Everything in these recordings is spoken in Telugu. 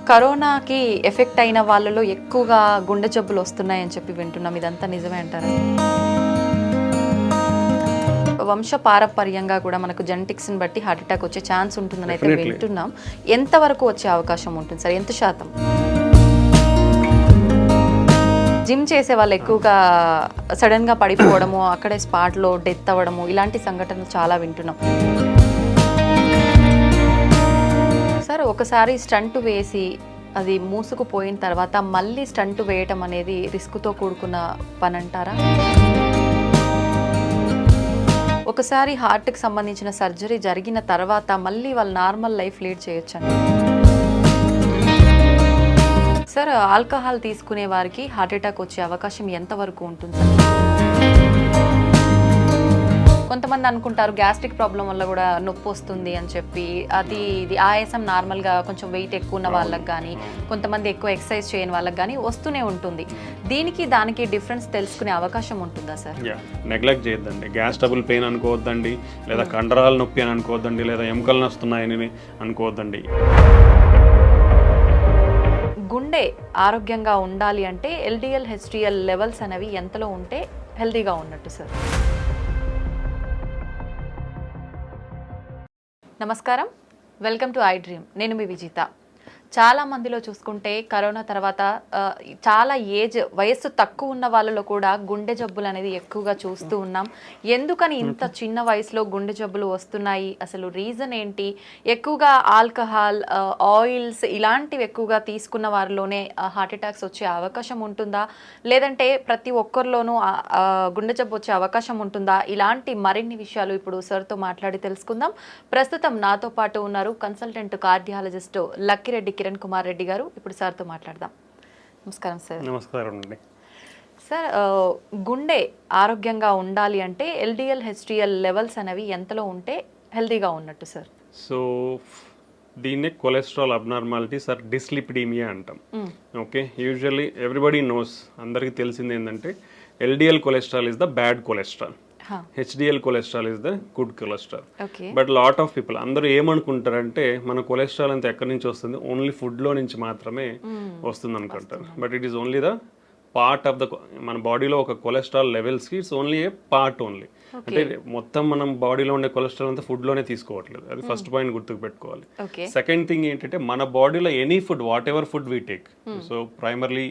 కరోనాకి ఎఫెక్ట్ అయిన వాళ్ళలో ఎక్కువగా గుండె జబ్బులు వస్తున్నాయని చెప్పి వింటున్నాం. ఇదంతా నిజమే అంటారా? వంశ పారపర్యంగా కూడా మనకు జెనెటిక్స్ని బట్టి హార్ట్ అటాక్ వచ్చే ఛాన్స్ ఉంటుందని అయితే వింటున్నాం. ఎంతవరకు వచ్చే అవకాశం ఉంటుంది సార్? ఎంత శాతం? జిమ్ చేసే వాళ్ళు ఎక్కువగా సడన్గా పడిపోవడము, అక్కడే స్పాట్లో డెత్ అవ్వడము, ఇలాంటి సంఘటనలు చాలా వింటున్నాం. సార్, ఒకసారి స్టంట్ వేసి అది మూసుకుపోయిన తర్వాత మళ్ళీ స్టంట్ వేయటం అనేది రిస్క్తో కూడుకున్న పని అంటారా? ఒకసారి హార్ట్కి సంబంధించిన సర్జరీ జరిగిన తర్వాత మళ్ళీ వాళ్ళు నార్మల్ లైఫ్ లీడ్ చేయొచ్చండి. సార్, ఆల్కహాల్ తీసుకునే వారికి హార్ట్ అటాక్ వచ్చే అవకాశం ఎంతవరకు ఉంటుంది సార్? కొంతమంది అనుకుంటారు గ్యాస్ట్రిక్ ప్రాబ్లం వల్ల కూడా నొప్పి వస్తుంది అని చెప్పి. ఇది ఆయాసం నార్మల్గా కొంచెం వెయిట్ ఎక్కువ ఉన్న వాళ్ళకి కానీ, కొంతమంది ఎక్కువ ఎక్సర్సైజ్ చేయని వాళ్ళకి కానీ వస్తూనే ఉంటుంది. దీనికి దానికి డిఫరెన్స్ తెలుసుకునే అవకాశం ఉంటుందా సార్? నెగ్లెక్ట్ చేయొద్దండి. గ్యాస్ ట్రబుల్ పెయిన్ అనుకోవద్దండి, లేదా కండరాల నొప్పి అని అనుకోవద్దండి, లేదా ఎముకలు నొస్తున్నాయని అనుకోవద్దండి. గుండె ఆరోగ్యంగా ఉండాలి అంటే ఎల్డిఎల్ హెచ్డిఎల్ లెవెల్స్ అనేవి ఎంతలో ఉంటే హెల్తీగా ఉన్నట్టు సార్? నమస్కారం, వెల్కమ్ టు ఐ డ్రీమ్. నేను మీ విజిత. చాలా మందిలో చూసుకుంటే కరోనా తర్వాత చాలా వయస్సు తక్కువ ఉన్న వాళ్ళలో కూడా గుండె జబ్బులు అనేది ఎక్కువగా చూస్తూ ఉన్నాం. ఎందుకని ఇంత చిన్న వయసులో గుండె జబ్బులు వస్తున్నాయి? అసలు రీజన్ ఏంటి? ఎక్కువగా ఆల్కహాల్, ఆయిల్స్ ఇలాంటివి ఎక్కువగా తీసుకున్న వారిలోనే హార్ట్ అటాక్స్ వచ్చే అవకాశం ఉంటుందా? లేదంటే ప్రతి ఒక్కరిలోనూ గుండె జబ్బు వచ్చే అవకాశం ఉంటుందా? ఇలాంటి మరిన్ని విషయాలు ఇప్పుడు సార్తో మాట్లాడి తెలుసుకుందాం. ప్రస్తుతం నాతో పాటు ఉన్నారు కన్సల్టెంట్ కార్డియాలజిస్ట్ లక్కిరెడ్డి కిరణ్ కుమార్ రెడ్డి గారు. ఇప్పుడు సార్తో మాట్లాడదాం. నమస్కారం సార్. నమస్కారం అండి. సార్, గుండె ఆరోగ్యంగా ఉండాలి అంటే ఎల్డిఎల్ హెచ్డిఎల్ లెవెల్స్ అనేవి ఎంతలో ఉంటే హెల్తీగా ఉన్నట్టు సార్? సో దీన్నే కొలెస్ట్రాల్ అబ్నార్మాలిటీస్ ఆర్ డిస్లిపిడీమియా అంటాం. ఓకే, యూజువల్లీ ఎవ్రీబడి నోస్, అందరికీ తెలిసింది ఏంటంటే LDL cholesterol is the bad cholesterol, HDL cholesterol is the good cholesterol. But lot of people అందరూ ఏమనుకుంటారంటే మన కొలెస్ట్రాల్ అంతా ఎక్కడి నుంచి వస్తుంది, ఓన్లీ ఫుడ్లో నుంచి మాత్రమే వస్తుంది అనుకుంటారు. But it is only the part of the, మన బాడీలో ఒక కొలెస్ట్రాల్ లెవెల్స్కి it's only a part only. అంటే మొత్తం మనం బాడీలో ఉండే కొలెస్ట్రాల్ అంతా ఫుడ్లోనే తీసుకోవట్లేదు. అది ఫస్ట్ పాయింట్ గుర్తుకు పెట్టుకోవాలి. సెకండ్ థింగ్ ఏంటంటే మన బాడీలో any food, what ever food we take, so primarily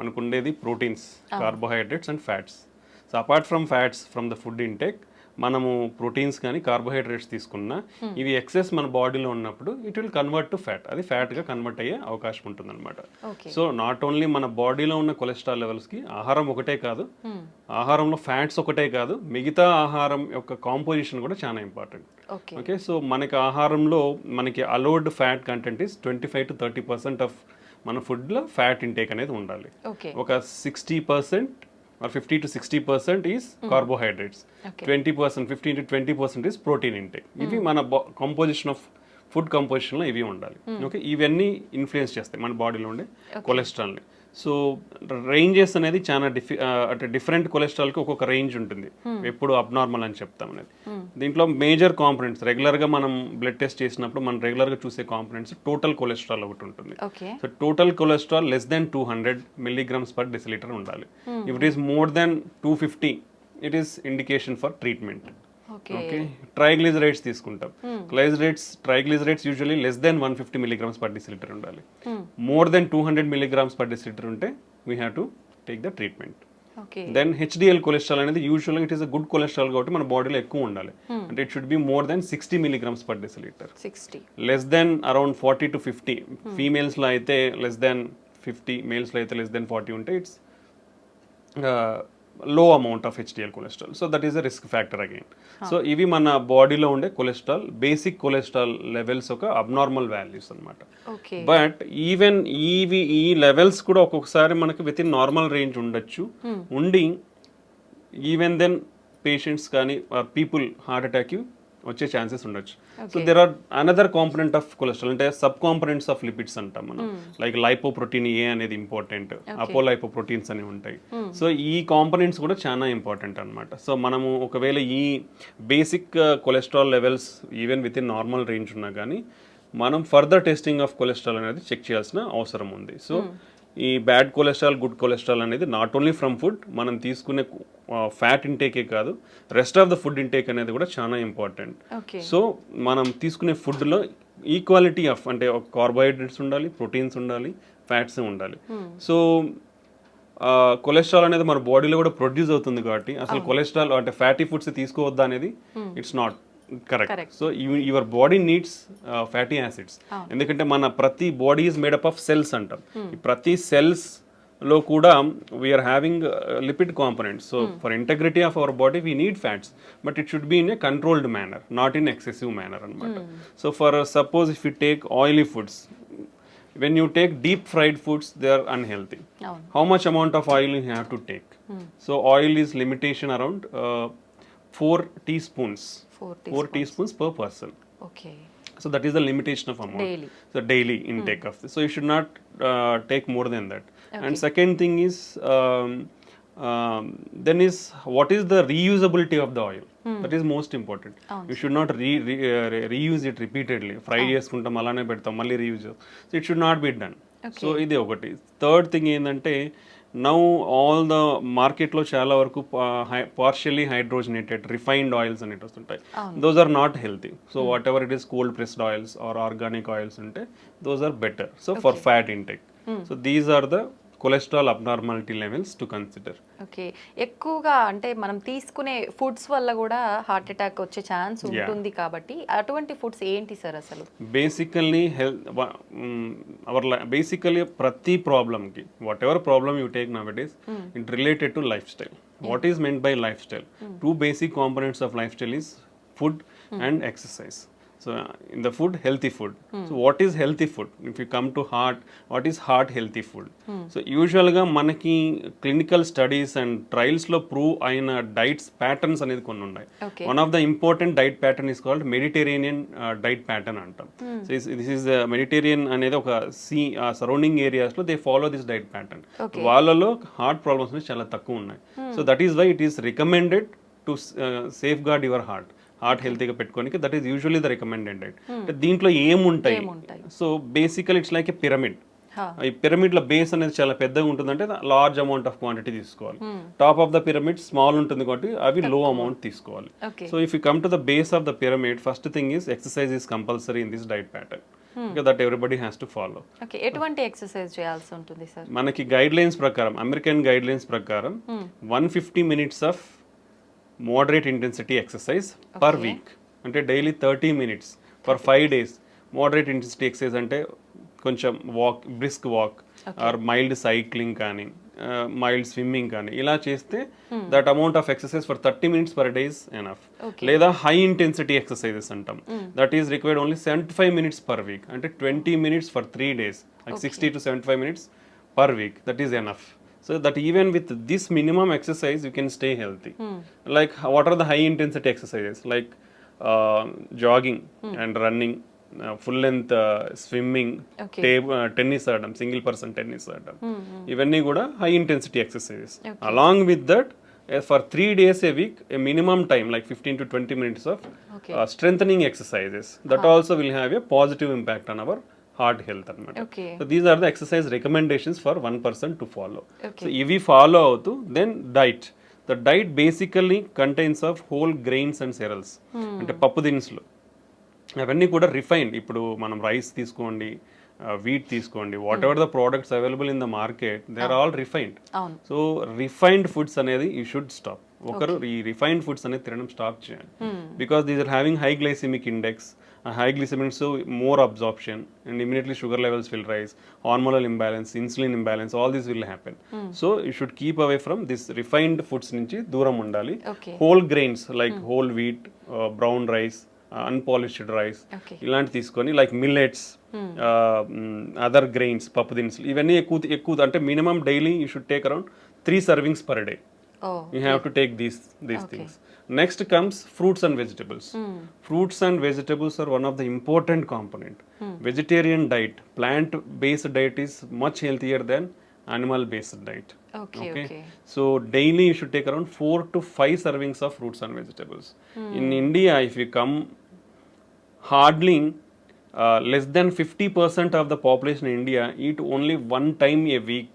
మనకు ఉండేది proteins, carbohydrates and fats. So apart from fats from the food intake, మనము ప్రోటీన్స్ కానీ కార్బోహైడ్రేట్స్ తీసుకున్నా ఇవి ఎక్సెస్ మన బాడీలో ఉన్నప్పుడు it will convert to fat. అది ఫ్యాట్గా కన్వర్ట్ అయ్యే అవకాశం ఉంటుంది అనమాట. సో నాట్ ఓన్లీ మన బాడీలో ఉన్న కొలెస్ట్రాల్ లెవెల్స్కి ఆహారం ఒకటే కాదు, ఆహారంలో ఫ్యాట్స్ ఒకటే కాదు, మిగతా ఆహారం యొక్క కాంపోజిషన్ కూడా చాలా ఇంపార్టెంట్. ఓకే, సో మనకి ఆహారంలో మనకి allowed fat content is 25 to 30% of మన ఫుడ్లో ఫ్యాట్ ఇంటేక్ అనేది ఉండాలి. ఒక 60% or 50 to 60% is carbohydrates. 20%, 15 to 20% is protein intake. ఇవి మన కంపోజిషన్ ఆఫ్ ఫుడ్ కంపోజిషన్లో ఇవి ఉండాలి. ఓకే, ఇవన్నీ ఇన్ఫ్లుయెన్స్ చేస్తాయి మన బాడీలో ఉండే కొలెస్ట్రాల్ని. సో రేంజెస్ అనేది చాలా అంటే డిఫరెంట్ కొలెస్ట్రాల్కి ఒక్కొక్క రేంజ్ ఉంటుంది, ఎప్పుడు అబ్నార్మల్ అని చెప్తాం అనేది. దీంట్లో మేజర్ కాంపొనెంట్స్ రెగ్యులర్గా మనం బ్లడ్ టెస్ట్ చేసినప్పుడు మనం రెగ్యులర్గా చూసే కాంపొనెంట్స్ టోటల్ కొలెస్ట్రాల్ ఒకటి ఉంటుంది. So total cholesterol less than 200 milligrams per deciliter ఉండాలి. If it is more than 250 it is indication for treatment. Okay, triglycerides తీసుకుంటాం. Triglycerides usually less than 150 milligrams per deciliter ఉండాలి. More than 200 milligrams per deciliter ఉంటే we have to take the treatment. Then HDL cholesterol అనేది యూజువల్గా it is a good cholesterol కాబట్టి మన బాడీలో ఎక్కువ ఉండాలి. అంటే it should be more than 60 milligrams per deciliter. Less than around 40 to 50, ఫీమేల్స్లో అయితే లెస్ దెన్ 50, మేల్స్లో అయితే లెస్ దెన్ 40 ఉంటే it's low amount of HDL cholesterol. So that is a risk factor again. So ఇవి మన బాడీలో ఉండే కొలెస్ట్రాల్, బేసిక్ కొలెస్ట్రాల్ లెవెల్స్ ఒక అబ్నార్మల్ వాల్యూస్ అనమాట. బట్ ఈవెన్ ఈ లెవెల్స్ కూడా ఒక్కొక్కసారి మనకి విత్ ఇన్ నార్మల్ రేంజ్ ఉండొచ్చు. ఉండి ఈవెన్ దెన్ పేషెంట్స్ కానీ పీపుల్ హార్ట్ అటాక్ వచ్చే ఛాన్సెస్ ఉండొచ్చు. So there are another component of cholesterol, అంటే సబ్ కాంపొనెంట్స్ ఆఫ్ లిపిడ్స్ అంటాం మనం. లైక్ లైపోప్రోటీన్ ఏ అనేది ఇంపార్టెంట్, అపోలైపోప్రోటీన్స్ అని ఉంటాయి. సో ఈ కాంపొనెంట్స్ కూడా చాలా ఇంపార్టెంట్ అనమాట. సో మనము ఒకవేళ ఈ basic cholesterol levels even with in normal range ఉన్నా కానీ మనం ఫర్దర్ టెస్టింగ్ ఆఫ్ కొలెస్ట్రాల్ అనేది చెక్ చేయాల్సిన అవసరం ఉంది. సో ఈ బ్యాడ్ కొలెస్ట్రాల్, గుడ్ కొలెస్ట్రాల్ అనేది నాట్ ఓన్లీ ఫ్రమ్ ఫుడ్, మనం తీసుకునే ఫ్యాట్ ఇంటేకే కాదు, rest of the food intake అనేది కూడా చాలా ఇంపార్టెంట్. ఓకే. సో మనం తీసుకునే ఫుడ్లో ఈక్వాలిటీ ఆఫ్ అంటే కార్బోహైడ్రేట్స్ ఉండాలి, ప్రోటీన్స్ ఉండాలి, ఫ్యాట్స్ ఉండాలి. సో కొలెస్ట్రాల్ అనేది మన బాడీలో కూడా ప్రొడ్యూస్ అవుతుంది కాబట్టి అసలు కొలెస్ట్రాల్ అంటే ఫ్యాటీ ఫుడ్స్ తీసుకోవద్దా అనేది it's not correct. So your body needs fatty acids, ఎందుకంటే మన ప్రతి body is made up of cells అంటాం. ఈ ప్రతి సెల్స్ లో కూడా we are having lipid components. So for integrity of our body we need fats, but it should be in a controlled manner, not in excessive manner అనమాట. So for suppose if you take oily foods, when you take deep fried foods, they are unhealthy. How much amount of oil you have to take? So oil is limitation around 4 teaspoons. 4 teaspoons per person. Okay. So that is the limitation of amount. Daily. So daily intake of this. So you should not take more than that. And second thing is then is what is the reusability of the oil? That is most important. You should not reuse it repeatedly. Fry చేసుకుంటాం అలానే పెడతాం మళ్ళీ reuse. So it should not be done. So ఇది ఒకటి. థర్డ్ థింగ్ ఏంటంటే నౌ ఆల్ ద మార్కెట్లో చాలా వరకు పార్షియలీ హైడ్రోజనేటెడ్ రిఫైన్డ్ ఆయిల్స్ అనేవి వస్తుంటాయి. Those are not healthy. So whatever it is cold pressed oils or organic oils ఉంటే those are better. So for fat intake. So these are the cholesterol abnormality levels to consider. Okay. ఎక్కువగా అంటే మనం తీసుకునే ఫుడ్స్ వల్ల కూడా హార్ట్ అటాక్ వచ్చే ఛాన్స్ ఉంటుంది కాబట్టి అటువంటి ఫుడ్స్ ఏంటి సార్ అసలు? బేసికల్లీ బేసికల్లీ ప్రతి ప్రాబ్లమ్కి whatever problem you take now it is it related to life style. What is meant by life style? 2 basic components of lifestyle is food and exercise. So in the food, healthy food. So what is healthy food? If you come to heart, what is heart healthy food? So usually ga manaki clinical studies and trials lo prove aina diets patterns anedi konni unnai. One of the important diet pattern is called Mediterranean diet pattern antam. So this is Mediterranean anedi oka sea surrounding areas lo they follow this diet pattern. Vallalo heart problems ne chala takku unnai. So that is why it is recommended to safeguard your heart. Heart హెల్తీగా పెట్టుకోనికి that is usually the recommended diet. దీంట్లో ఏముంటాయి? సో బేసికల్ ఇట్స్ లైక్ ఏ పిరమిడ్. ఈ పిరమిడ్ల బేస్ అనేది చాలా పెద్దగా ఉంటుందంటే లార్జ్ అమౌంట్ ఆఫ్ క్వాంటిటీ తీసుకోవాలి. Top of the pyramid small ఉంటుంది కాబట్టి అవి లో అమౌంట్ తీసుకోవాలి. So if you come to the base of the pyramid, first thing is exercise is compulsory in this diet pattern. That everybody has to follow. ఎటువంటి ఎక్సర్సైజ్ చేయాల్సి ఉంటుంది సార్? మనకి గైడ్ లైన్స్ ప్రకారం, అమెరికన్ గైడ్ లైన్స్ ప్రకారం 150 minutes of moderate intensity exercise per week. అంటే daily 30 minutes for 5 days. Moderate intensity exercise అంటే కొంచెం walk, brisk walk are mild cycling కానీ మైల్డ్ స్విమ్మింగ్ కానీ ఇలా చేస్తే that amount of exercise for 30 minutes per day is enough. లేదా హై ఇంటెన్సిటీ ఎక్సర్సైజెస్ అంటాం. That is required only 75 minutes per week. అంటే 20 minutes for 3 days, like 60 to 75 minutes per week. That is enough. So that even with this minimum exercise, you can stay healthy. Like what are the high intensity exercises? Like jogging and running, full length swimming, tennis ఆడడం, సింగిల్ పర్సన్ టెన్నిస్ ఆడడం, ఇవన్నీ కూడా high intensity exercises. Along with that, for 3 days a week, a minimum time like 15 to 20 minutes of strengthening exercises. That also will have a positive impact on our heart health అనమాట. So these are the exercise recommendations for 1 person to follow. So ఇవి ఫాలో అవుతూ then diet. The diet basically contains of whole grains and cereals. అంటే పప్పు దినుసులు అవన్నీ కూడా రిఫైన్డ్. ఇప్పుడు మనం రైస్ తీసుకోండి, వీట్ తీసుకోండి, whatever the products available in the market they are all refined. So refined foods అనేది యూ షుడ్ స్టాప్. ఒకరు ఈ రిఫైన్డ్ ఫుడ్స్ అనేది తినడం స్టాప్ చేయాలి. Because these are having high glycemic index. High glycemic, so more absorption and immediately sugar levels will rise, hormonal imbalance, insulin imbalance, all this will happen. So you should keep away from this refined foods nunchi dooram undali. Whole grains like whole wheat, brown rice, unpolished rice, ilanti తీసుకొని like millets, other grains, పప్పు దినుసులు ఇవన్నీ ఎక్కువ అంటే minimum daily you should take around 3 servings per day. You have to take these things. Next comes fruits and vegetables. Fruits and vegetables are one of the important component. Vegetarian diet, plant-based diet is much healthier than animal-based diet. Okay. So daily you should take around 4 to 5 servings of fruits and vegetables. In India, if you come hardly less than 50% of the population in India eat only one time a week.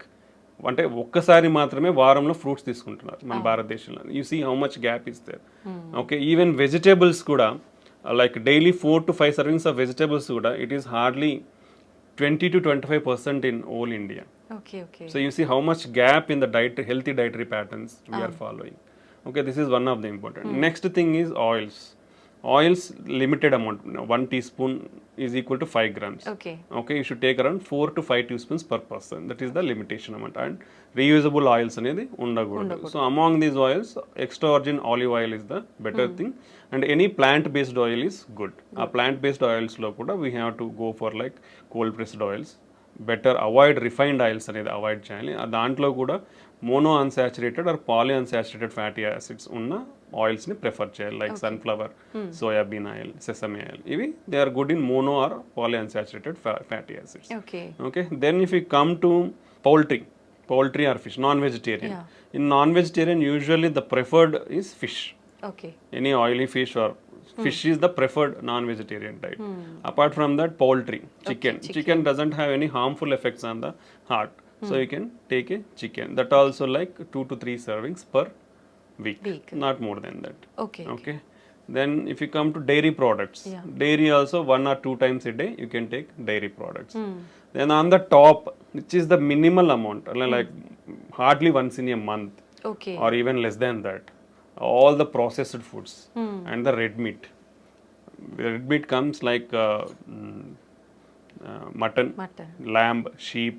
అంటే ఒక్కసారి మాత్రమే వారంలో ఫ్రూట్స్ తీసుకుంటున్నారు మన భారతదేశంలో. You see how much gap is there. Okay, even vegetables కూడా like daily 4 to 5 servings of vegetables కూడా it is hardly 20 to 25% in all India. Okay okay. So you see how much gap in the diet, healthy dietary patterns we are following. Okay, this is one of the important. Next thing is oils. Oils, limited amount. 1 teaspoon is equal to 5 grams. Okay. Okay, you should take around 4 to 5 teaspoons per person. That is the limitation amount. And reusable oils అనేది ఉండకూడదు. So among these oils, extra virgin olive oil is the better thing. And any plant based oil is good. ఆ plant based oils లో కూడా we have to go for like cold pressed oils. Better avoid refined oils అనేది అవాయిడ్ చేయాలి. దాంట్లో కూడా mono unsaturated or poly unsaturated fatty acids ఉన్న ఆయిల్స్ని ప్రిఫర్ చేయాలి, like sunflower, soybean oil, sesame oil. ఇవి they are good in mono or poly unsaturated fatty acids. Okay, then if you come to poultry or fish, non vegetarian. In non vegetarian usually the preferred is fish. Any oily fish or fish is the preferred non-vegetarian diet. Apart from that, poultry, chicken doesn't have any harmful effects on the heart, so you can take a chicken. That also like 2 to 3 servings per week, not more than that. Okay. Then if you come to dairy products, dairy also 1 or 2 times a day you can take dairy products. Then on the top, which is the minimal amount, like hardly once in a month, or even less than that, all the processed foods and the red meat. Red meat comes like mutton, lamb, sheep,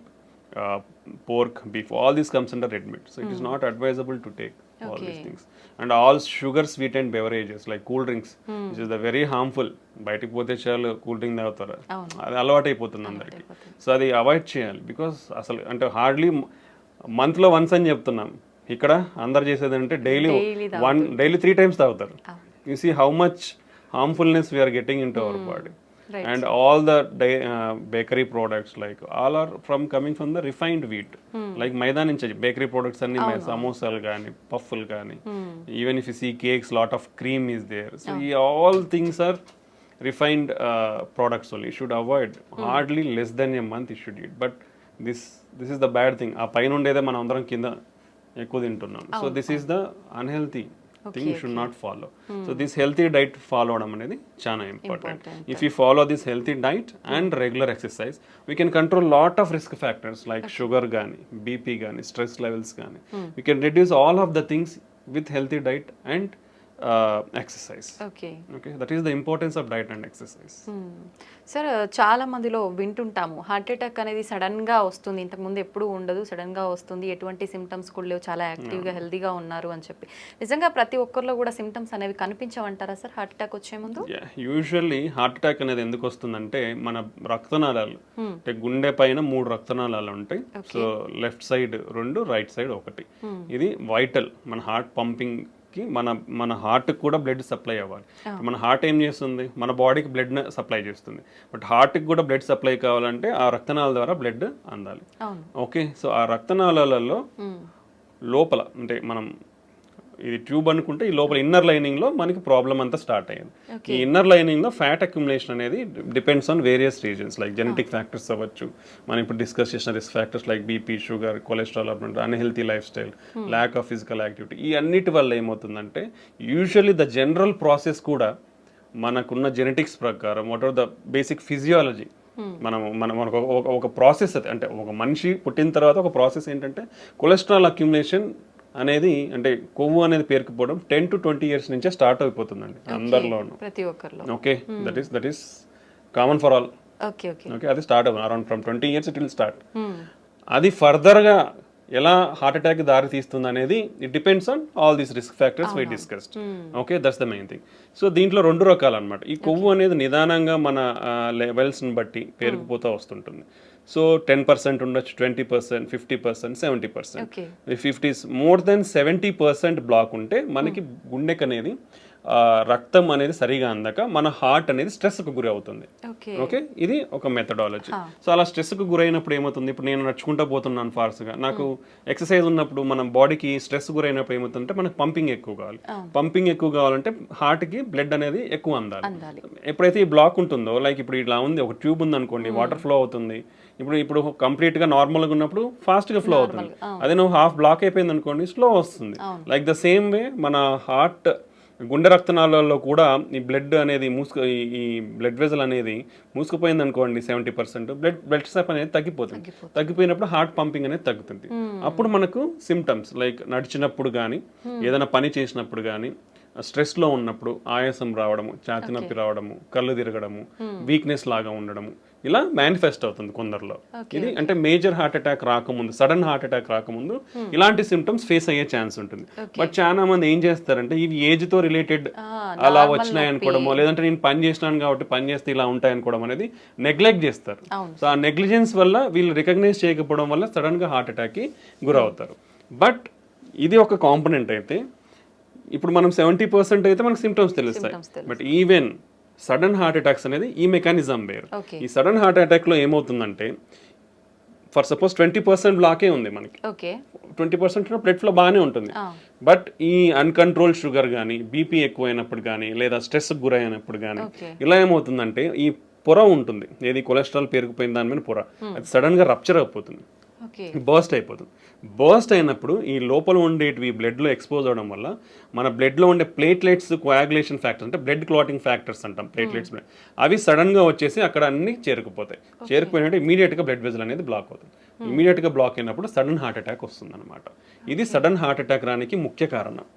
pork, beef. All this comes under red meat. So it is not advisable to take all these things. And all sugar sweetened beverages like cool drinks, which is the very harmful. బయటికి పోతే చాలు కూల్ డ్రింక్ తాగుతారు, అది అలవాటు అయిపోతుంది అందరికి. సో అది అవాయిడ్ చేయాలి. బికాస్ అసలు అంటే హార్డ్లీ మంత్లో వన్స్ అని చెప్తున్నాం, ఇక్కడ అందరు చేసేది అంటే డైలీ 3 times తాగుతారు. You see how much harmfulness we are getting in to our body. And all the bakery products like all are coming from the refined wheat. Like maida నుంచి బేకరీ ప్రోడక్ట్స్ అన్ని, సమోసాలు కానీ, పఫ్ఫులు కానీ, even if you see cakes, lot of cream is there. So ఈ all things are refined products only. You should avoid hardly less than a month you should eat. But this is the bad thing. ఆ పైన ఉండేదే మనం అందరం కింద ఎక్కువ తింటున్నాం. So this is the unhealthy thing you should not follow. So this healthy diet follow అవడం అనేది చాలా important. If you follow this healthy diet and regular exercise, we can control lot of risk factors like sugar కానీ, బీపీ కానీ, స్ట్రెస్ లెవెల్స్ కానీ. We can reduce all of the things with healthy diet and exercise. Okay, that is the importance of diet and exercise. Sir, చాలా మందిలో వింటుంటాము హార్ట్ అటాక్ అనేది సడన్ గా వస్తుంది, ఇంతకుముందు ఎప్పుడు ఉండదు, సడన్ గా వస్తుంది, ఎటువంటి సిమ్టమ్స్ కూడా లేవు, చాలా యాక్టివ్గా హెల్తీగా ఉన్నారు అని చెప్పి. నిజంగా ప్రతి ఒక్కరిలో కూడా సిమ్టమ్స్ అనేవి కనిపించవంటారా సార్ హార్ట్ అటాక్ వచ్చే ముందు? యూజువల్లీ హార్ట్ అటాక్ అనేది ఎందుకు వస్తుందంటే మన రక్తనాళాలు, అంటే గుండె పైన 3 రక్తనాళాలు ఉంటాయి. So left side 2, right side 1. ఇది వైటల్, మన హార్ట్ పంపింగ్ కి మన హార్ట్ కూడా బ్లడ్ సప్లై అవ్వాలి. మన హార్ట్ ఏం చేస్తుంది, మన బాడీకి బ్లడ్ సప్లై చేస్తుంది. బట్ హార్ట్కి కూడా బ్లడ్ సప్లై కావాలంటే ఆ రక్తనాళాల ద్వారా బ్లడ్ అందాలి. ఓకే, సో ఆ రక్తనాళాలలో లోపల, అంటే మనం ఇది ట్యూబ్ అనుకుంటే, ఈ లోపల ఇన్నర్ లైనింగ్ లో మనకి ప్రాబ్లం అంతా స్టార్ట్ అయ్యింది. ఈ ఇన్నర్ లైనింగ్ లో ఫ్యాట్ అక్యుములేషన్ అనేది depends on various reasons, like genetic factors అవ్వచ్చు, మనం ఇప్పుడు డిస్కస్ చేసిన risk factors like BP, sugar, cholesterol, unhealthy life style, lack of physical activity. ఈ అన్నిటి వల్ల ఏమవుతుందంటే యూజువల్లీ ద జనరల్ ప్రాసెస్ కూడా మనకున్న జెనెటిక్స్ ప్రకారం, what are the basic physiology, మనకు ఒక ప్రాసెస్, అంటే ఒక మనిషి పుట్టిన తర్వాత ఒక ప్రాసెస్ ఏంటంటే కొలెస్ట్రాల్ అక్యుములేషన్ అనేది, అంటే కొవ్వు అనేది పేరుకుపోవడం 10 to 20 years నుంచే స్టార్ట్ అయిపోతుందండి అందరిలోనూ, ప్రతి ఒక్కరిలో. Okay, that is common for all. Okay, అది స్టార్ట్ అవ్వాలి around from 20 years it will start. అది ఫర్దర్గా ఎలా హార్ట్ అటాక్ దారి తీస్తుంది అనేది it depends on all these risk factors we discussed. Okay, that's the main thing. So దీంట్లో 2 రకాలు అనమాట. ఈ కొవ్వు అనేది నిదానంగా మన లెవెల్స్ని బట్టి పేరుకుపోతూ వస్తుంటుంది. సో 10% ఉండొచ్చు, 20%, 50%, 70%. If it is more than 70% block ఉంటే మనకి గుండెకి అనేది రక్తం అనేది సరిగా అందక మన హార్ట్ అనేది స్ట్రెస్కు గురి అవుతుంది. ఓకే ఓకే, ఇది ఒక మెథడాలజీ. సో అలా స్ట్రెస్కు గురైనప్పుడు ఏమవుతుంది, ఇప్పుడు నేను నడుచుకుంటూ పోతున్నాను ఫాస్ట్గా, నాకు ఎక్సర్సైజ్ ఉన్నప్పుడు మన బాడీకి స్ట్రెస్ గురైనప్పుడు ఏమవుతుందంటే మనకు పంపింగ్ ఎక్కువ కావాలి. పంపింగ్ ఎక్కువ కావాలంటే హార్ట్కి బ్లడ్ అనేది ఎక్కువ అందాలి. ఎప్పుడైతే ఈ బ్లాక్ ఉంటుందో, లైక్ ఇప్పుడు ఇలా ఉంది, ఒక ట్యూబ్ ఉంది అనుకోండి, వాటర్ ఫ్లో అవుతుంది. ఇప్పుడు కంప్లీట్గా నార్మల్గా ఉన్నప్పుడు ఫాస్ట్గా ఫ్లో అవుతుంది. అదే నువ్వు హాఫ్ బ్లాక్ అయిపోయింది అనుకోండి, స్లో వస్తుంది. లైక్ ద సేమ్ వే మన హార్ట్ గుండె రక్తనాళాల్లో కూడా ఈ బ్లడ్ అనేది ఈ బ్లడ్ వెజల్ అనేది మూసుకుపోయింది అనుకోండి 70%, బ్లడ్ సప్ అనేది తగ్గిపోయినప్పుడు హార్ట్ పంపింగ్ అనేది తగ్గుతుంది. అప్పుడు మనకు సిమ్టమ్స్ లైక్ నడిచినప్పుడు కానీ, ఏదైనా పని చేసినప్పుడు కానీ, స్ట్రెస్లో ఉన్నప్పుడు ఆయాసం రావడము, ఛాతీ నొప్పి రావడము, కళ్ళు తిరగడము, వీక్నెస్ లాగా ఉండడము, ఇలా మేనిఫెస్ట్ అవుతుంది కొందరిలో. ఇది అంటే మేజర్ హార్ట్ అటాక్ రాకముందు, సడన్ హార్ట్ అటాక్ రాకముందు ఇలాంటి సిమ్టమ్స్ ఫేస్ అయ్యే ఛాన్స్ ఉంటుంది. బట్ చాలా మంది ఏం చేస్తారంటే ఇవి ఏజ్ తో రిలేటెడ్ అలా వచ్చినాయి అనుకోవడమో, లేదంటే నేను పని చేసినాను కాబట్టి పని చేస్తే ఇలా ఉంటాయి అనుకోవడం అనేది నెగ్లెక్ట్ చేస్తారు. సో ఆ నెగ్లిజెన్స్ వల్ల వీళ్ళు రికగ్నైజ్ చేయకపోవడం వల్ల సడన్ గా హార్ట్ అటాక్ కి గురవుతారు. బట్ ఇది ఒక కాంపోనెంట్ అయితే, ఇప్పుడు మనం 70% అయితే మనకు సిమ్టమ్స్ తెలుస్తాయి. But even sudden heart attacks అనేది ఈ మెకానిజం వేరు. ఈ సడన్ హార్ట్ అటాక్ లో ఏమవుతుందంటే, ఫర్ సపోజ్ 20% బ్లాకే ఉంది మనకి, 20% బ్లడ్ ఫ్లో బాగానే ఉంటుంది. బట్ ఈ అన్కంట్రోల్ షుగర్ కానీ, బీపీ ఎక్కువైనప్పుడు కానీ, లేదా స్ట్రెస్ గురైనప్పుడు కానీ, ఇలా ఏమవుతుందంటే ఈ పొర ఉంటుంది, ఏది కొలెస్ట్రాల్ పెరిగిపోయిన దాని మీద పొర, అది సడన్ గా రప్చర్ అయిపోతుంది, బర్స్ట్ అయిపోతుంది. బర్స్ట్ అయినప్పుడు ఈ లోపల ఉండేటివి బ్లడ్లో ఎక్స్పోజ్ అవడం వల్ల మన బ్లడ్లో ఉండే ప్లేట్లెట్స్ కోయాగులేషన్ ఫ్యాక్టర్స్, అంటే బ్లడ్ క్లాటింగ్ ఫ్యాక్టర్స్ అంటాం, ప్లేట్లెట్స్, అవి సడన్గా వచ్చేసి అక్కడ అన్ని చేరుకుపోతాయి. చేరుకుపోయినట్టు ఇమీడియట్గా బ్లడ్ వెజల్ అనేది బ్లాక్ అవుతుంది. ఇమీడియట్గా బ్లాక్ అయినప్పుడు సడన్ హార్ట్ అటాక్ వస్తుంది అనమాట. ఇది సడన్ హార్ట్ అటాక్ రానికి ముఖ్య కారణం.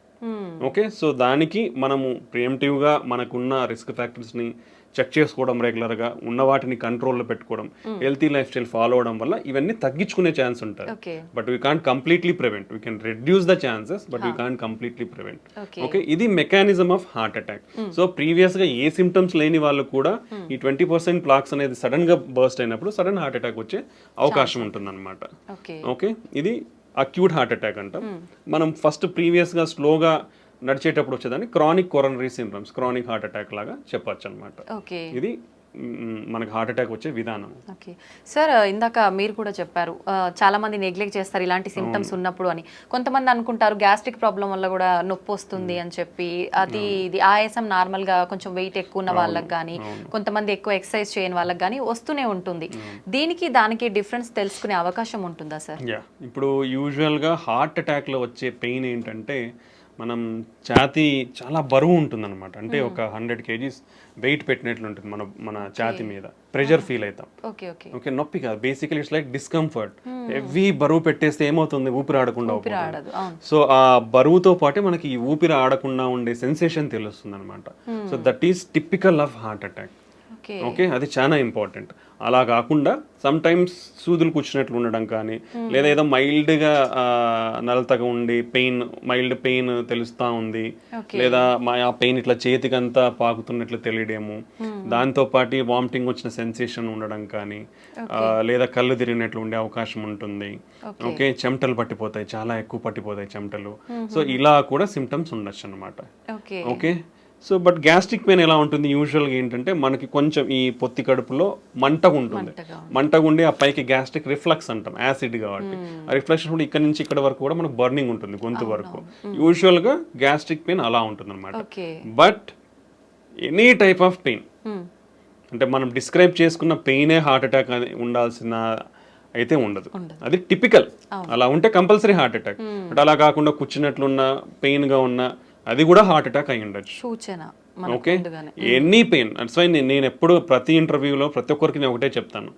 ఓకే, సో దానికి మనము ప్రియంటివ్గా మనకున్న రిస్క్ ఫ్యాక్టర్స్ని చెక్ చేసుకోవడం, రెగ్యులర్గా ఉన్న వాటిని కంట్రోల్లో పెట్టుకోవడం, హెల్తీ లైఫ్ స్టైల్ ఫాలో అవడం వల్ల ఇవన్నీ తగ్గించుకునే ఛాన్స్ ఉంటుంది. But we can't completely prevent, we can reduce the chances, but we can't completely prevent. Okay, ఇది mechanism of heart attack. So ప్రీవియస్గా ఏ సిమ్టమ్స్ లేని వాళ్ళు కూడా ఈ 20% ప్లాక్స్ అనేది సడన్ గా బర్స్ట్ అయినప్పుడు సడన్ హార్ట్ అటాక్ వచ్చే అవకాశం ఉంటుంది అనమాట. ఓకే, ఇది అక్యూట్ హార్ట్ అటాక్ అంటాం. మనం ఫస్ట్ ప్రీవియస్గా స్లోగా నడిచేటప్పుడు వచ్చేదాన్ని chronic coronary syndromes, chronic heart attack లాగా చెప్పొచ్చు అనమాట. ఇది మనకు హార్ట్ అటాక్ వచ్చే విధానం. ఓకే సార్, ఇందాక మీరు కూడా చెప్పారు చాలా మంది నెగ్లెక్ట్ చేస్తారు ఇలాంటి సిమ్టమ్స్ ఉన్నప్పుడు అని. కొంతమంది అనుకుంటారు గ్యాస్ట్రిక్ ప్రాబ్లం వల్ల కూడా నొప్పి వస్తుంది అని చెప్పి, అది ఇది ఆయాసం నార్మల్ గా కొంచెం వెయిట్ ఎక్కువ ఉన్న వాళ్ళకి కానీ, కొంతమంది ఎక్కువ ఎక్సర్సైజ్ చేయని వాళ్ళకి కానీ వస్తూనే ఉంటుంది. దీనికి దానికి డిఫరెన్స్ తెలుసుకునే అవకాశం ఉంటుందా సార్? ఇప్పుడు యూజువల్ గా హార్ట్ అటాక్ లో వచ్చే పెయిన్ ఏంటంటే, మనం ఛాతీ చాలా బరువు ఉంటుంది అనమాట. అంటే ఒక 100 kgs వెయిట్ పెట్టినట్లు ఉంటుంది మన ఛాతీ మీద, ప్రెషర్ ఫీల్ అవుతాం. ఓకే, నొప్పి కాదు, basically it's like discomfort. Heavy బరువు పెట్టేస్తే ఏమవుతుంది, ఊపిరి ఆడకుండా అవుతుంది. సో ఆ బరువుతో పాటే మనకి ఈ ఊపిరి ఆడకుండా ఉండే సెన్సేషన్ తెలుస్తుంది అనమాట. So that is typical of heart attack. Okay, అది చాలా ఇంపార్టెంట్. అలా కాకుండా సమ్ టైమ్స్ సూదులు కూర్చున్నట్లు ఉండడం కానీ, లేదా ఏదో మైల్డ్గా నలతగా ఉండి మైల్డ్ పెయిన్ తెలుస్తూ ఉంది, లేదా ఆ పెయిన్ ఇట్లా చేతికంతా పాకుతున్నట్లు తెలియడము, దాంతో పాటు వామిటింగ్ వచ్చిన సెన్సేషన్ ఉండడం కానీ, లేదా కళ్ళు తిరిగినట్లు ఉండే అవకాశం ఉంటుంది. ఓకే, చెమటలు పట్టిపోతాయి, చాలా ఎక్కువ పట్టిపోతాయి చెమటలు. సో ఇలా కూడా సిమ్టమ్స్ ఉండొచ్చు అనమాట. Okay, so but gastric pain ఎలా ఉంటుంది, యూజువల్గా ఏంటంటే మనకి కొంచెం ఈ పొత్తి కడుపులో మంటగా ఉంటుంది, మంటగా ఉండి ఆ పైకి గ్యాస్ట్రిక్ రిఫ్లక్స్ అంటాం, యాసిడ్ కాబట్టి ఆ రిఫ్లక్స్ కూడా ఇక్కడ నుంచి ఇక్కడ వరకు కూడా మనకు బర్నింగ్ ఉంటుంది గొంతు వరకు. యూజువల్గా గ్యాస్ట్రిక్ పెయిన్ అలా ఉంటుంది అనమాట. But any type of pain, అంటే మనం డిస్క్రైబ్ చేసుకున్న పెయినే హార్ట్ అటాక్ ఉండాల్సిన అయితే ఉండదు, అది టిపికల్. అలా ఉంటే కంపల్సరీ హార్ట్ అటాక్. బట్ అలా కాకుండా కూర్చున్నట్లున్న పెయిన్గా ఉన్న అది కూడా హార్ట్ అటాక్ అయి ఉండొచ్చు. Okay, any pain. That's why నేను ఎప్పుడు ప్రతి ఇంటర్వ్యూలో ప్రతి ఒక్కరికి నేను ఒకటే చెప్తాను,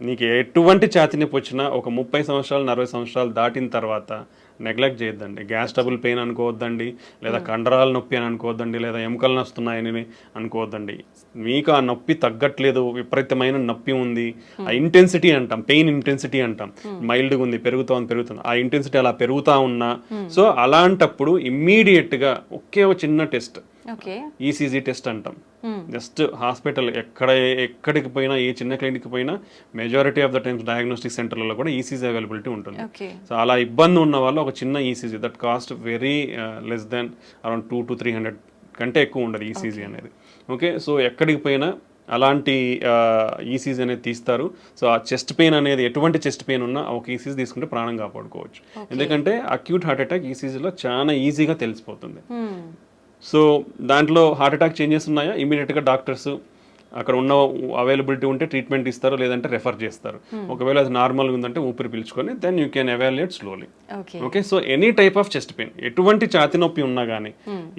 నీకు ఎటువంటి ఛాతీ నొప్పి వచ్చినా ఒక 30 సంవత్సరాలు 40 సంవత్సరాలు దాటిన తర్వాత నెగ్లెక్ట్ చేయొద్దండి. గ్యాస్ ట్రబుల్ పెయిన్ అనుకోవద్దండి, లేదా కండరాల నొప్పి అని అనుకోవద్దండి, లేదా ఎముకలు నొస్తున్నాయని అనుకోవద్దండి. మీకు ఆ నొప్పి తగ్గట్లేదు, విపరీతమైన నొప్పి ఉంది, ఆ ఇంటెన్సిటీ అంటాం, పెయిన్ ఇంటెన్సిటీ అంటాం, మైల్డ్గా ఉంది, పెరుగుతుంది, ఆ ఇంటెన్సిటీ అలా పెరుగుతా ఉన్నా, సో అలాంటప్పుడు ఇమ్మీడియట్ గా ఒకే చిన్న టెస్ట్, ఈసీజీ టెస్ట్ అంటాం, జస్ట్ హాస్పిటల్ ఎక్కడికి పోయినా, ఏ చిన్న క్లినిక్ పోయినా majority of the times diagnostic సెంటర్లలో కూడా ఈసీజీ అవైలబిలిటీ ఉంటుంది. సో అలా ఇబ్బంది ఉన్న వాళ్ళు ఒక చిన్న ECG that cost very less than around 200 to 300 కంటే ఎక్కువ ఉండదు ఈసీజీ అనేది. ఓకే, సో ఎక్కడికి పోయినా అలాంటి ఈసీజీ అనేది తీస్తారు. సో ఆ చెస్ట్ పెయిన్ అనేది ఎటువంటి చెస్ట్ పెయిన్ ఉన్నా ఒక ఈసీజీ తీసుకుంటే ప్రాణం కాపాడుకోవచ్చు. ఎందుకంటే అక్యూట్ హార్ట్ అటాక్ ఈసీజీలో చాలా ఈజీగా తెలిసిపోతుంది. సో దాంట్లో హార్ట్ అటాక్ చేంజెస్ ఉన్నాయా, ఇమీడియట్గా డాక్టర్స్ అక్కడ ఉన్న అవైలబిలిటీ ఉంటే ట్రీట్మెంట్ ఇస్తారు, లేదంటే రెఫర్ చేస్తారు. ఒకవేళ అది నార్మల్గా ఉందంటే ఊపిరి పీల్చుకొని then you can evaluate slowly. Okay, so any type of chest pain, ఎటువంటి ఛాతి నొప్పి ఉన్నా కానీ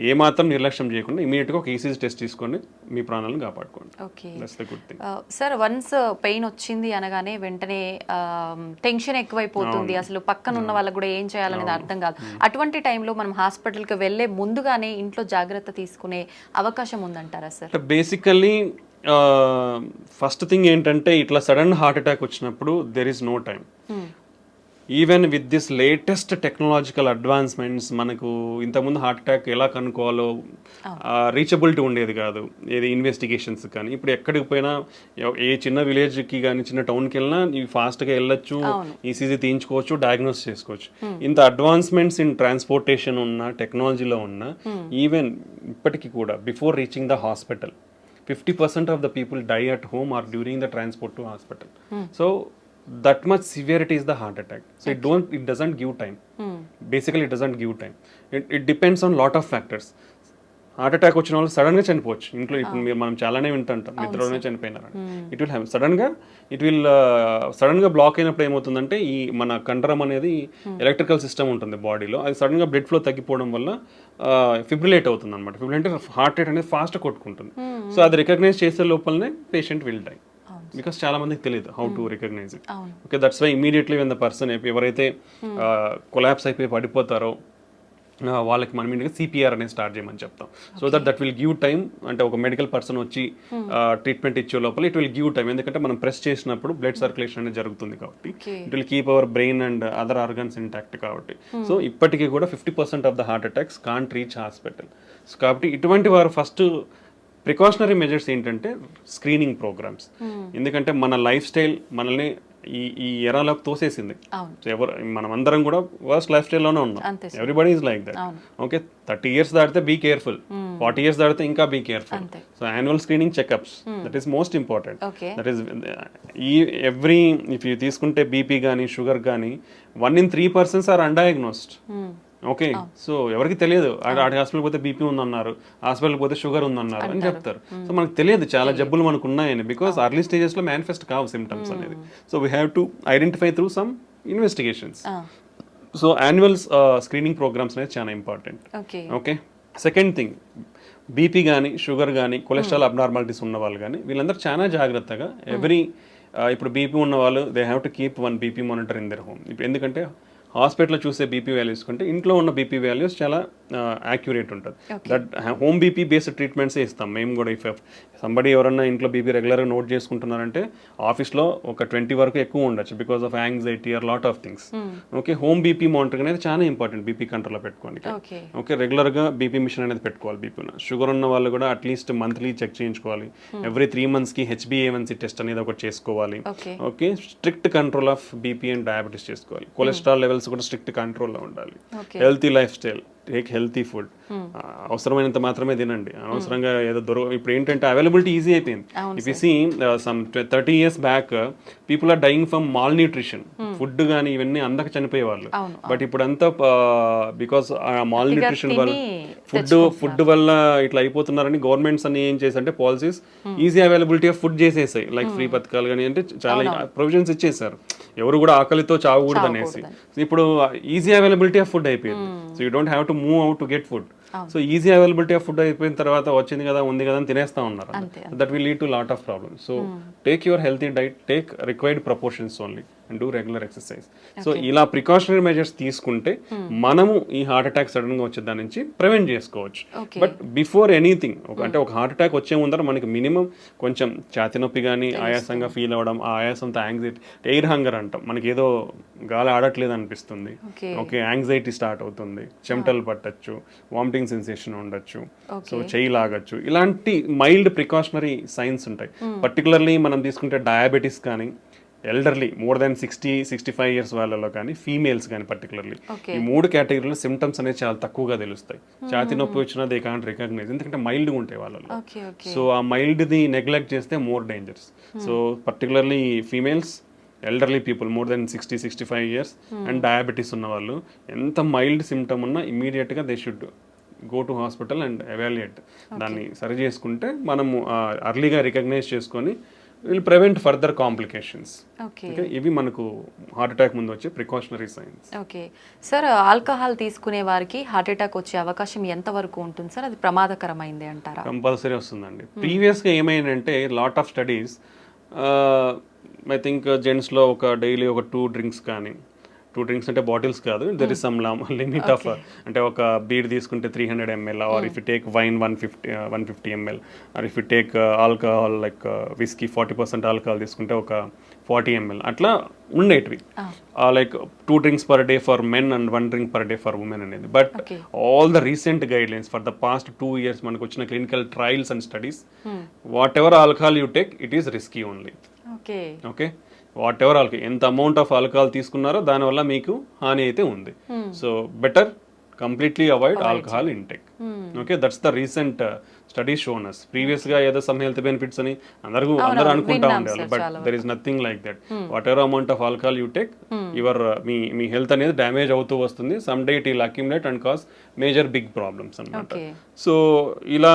ఏ మాత్రం నిర్లక్ష్యం చేయకుండా ఇమీడియట్గా ఒక ఈసీజీ టెస్ట్ తీసుకొని మీ ప్రాణాలను కాపాడుకోండి. That's the good thing. Sir, once pain వచ్చింది అనగానే వెంటనే టెన్షన్ ఎక్కువైపోతుంది, అసలు పక్కన ఉన్న వాళ్ళకి కూడా ఏం చేయాలనేది అర్థం కాదు. అటువంటి టైంలో మనం హాస్పిటల్కి వెళ్ళే ముందుగానే ఇంట్లో జాగ్రత్త తీసుకునే అవకాశం ఉందంటారా సార్? బేసికల్లీ ఫస్ట్ థింగ్ ఏంటంటే ఇట్లా సడన్ హార్ట్ అటాక్ వచ్చినప్పుడు there is no time. Even with this latest technological advancements, మనకు ఇంతకుముందు హార్ట్ అటాక్ ఎలా కనుక్కోవాలో రీచబిలిటీ ఉండేది కాదు, ఏది ఇన్వెస్టిగేషన్స్ కానీ. ఇప్పుడు ఎక్కడికి పోయినా, ఏ చిన్న విలేజ్కి కానీ చిన్న టౌన్కి వెళ్ళినా ఇవి ఫాస్ట్గా వెళ్ళొచ్చు, ఈసీజీ తీయించుకోవచ్చు, డయాగ్నోస్ చేసుకోవచ్చు. ఇంత అడ్వాన్స్మెంట్స్ ఇన్ ట్రాన్స్పోర్టేషన్ ఉన్న, టెక్నాలజీలో ఉన్న, ఈవెన్ ఇప్పటికీ కూడా before reaching the hospital 50% of the people die at home or during the transport to hospital. So that much severity is the heart attack. So it doesn't give time. Basically it doesn't give time. It depends on lot of factors. Heart attack వచ్చిన వాళ్ళు సడన్గా చనిపోవచ్చు. ఇంట్లో ఇప్పుడు మనం చాలానే వింటుంటాం, నిద్రలోనే చనిపోయినారు. ఇట్ విల్ హ్యావ్ సడన్గా బ్లాక్ అయినప్పుడు ఏమవుతుందంటే ఈ మన కండరం అనేది ఎలక్ట్రికల్ సిస్టమ్ ఉంటుంది బాడీలో, అది సడన్గా బ్లడ్ ఫ్లో తగ్గిపోవడం వల్ల ఫిబ్రిలేట్ అవుతుంది అనమాట. ఫిబ్రిలేట్ అంటే హార్ట్ రేట్ అనేది ఫాస్ట్ కొట్టుకుంటుంది. సో అది రికగ్నైజ్ చేసే లోపలనే పేషెంట్ విల్ డై, బికాస్ చాలా మందికి తెలియదు how to recognise it. Okay, that's why immediately when the person ఎవరైతే కొలాప్స్ అయిపోయి పడిపోతారో వాళ్ళకి మనం ఇంటికి సిపిఆర్ అనేది స్టార్ట్ చేయమని చెప్తాం. So that will give time. అంటే ఒక మెడికల్ పర్సన్ వచ్చి ట్రీట్మెంట్ ఇచ్చే లోపల ఇట్ విల్ గివ్ టైమ్. ఎందుకంటే మనం ప్రెస్ చేసినప్పుడు బ్లడ్ సర్క్యులేషన్ అనేది జరుగుతుంది కాబట్టి it will keep our brain and other organs intact కాబట్టి. సో ఇప్పటికీ కూడా 50% of the heart attacks can't reach hospital. So కాబట్టి ఇటువంటి వారు ఫస్ట్ ప్రికాషనరీ మెజర్స్ ఏంటంటే స్క్రీనింగ్ ప్రోగ్రామ్స్. ఎందుకంటే మన లైఫ్ స్టైల్ మనల్ని ఈ ఎరాలోకి తోసేసింది. మనం అందరం కూడా వర్స్ట్ లైఫ్ స్టైల్లోనే ఉన్నాం. Everybody is like that. Okay, 30 years దాటితే బీ కేర్ఫుల్, 40 years దాటితే ఇంకా be careful. So annual screening checkups, that is most important. That is if you తీసుకుంటే బీపీ కానీ షుగర్ కానీ 1 in 3 persons are undiagnosed. Okay, so ఎవరికి తెలియదు, ఆడి హాస్పిటల్ పోతే బీపీ ఉందన్నారు, హాస్పిటల్ పోతే షుగర్ ఉందన్నారు అని చెప్తారు. సో మనకు తెలియదు చాలా జబ్బులు మనకు ఉన్నాయని, బికాస్ అర్లీ స్టేజెస్ లో మేనిఫెస్ట్ కావు సిమ్టమ్స్ అనేది. So we have to identify through some investigations. So annual screening programmes అనేది చాలా important. Okay, second thing, BP కానీ షుగర్ కానీ కొలెస్ట్రాల్ అబ్నార్మాలిటీస్ ఉన్న వాళ్ళు కానీ వీళ్ళందరూ చాలా జాగ్రత్తగా ఇప్పుడు బీపీ ఉన్న వాళ్ళు they have to keep 1 BP monitor in their home. ఇప్పుడు ఎందుకంటే హాస్పిటల్లో చూసే బీపీ వాల్యూస్ కంటే ఇంట్లో ఉన్న బీపీ వాల్యూస్ చాలా యాక్యురేట్ ఉంటుంది. దట్ హోమ్ బీపీ బేస్డ్ ట్రీట్మెంట్సే ఇస్తాం మేము కూడా. ఇఫ్ సంబడి ఎవరన్నా ఇంట్లో బీపీ రెగ్యులర్గా నోట్ చేసుకుంటున్నారంటే ఆఫీస్లో ఒక 20 వరకు ఎక్కువ ఉండొచ్చు, because of anxiety are lot of things. Okay, home BP monitoring అనేది చాలా ఇంపార్టెంట్ బీపీ కంట్రోల్లో పెట్టుకోండి. ఓకే, రెగ్యులర్గా బీపీ మిషన్ అనేది పెట్టుకోవాలి. బీపీ ఉన్న షుగర్ ఉన్న వాళ్ళు కూడా అట్లీస్ట్ మంత్లీ చెక్ చేయించుకోవాలి. ఎవ్రీ 3 monthsకి HbA1c టెస్ట్ అనేది ఒకటి చేసుకోవాలి. Okay, strict control of BP and diabetes చేసుకోవాలి. కొలెస్ట్రాల్ లెవెల్స్ కూడా స్ట్రిక్ట్ కంట్రోల్లో ఉండాలి. Healthy lifestyle, take healthy food, అవసరమైనంత మాత్రమే తినండి. అనవసరంగా ఏదో ఇప్పుడు ఏంటంటే అవైలబిలిటీ ఈజీ అయిపోయింది. If you see some 30 years back people are dying from malnutrition. Food కానీ ఇవన్నీ అందక చనిపోయేవాళ్ళు. బట్ ఇప్పుడు అంతా బికాస్ మాల్ న్యూట్రిషన్ వల్ల ఫుడ్ వల్ల ఇట్లా అయిపోతున్నారని గవర్నమెంట్స్ అన్ని ఏం చేశారంటే policies easy availability of food చేసేసాయి. లైక్ ఫ్రీ పథకాలు కానీ అంటే చాలా ప్రొవిజన్స్ ఇచ్చేసారు, ఎవరు కూడా ఆకలితో చావకూడదు అనేసి. ఇప్పుడు ఈజీ అవైలబిలిటీ ఆఫ్ ఫుడ్ అయిపోయింది. So you don't have to move out to get food. So easy availability of food అయిపోయిన తర్వాత వచ్చింది కదా ఉంది కదా అని తినేస్తా ఉన్నారు. That will lead to lot of problems. So take your healthy diet, take required proportions only and do regular exercise. So ఇలా ప్రికాషనరీ మెజర్స్ తీసుకుంటే మనము ఈ హార్ట్ అటాక్ సడన్ గా వచ్చే దాని నుంచి ప్రివెంట్ చేసుకోవచ్చు. బట్ బిఫోర్ ఎనీథింగ్ అంటే ఒక హార్ట్ అటాక్ వచ్చే ముందర మనకి మినిమం కొంచెం ఛాతి నొప్పి కానీ ఆయాసంగా ఫీల్ అవ్వడం, ఆ ఆయాసంతో యాంగ్జైటీ, ఎయిర్ హంగర్ అంటాం, మనకి ఏదో గాలి ఆడట్లేదు అనిపిస్తుంది. ఓకే, యాంగ్జైటీ స్టార్ట్ అవుతుంది, చెమటలు పట్టచ్చు, వామిటింగ్ టింగ్లింగ్ సెన్సేషన్ ఉండొచ్చు, సో చెయ్యి లాగచ్చు, ఇలాంటి మైల్డ్ ప్రికాషనరీ సైన్స్ ఉంటాయి. పర్టికులర్లీ మనం తీసుకుంటే డయాబెటీస్ కానీ, ఎల్డర్లీ మోర్ దాన్ 60-65 ఇయర్స్ వాళ్ళలో కానీ, ఫీమేల్స్ కానీ పర్టికులర్లీ, ఈ 3 కేటగిరీలో సిమ్టమ్స్ అనేది చాలా తక్కువగా తెలుస్తాయి. ఛాతీ నొప్పి వచ్చినా దే కాంట్ రికగ్నైజ్, ఎందుకంటే మైల్డ్గా ఉంటాయి వాళ్ళలో. సో ఆ మైల్డ్ది నెగ్లెక్ట్ చేస్తే more dangers. So particularly females, elderly people more than 60-65 years and diabetes ఉన్న వాళ్ళు ఎంత మైల్డ్ సిమ్టమ్ ఉన్నా ఇమీడియట్గా they should go to hospital and evaluate. దాన్ని సరి చేసుకుంటే మనము అర్లీగా రికగ్నైజ్ చేసుకొని విల్ ప్రివెంట్ ఫర్దర్ కాంప్లికేషన్స్. ఇవి మనకు హార్ట్ అటాక్ ముందు వచ్చే precautionary science. Okay sir, alcohol తీసుకునే వారికి హార్ట్ అటాక్ వచ్చే అవకాశం ఎంత వరకు ఉంటుంది సార్? అది ప్రమాదకరమైంది అంటారా? కంపల్సరీ వస్తుందండి. ప్రీవియస్గా ఏమైందంటే lot of studies, I think జెంట్స్లో ఒక డైలీ ఒక 2 డ్రింక్స్ కానీ, 2 డ్రింక్స్ అంటే బాటిల్స్ కాదు, there is some limit of, అంటే ఒక బీర్ తీసుకుంటే 300 ml, or if you take wine 150 ml, or if you take alcohol like whisky 40% alcohol తీసుకుంటే ఒక 40 ml, అట్లా ఉండేటివి. Like 2 drinks per day for men and 1 drink per day for women అనేది. But all the recent guide lines for the past 2 years మనకు వచ్చిన clinical trials and studies, what ever alcohol you take it is risky only. Okay, whatever alcohol, ఎంత అమౌంట్ ఆఫ్ ఆల్కహాల్ తీసుకున్నారో దానివల్ల మీకు హాని అయితే ఉంది. So better completely avoid alcohol intake. Okay, that's the recent study shown us. Previous గా ఏదో సమ్ హెల్త్ బెనిఫిట్స్ అని అందరూ అనుకుంటా ఉండేవాళ్ళు, but there is nothing like that. Whatever amount of alcohol you take, your మీ హెల్త్ అనేది డ్యామేజ్ అవుతూ వస్తుంది. Some day it will accumulate and cause major big problems అన్నమాట. సో ఇలా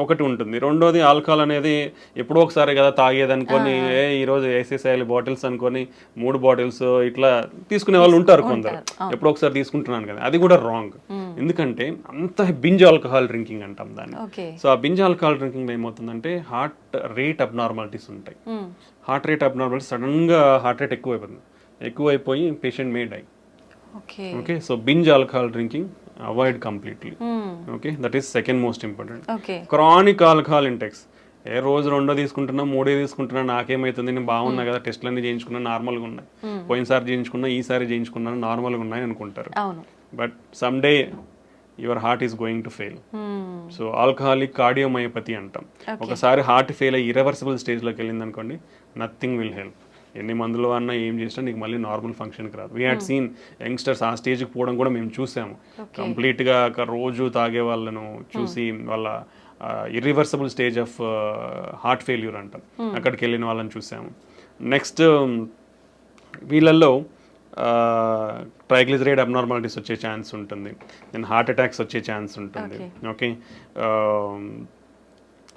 ఒకటి ఉంటుంది. రెండోది, ఆల్కహాల్ అనేది ఎప్పుడో ఒకసారి కదా తాగేది అనుకొని, ఈ రోజు వేసేసేయాలి బాటిల్స్ అనుకొని 3 బాటిల్స్ ఇట్లా తీసుకునే వాళ్ళు ఉంటారు కొందరు. ఎప్పుడో ఒకసారి తీసుకుంటున్నాను కదా, అది కూడా రాంగ్. ఎందుకంటే అంత బింజ్ ఆల్కహాల్ డ్రింకింగ్ అంటాం దాన్ని. సో ఆ బింజ్ ఆల్కహాల్ డ్రింకింగ్ లో ఏమవుతుందంటే హార్ట్ రేట్ అబ్నార్మాలిటీస్ ఉంటాయి. హార్ట్ రేట్ అబ్నార్మాలిటీస్, సడన్ గా హార్ట్ రేట్ ఎక్కువైపోయి patient may die. Okay, so binge alcohol drinking avoid completely. Okay, that is second most important. Chronic alcohol intakes, రోజు 2 తీసుకుంటున్నా, 3 తీసుకుంటున్నా, నాకేమైతుంది, నేను బాగున్నా కదా, టెస్ట్లన్నీ చేయించుకున్నా నార్మల్గా ఉన్నాయి, పోయినసారి చేయించుకున్నా, ఈసారి చేయించుకున్నాను నార్మల్గా ఉన్నాయి అనుకుంటారు. But some day your heart is going to fail. So alcoholic cardiomyopathy అంటాం. ఒకసారి హార్ట్ ఫెయిల్ అయ్యి ఇర్రివర్సిబుల్ స్టేజ్లోకి వెళ్ళింది అనుకోండి, నథింగ్ విల్ హెల్ప్. ఎన్ని మందులు అన్నా ఏం చేసినా నీకు మళ్ళీ నార్మల్ ఫంక్షన్కి రాదు. వీ హ్యాడ్ సీన్ యంగ్స్టర్స్ ఆ స్టేజ్కి పోవడం కూడా మేము చూసాము. కంప్లీట్గా రోజు తాగే వాళ్ళను చూసి వాళ్ళ irreversible stage of heart failure అంటాం, అక్కడికి వెళ్ళిన వాళ్ళని చూసాము. నెక్స్ట్ వీళ్ళల్లో ట్రైగ్లిజరైడ్ అబ్నార్మాలిటీస్ వచ్చే ఛాన్స్ ఉంటుంది, దెన్ హార్ట్ అటాక్స్ వచ్చే ఛాన్స్ ఉంటుంది. Okay,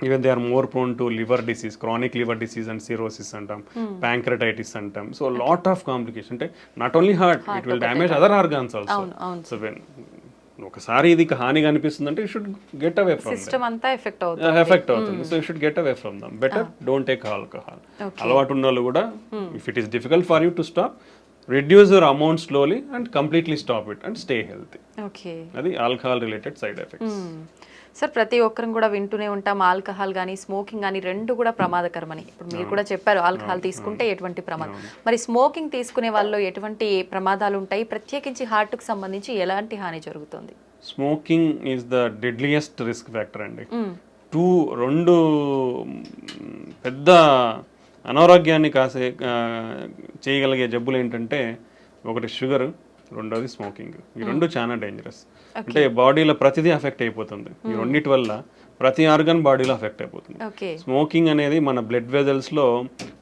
even they are more prone to liver disease, chronic liver disease and cirrhosis అంటాం, ప్యాంక్రటైటిస్ అంటాం. సో లాట్ ఆఫ్ కాంప్లికేషన్, అంటే not only heart, it will damage other organs also. So when ఒకసారి ఇది హానిగా అనిపిస్తుంది అంటే you should get away from effect అవుతుంది. So you should get away from them. Better don't take alcohol. అలవాటు ఉన్న వాళ్ళు కూడా, if it is difficult for you to stop, reduce your amount slowly and completely stop it and stay healthy. Okay, అది alcohol related side effects. Sir, ప్రతి ఒక్కరం కూడా వింటూనే ఉంటాం ఆల్కహాల్ కానీ స్మోకింగ్ కానీ 2 కూడా ప్రమాదకరమని. ఇప్పుడు మీరు కూడా చెప్పారు ఆల్కహాల్ తీసుకుంటే ఎటువంటి ప్రమాదం, మరి స్మోకింగ్ తీసుకునే వాళ్ళు ఎటువంటి ప్రమాదాలు ఉంటాయి, ప్రత్యేకించి హార్ట్కి సంబంధించి ఎలాంటి హాని జరుగుతుంది? Smoking is the deadliest risk factor అండి. 2 పెద్ద అనారోగ్యాన్ని చేయగలిగే జబ్బులు ఏంటంటే, ఒకటి షుగర్, రెండోది స్మోకింగ్. ఈ 2 చాలా డేంజరస్. అంటే బాడీలో ప్రతిదీ అఫెక్ట్ అయిపోతుంది. ఈ 2 వల్ల ప్రతి ఆర్గన్ బాడీలో అఫెక్ట్ అయిపోతుంది. స్మోకింగ్ అనేది మన బ్లడ్ వెజల్స్లో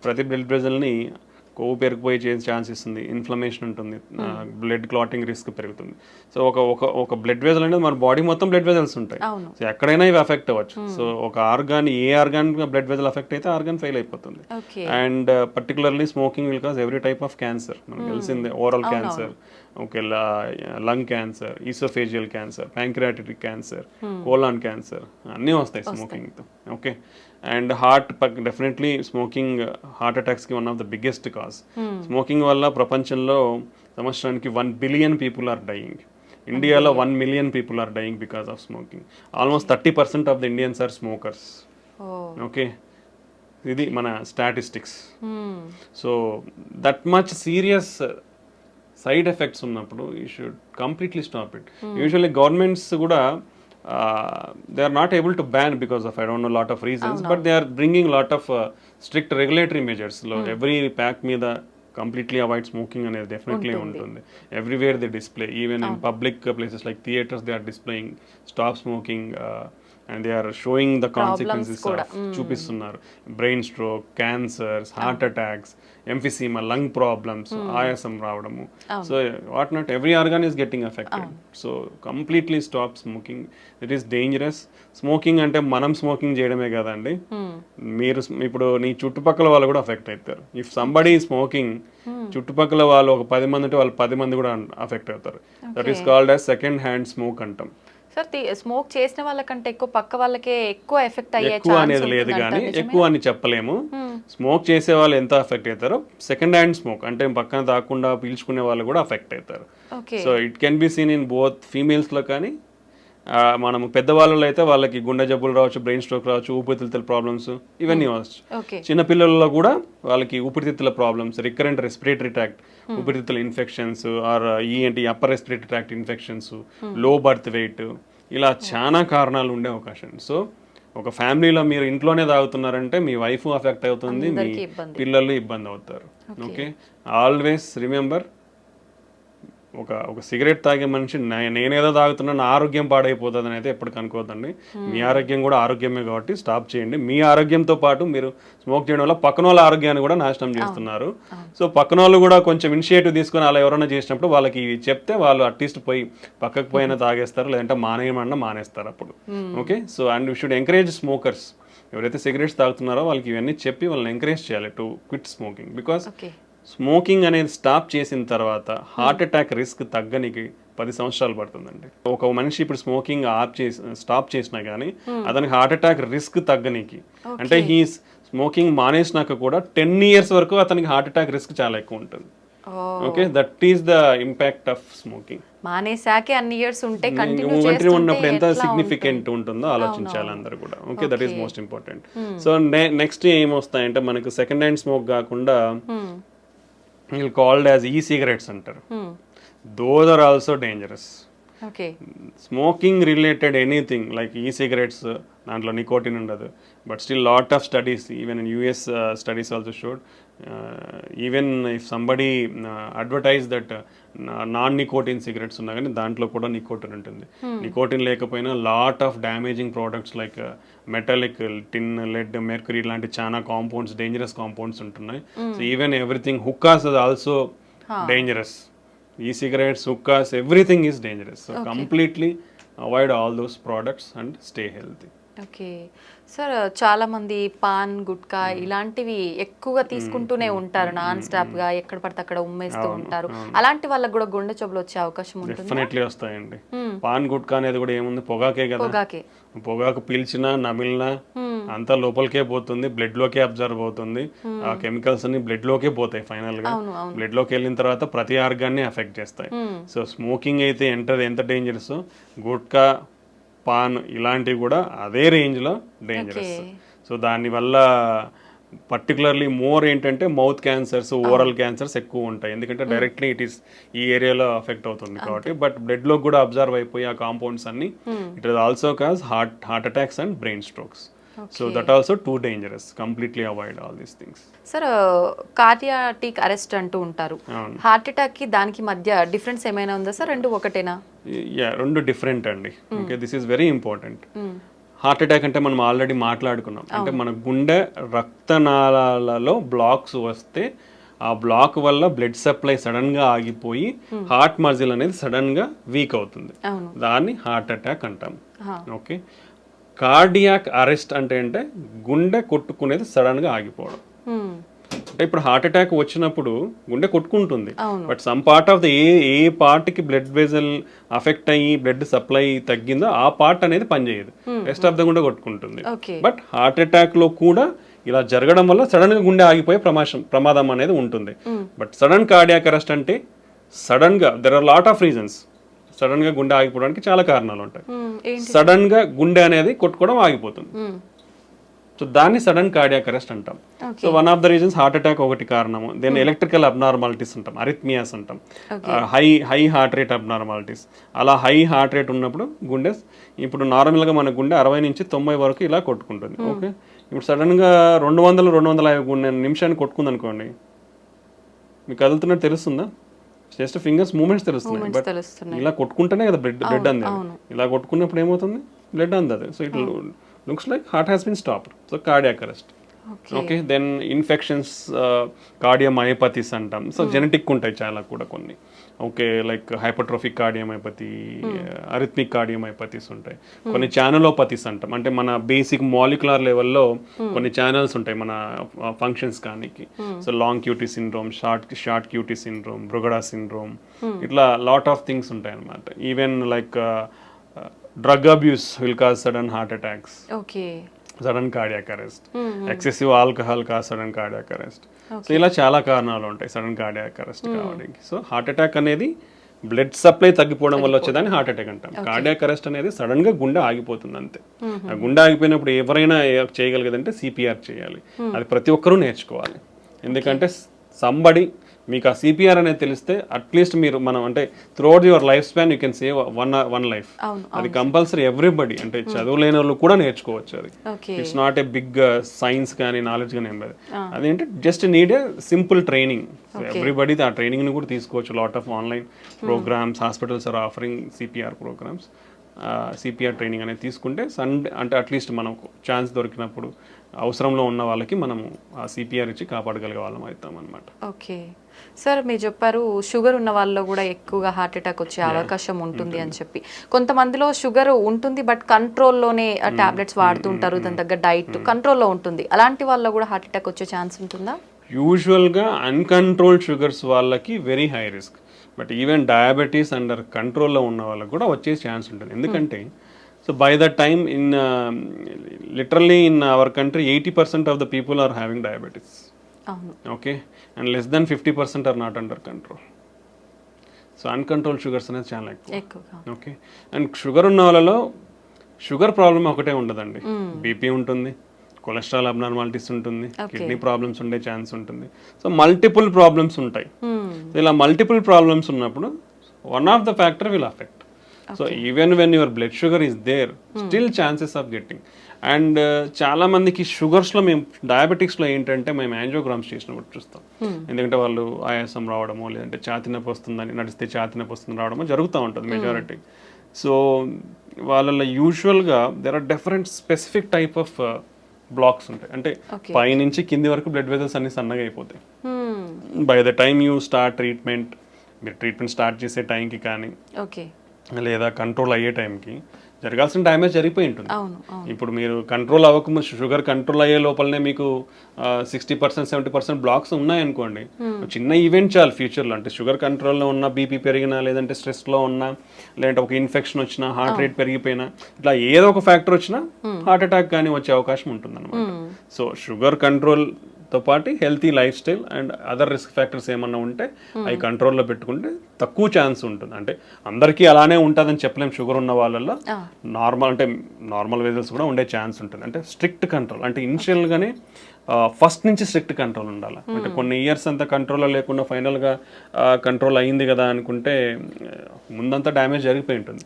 ప్రతి బ్లడ్ వెజల్ని కొవ్వు పెరిగిపోయే ఛాన్స్ ఇస్తుంది, ఇన్ఫ్లమేషన్ ఉంటుంది, బ్లడ్ క్లాటింగ్ రిస్క్ పెరుగుతుంది. సో ఒక బ్లడ్ వెజల్ అనేది మన బాడీ మొత్తం బ్లడ్ వెజల్స్ ఉంటాయి. సో ఎక్కడైనా ఇవి అఫెక్ట్ అవ్వచ్చు. సో ఒక ఆర్గాన్, ఏ ఆర్గాన్ బ్లడ్ వెజల్ అఫెక్ట్ అయితే ఆర్గాన్ ఫెయిల్ అయిపోతుంది. And particularly smoking will cause every type of cancer. మనకు తెలిసిందే, oral cancer, okay, lung cancer, oesophageal cancer, pancreatic cancer, colon cancer అన్నీ వస్తాయి స్మోకింగ్తో. Okay, and heart definitely smoking heart అటాక్స్కి one of the biggest cause. Smoking వల్ల ప్రపంచంలో సంవత్సరానికి 1 బిలియన్ పీపుల్ ఆర్ డయింగ్. ఇండియాలో 1 million people are dying because of smoking. Almost 30% of the Indians are smokers. Okay, ఇది మన statistics. So that much serious side effects ఉన్నప్పుడు you should completely stop it. Usually governments కూడా they are not able to ban because of I don't know lot of reasons, but they are bringing lot of strict regulatory measures. Every pack మీద completely avoid smoking అనేది definitely ఉంటుంది. Everywhere they display, even in public places like theaters, they are displaying stop smoking and they are showing the consequences of చూపిస్తున్నారు. Brain stroke, cancers, heart attacks, emphysema, lung problems, ఆయాసం రావడము. So what not every organ is getting affected. So completely stop smoking. It is dangerous. Smoking అంటే మనం స్మోకింగ్ చేయడమే కదండి, మీరు ఇప్పుడు నీ చుట్టుపక్కల వాళ్ళు కూడా అఫెక్ట్ అవుతారు. ఇఫ్ సంబడీ స్మోకింగ్, చుట్టుపక్కల వాళ్ళు ఒక 10 మంది ఉంటే వాళ్ళు 10 మంది కూడా అఫెక్ట్ అవుతారు. That is called as second hand smoke అంటాం. సార్ స్మోక్ చేసిన వాళ్ళకంటే ఎక్కువ పక్క వాళ్ళకే ఎక్కువ ఎఫెక్ట్ అయ్యే ఎక్కువ అనేది లేదు కానీ ఎక్కువ అని చెప్పలేము. స్మోక్ చేసే వాళ్ళు ఎంత ఎఫెక్ట్ అవుతారో సెకండ్ హ్యాండ్ స్మోక్ అంటే పక్కన తాకుండా పీల్చుకునే వాళ్ళు కూడా అఫెక్ట్ అవుతారు. So it can be seen in both females లో కానీ మనం పెద్దవాళ్ళలో అయితే వాళ్ళకి గుండె జబ్బులు రావచ్చు, బ్రెయిన్ స్ట్రోక్ రావచ్చు, ఊపిరితిత్తుల ప్రాబ్లమ్స్ ఇవన్నీ వచ్చు. చిన్నపిల్లల్లో కూడా వాళ్ళకి ఊపిరితిత్తుల ప్రాబ్లమ్స్, రికరెంట్ రెస్పిరేటరీ ట్రాక్ట్ ఊపిరితిత్తుల ఇన్ఫెక్షన్స్ ఆర్ ఏంటి upper respiratory tract infections, low birth weight, ఇలా చాలా కారణాలు ఉండే అవకాశం. సో ఒక ఫ్యామిలీలో మీరు ఇంట్లోనే తాగుతున్నారంటే మీ వైఫ్ అఫెక్ట్ అవుతుంది, మీ పిల్లలు ఇబ్బంది అవుతారు. ఓకే, ఆల్వేస్ రిమెంబర్, ఒక సిగరెట్ తాగే మనిషి నేనేదో తాగుతున్నా నా ఆరోగ్యం పాడైపోతుంది అని అయితే ఎప్పటికి అనుకోవద్దండి. మీ ఆరోగ్యం కూడా ఆరోగ్యమే కాబట్టి స్టాప్ చేయండి. మీ ఆరోగ్యంతో పాటు మీరు స్మోక్ చేయడం వల్ల పక్కన వాళ్ళ ఆరోగ్యాన్ని కూడా నాశనం చేస్తున్నారు. సో పక్కన వాళ్ళు కూడా కొంచెం ఇనిషియేటివ్ తీసుకొని అలా ఎవరైనా చేసినప్పుడు వాళ్ళకి చెప్తే వాళ్ళు అట్లీస్ట్ పోయి పక్కకు పోయినా తాగేస్తారు, లేదంటే మానేయమన్నా మానేస్తారు అప్పుడు. Okay, so and you should encourage smokers. ఎవరైతే సిగరెట్స్ తాగుతున్నారో వాళ్ళకి ఇవన్నీ చెప్పి వాళ్ళని ఎంకరేజ్ చేయాలి to quit smoking. Because smoking అనేది స్టాప్ చేసిన తర్వాత హార్ట్ అటాక్ రిస్క్ తగ్గనికి 10 సంవత్సరాలు పడుతుందండి. ఒక మనిషి ఇప్పుడు స్మోకింగ్ స్టాప్ చేసినా కానీ అతనికి హార్ట్ అటాక్ రిస్క్ తగ్గనికి, అంటే ఈ స్మోకింగ్ మానేసినాక కూడా 10 years వరకు అతనికి హార్ట్ అటాక్ రిస్క్ చాలా ఎక్కువ ఉంటుంది. Okay, that is the impact of smoking. మానేసాకే అన్ని ఇయర్స్ ఉంటే కంటిన్యూ ఉన్నప్పుడు ఎంత సిగ్నిఫికెంట్ ఉంటుందో ఆలోచించాలి అందరూ కూడా. Okay, that is most important. So next ఏమొస్తాయంటే మనకు సెకండ్ హ్యాండ్ స్మోక్ కాకుండా called as e-cigarettes అంటారు. Those are also dangerous. Okay. Smoking related anything like e-cigarettes, దాంట్లో నికోటిన్ ఉండదు. But still lot of studies, even in US studies also showed, even if somebody advertise that non-nicotine cigarettes ఉన్నా కానీ దాంట్లో కూడా నికోటిన్ ఉంటుంది. నికోటిన్ లేకపోయినా lot of damaging products like metallic, tin, lead, mercury లాంటి చాలా కాంపౌండ్స్, డేంజరస్ కాంపౌండ్స్ ఉంటున్నాయి. So even everything, hookahs is also dangerous. E-cigarettes, hookahs, everything is dangerous. So completely avoid all those products and stay healthy. Okay sir, చాలా మంది పాన్, గుట్కా ఇలాంటివి ఎక్కువగా తీసుకుంటూనే ఉంటారు నాన్ స్టాప్ గా, ఎక్కడ పడితే అక్కడ ఉమ్మేస్తూ ఉంటారు. అలాంటి వాళ్ళకి కూడా గుండె జబ్బులు వచ్చే అవకాశం ఉంటుంది. డెఫినెట్లీ వస్తాయండి. పాన్, గుట్కా అనేది కూడా ఏముంది, పొగాకే కదా. పొగాకు పీల్చినా నమిలినా అంతా లోపలికే పోతుంది, బ్లడ్ లోకే అబ్జర్వ్ అవుతుంది. ఆ కెమికల్స్ అన్ని బ్లడ్ లోకే పోతాయి. ఫైనల్ గా బ్లడ్ లోకి వెళ్ళిన తర్వాత ప్రతి ఆర్గాన్ని ఎఫెక్ట్ చేస్తాయి. సో స్మోకింగ్ అయితే ఎంత డేంజరస్, గుట్కా, పాన్ ఇలాంటివి కూడా అదే రేంజ్లో డేంజరస్. సో దానివల్ల పర్టికులర్లీ మోర్ ఏంటంటే మౌత్ క్యాన్సర్స్, ఓరల్ క్యాన్సర్స్ ఎక్కువ ఉంటాయి. ఎందుకంటే డైరెక్ట్లీ ఇట్ ఈస్ ఈ ఏరియాలో అఫెక్ట్ అవుతుంది కాబట్టి. బట్ బ్లడ్లో కూడా అబ్జర్వ్ అయిపోయి ఆ కాంపౌండ్స్ అన్ని it is also cause heart attacks and brain strokes. So that also too dangerous. Completely avoid all these things. Sir, cardiac arrest అంటూ ఉంటారు. హార్ట్ అటాక్ కి దానికి మధ్య డిఫరెన్స్ ఏమైనా ఉందా సార్? రెండు ఒకటేనా? రెండు డిఫరెంట్ అండి. Okay, this is very important. Heart attack అంటే మనం ఆల్రెడీ మాట్లాడుకున్నాం. అంటే మన గుండె రక్తనాళాలలో బ్లాక్స్ వస్తే ఆ బ్లాక్ వల్ల బ్లడ్ సప్లై సడన్ గా ఆగిపోయి హార్ట్ మజిల్ అనేది సడన్ గా వీక్ అవుతుంది. దాన్ని హార్ట్ అటాక్ అంటాం. ఓకే, కార్డియాక్ అరెస్ట్ అంటే గుండె కొట్టుకునేది సడన్ గా ఆగిపోవడం. అంటే ఇప్పుడు హార్ట్ అటాక్ వచ్చినప్పుడు గుండె కొట్టుకుంటుంది, but some part of the ఏ పార్ట్ కి బ్లడ్ వెజల్ అఫెక్ట్ అయ్యి బ్లడ్ సప్లై తగ్గిందో ఆ పార్ట్ అనేది పనిచేయదు, రెస్ట్ ఆఫ్ ద గుండె కొట్టుకుంటుంది. బట్ హార్ట్ అటాక్ లో కూడా ఇలా జరగడం వల్ల సడన్ గా గుండె ఆగిపోయే ప్రమాదం అనేది ఉంటుంది. బట్ సడన్ కార్డియాక్ అరెస్ట్ అంటే సడన్ గా there are lot of reasons. Sudden గా గుండె ఆగిపోవడానికి చాలా కారణాలు ఉంటాయి. సడన్ గా గుండె అనేది కొట్టుకోవడం ఆగిపోతుంది. సో దాన్ని సడన్ కార్డియాక్ అరెస్ట్ అంటాం. So one of the reasons heart attack ఒకటి కారణము. దెన్ ఎలక్ట్రికల్ అబ్నార్మాలిటీస్ అంటాం, అరిథ్మియాస్ అంటాం, హై హార్ట్ రేట్ అబ్నార్మాలిటీస్. అలా హై హార్ట్ రేట్ ఉన్నప్పుడు గుండె ఇప్పుడు నార్మల్గా మన గుండె 60 నుంచి 90 వరకు ఇలా కొట్టుకుంటుంది. ఓకే, ఇప్పుడు సడన్గా 200-250 నిమిషాన్ని కొట్టుకుంది అనుకోండి, మీకు కదులుతున్నట్టు తెలుస్తుందా? జస్ట్ ఫింగర్స్ మూమెంట్స్ తెలుస్తున్నాయి, బట్ ఇలా కొట్టుకుంటేనే కదా బ్లడ్ అంది. ఇలా కొట్టుకున్నప్పుడు ఏమవుతుంది, బ్లడ్ అందదు. So it looks like heart has been stopped. So cardiac arrest. Okay, then infections, cardiomyopathies అంటాం. సో జెనెటిక్ ఉంటాయి చాలా కూడా కొన్ని. Okay, like hypertrophic cardiomyopathy, arrhythmic cardiomyopathies ఉంటాయి. కొన్ని ఛానలోపతీస్ అంటాం, అంటే మన బేసిక్ మాలిక్యులర్ లెవెల్లో కొన్ని ఛానల్స్ ఉంటాయి మన ఫంక్షన్స్ కానీ. So long QT syndrome, short QT syndrome, Brugada syndrome, ఇట్లా లాట్ ఆఫ్ థింగ్స్ ఉంటాయి అన్నమాట. Even like drug abuse will cause sudden heart attacks, sudden cardiac arrest, excessive alcohol cause sudden cardiac arrest. So ఇలా చాలా కారణాలు ఉంటాయి సడన్ కార్డియాక్ అరెస్ట్ కావడానికి. సో హార్ట్ అటాక్ అనేది బ్లడ్ సప్లై తగ్గిపోవడం వల్ల వచ్చేదాన్ని హార్ట్ అటాక్ అంటాం. కార్డియాక్ అరెస్ట్ అనేది సడన్ గా గుండె ఆగిపోతుంది అంతే. ఆ గుండె ఆగిపోయినప్పుడు ఎవరైనా చేయగలిగేదంటే సిపిఆర్ చేయాలి. అది ప్రతి ఒక్కరూ నేర్చుకోవాలి. ఎందుకంటే సంబడి మీకు ఆ సిపిఆర్ అనేది తెలిస్తే అట్లీస్ట్ మీరు మనం అంటే throughout your lifespan you can save one life. అది కంపల్సరీ ఎవ్రీబడి, అంటే చదువులేని వాళ్ళు కూడా నేర్చుకోవచ్చు. అది it's not a big science కానీ నాలెడ్జ్ కానీ ఏం లేదు. అదేంటి just need a simple training. Everybody ఆ ట్రైనింగ్ ని కూడా తీసుకోవచ్చు. Lot of online programmes, hospitals are offering CPR programmes. CPR training అనేది తీసుకుంటే అంటే అట్లీస్ట్ మనకు ఛాన్స్ దొరికినప్పుడు అవసరంలో ఉన్న వాళ్ళకి మనము ఆ సిపిఆర్ ఇచ్చి కాపాడగలిగే వాళ్ళం అవుతాం అనమాట. ఓకే సార్, మీరు చెప్పారు షుగర్ ఉన్న వాళ్ళలో కూడా ఎక్కువగా హార్ట్ అటాక్ వచ్చే అవకాశం ఉంటుంది అని చెప్పి. కొంతమందిలో షుగర్ ఉంటుంది బట్ కంట్రోల్లోనే టాబ్లెట్స్ వాడుతుంటారు, దాని దగ్గర డైట్ కంట్రోల్లో ఉంటుంది. అలాంటి వాళ్ళలో కూడా హార్ట్ అటాక్ వచ్చే ఛాన్స్ ఉంటుందా? యూజువల్గా అన్కంట్రోల్డ్ షుగర్స్ వాళ్ళకి very high risk. But even diabetes under కంట్రోల్లో ఉన్న వాళ్ళకి కూడా వచ్చే ఛాన్స్ ఉంటుంది. ఎందుకంటే so by the time literally in our country 80% of the people are having diabetes. Okay, and less than 50% are not under control. So uncontrol sugars అనేది చాలా ఎక్కువ. ఓకే, అండ్ షుగర్ ఉన్న వాళ్ళలో షుగర్ ప్రాబ్లమ్ ఒకటే ఉండదండి. బీపీ ఉంటుంది, కొలెస్ట్రాల్ అబ్నార్మాలిటీస్ ఉంటుంది, కిడ్నీ ప్రాబ్లమ్స్ ఉండే ఛాన్స్ ఉంటుంది. సో మల్టిపుల్ ప్రాబ్లమ్స్ ఉంటాయి. ఇలా మల్టిపుల్ ప్రాబ్లమ్స్ ఉన్నప్పుడు one of the factor will affect. So even when your blood sugar is there, still chances of getting. And చాలా మందికి షుగర్స్లో మేము డయాబెటిక్స్లో ఏంటంటే మేము యాంజియోగ్రామ్స్ చేసినప్పుడు చూస్తాం. ఎందుకంటే వాళ్ళు ఆయాసం రావడమో లేదంటే ఛాతీ నొప్పి వస్తుందని నడిస్తే ఛాతీ నొప్పి వస్తుంది రావడమో జరుగుతూ ఉంటుంది మెజారిటీ. సో వాళ్ళలో యూజువల్గా there are different specific type of blocks ఉంటాయి. అంటే పైనుంచి కింది వరకు బ్లడ్ వెజల్స్ అన్ని సన్నగా అయిపోతాయి. By the time you start treatment, మీరు ట్రీట్మెంట్ స్టార్ట్ చేసే టైంకి కానీ లేదా కంట్రోల్ అయ్యే టైంకి జరగాల్సిన డ్యామేజ్ జరిగిపోయి ఉంటుంది. ఇప్పుడు మీరు కంట్రోల్ అవ్వకముందు షుగర్ కంట్రోల్ అయ్యే లోపలనే మీకు 60% 70% బ్లాక్స్ ఉన్నాయనుకోండి, చిన్న ఈవెంట్ చాలు ఫ్యూచర్లో. అంటే షుగర్ కంట్రోల్లో ఉన్న, బీపీ పెరిగినా, లేదంటే స్ట్రెస్లో ఉన్నా, లేదంటే ఒక ఇన్ఫెక్షన్ వచ్చినా, హార్ట్ రేట్ పెరిగిపోయినా, ఇట్లా ఏదో ఒక ఫ్యాక్టర్ వచ్చినా హార్ట్ అటాక్ కానీ వచ్చే అవకాశం ఉంటుంది అనమాట. సో షుగర్ కంట్రోల్తో పాటు healthy life style and other risk factors ఏమన్నా ఉంటే అవి కంట్రోల్లో పెట్టుకుంటే తక్కువ ఛాన్స్ ఉంటుంది. అంటే అందరికీ అలానే ఉంటుందని చెప్పలేము. షుగర్ ఉన్న వాళ్ళల్లో నార్మల్ వెజల్స్ కూడా ఉండే ఛాన్స్ ఉంటుంది. అంటే స్ట్రిక్ట్ కంట్రోల్, అంటే ఇనిషియల్గానే ఫస్ట్ నుంచి స్ట్రిక్ట్ కంట్రోల్ ఉండాలి. అంటే కొన్ని ఇయర్స్ అంతా కంట్రోల్లో లేకుండా ఫైనల్గా కంట్రోల్ అయ్యింది కదా అనుకుంటే ముందంతా డ్యామేజ్ జరిగిపోయి ఉంటుంది.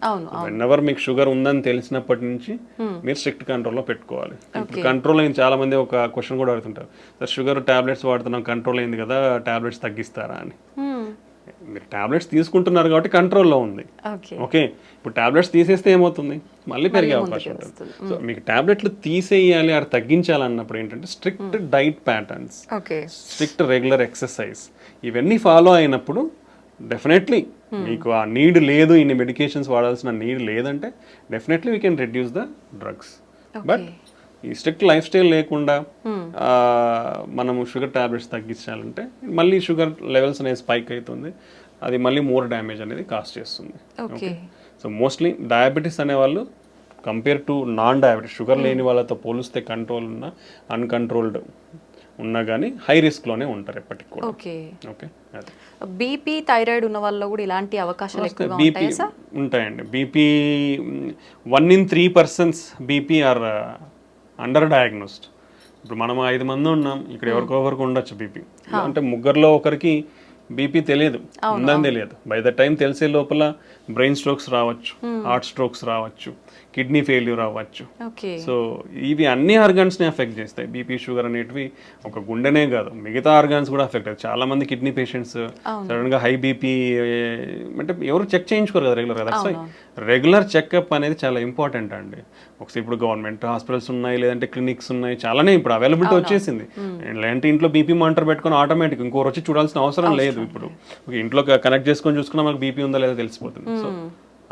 వెన్నెవర్ మీకు షుగర్ ఉందని తెలిసినప్పటి నుంచి మీరు స్ట్రిక్ట్ కంట్రోల్లో పెట్టుకోవాలి. ఇప్పుడు కంట్రోల్ అయింది, చాలా మంది ఒక క్వశ్చన్ కూడా అడుగుతుంటారు, సార్ షుగర్ టాబ్లెట్స్ వాడుతున్నాం, కంట్రోల్ అయింది కదా, టాబ్లెట్స్ తగ్గిస్తారా అని. మీరు టాబ్లెట్స్ తీసుకుంటున్నారు కాబట్టి కంట్రోల్లో ఉంది. ఓకే, ఇప్పుడు టాబ్లెట్స్ తీసేస్తే ఏమవుతుంది, మళ్ళీ పెరిగే అవకాశం ఉంటుంది. సో మీకు టాబ్లెట్లు తీసేయాలి అది తగ్గించాలన్నప్పుడు ఏంటంటే strict diet patterns, strict regular exercise, ఇవన్నీ ఫాలో అయినప్పుడు డెఫినెట్లీ మీకు ఆ నీడ్ లేదు, ఇన్ని మెడికేషన్స్ వాడాల్సిన నీడ్ లేదంటే definitely we can reduce the drugs. But ఈ స్ట్రిక్ట్ లైఫ్ స్టైల్ లేకుండా మనము షుగర్ టాబ్లెట్స్ తగ్గించాలంటే మళ్ళీ షుగర్ లెవెల్స్ అనేది స్పైక్ అవుతుంది, అది మళ్ళీ మోర్ డ్యామేజ్ అనేది కాస్ట్ చేస్తుంది. ఓకే, సో మోస్ట్లీ డయాబెటీస్ అనేవాళ్ళు compare to non diabetes, sugar లేని వాళ్ళతో పోలిస్తే కంట్రోల్ ఉన్న అన్కంట్రోల్డ్ ఉన్నా కానీ హై రిస్క్లోనే ఉంటారు ఎప్పటికి కూడా. ఓకే, బీపీ థైరాయిడ్ ఉన్న వాళ్ళలో కూడా ఇలాంటి అవకాశాలు ఎక్కువగా బీపీ ఉంటాయండి. BP 1 in 3 persons BP or under diagnosed. ఇప్పుడు మనం 5 మంది ఉన్నాం, ఇక్కడ ఎవరికొకరికి ఉండొచ్చు బీపీ. అంటే ముగ్గురులో ఒకరికి బీపీ తెలియదు, ఉందని తెలియదు. బై ద టైం తెలిసే లోపల బ్రెయిన్ స్ట్రోక్స్ రావచ్చు, హార్ట్ స్ట్రోక్స్ రావచ్చు, కిడ్నీ ఫెయిల్యూర్ అవ్వచ్చు. ఓకే. సో ఇవి అన్ని ఆర్గాన్స్ని ఎఫెక్ట్ చేస్తాయి. బీపీ షుగర్ అనేటివి ఒక గుండెనే కాదు, మిగతా ఆర్గాన్స్ కూడా ఎఫెక్ట్ అవుతాయి. చాలా మంది కిడ్నీ పేషెంట్స్ సడన్గా హై బీపీ అంటే ఎవరు చెక్ చేయించుకోరు కదా రెగ్యులర్గా. దట్స్ వై రెగ్యులర్ చెకప్ అనేది చాలా ఇంపార్టెంట్ అండి. ఒకసారి ఇప్పుడు గవర్నమెంట్ హాస్పిటల్స్ ఉన్నాయి, లేదంటే క్లినిక్స్ ఉన్నాయి, చాలానే ఇప్పుడు అవైలబిలిటీ వచ్చేసింది. లేదంటే ఇంట్లో బీపీ మానిటర్ పెట్టుకొని ఆటోమేటిక్ ఇంకోరు వచ్చి చూడాల్సిన అవసరం లేదు. ఇప్పుడు ఇంట్లో కనెక్ట్ చేసుకొని చూసుకున్నా మనకు బీపీ ఉందా లేదా తెలిసిపోతుంది. సో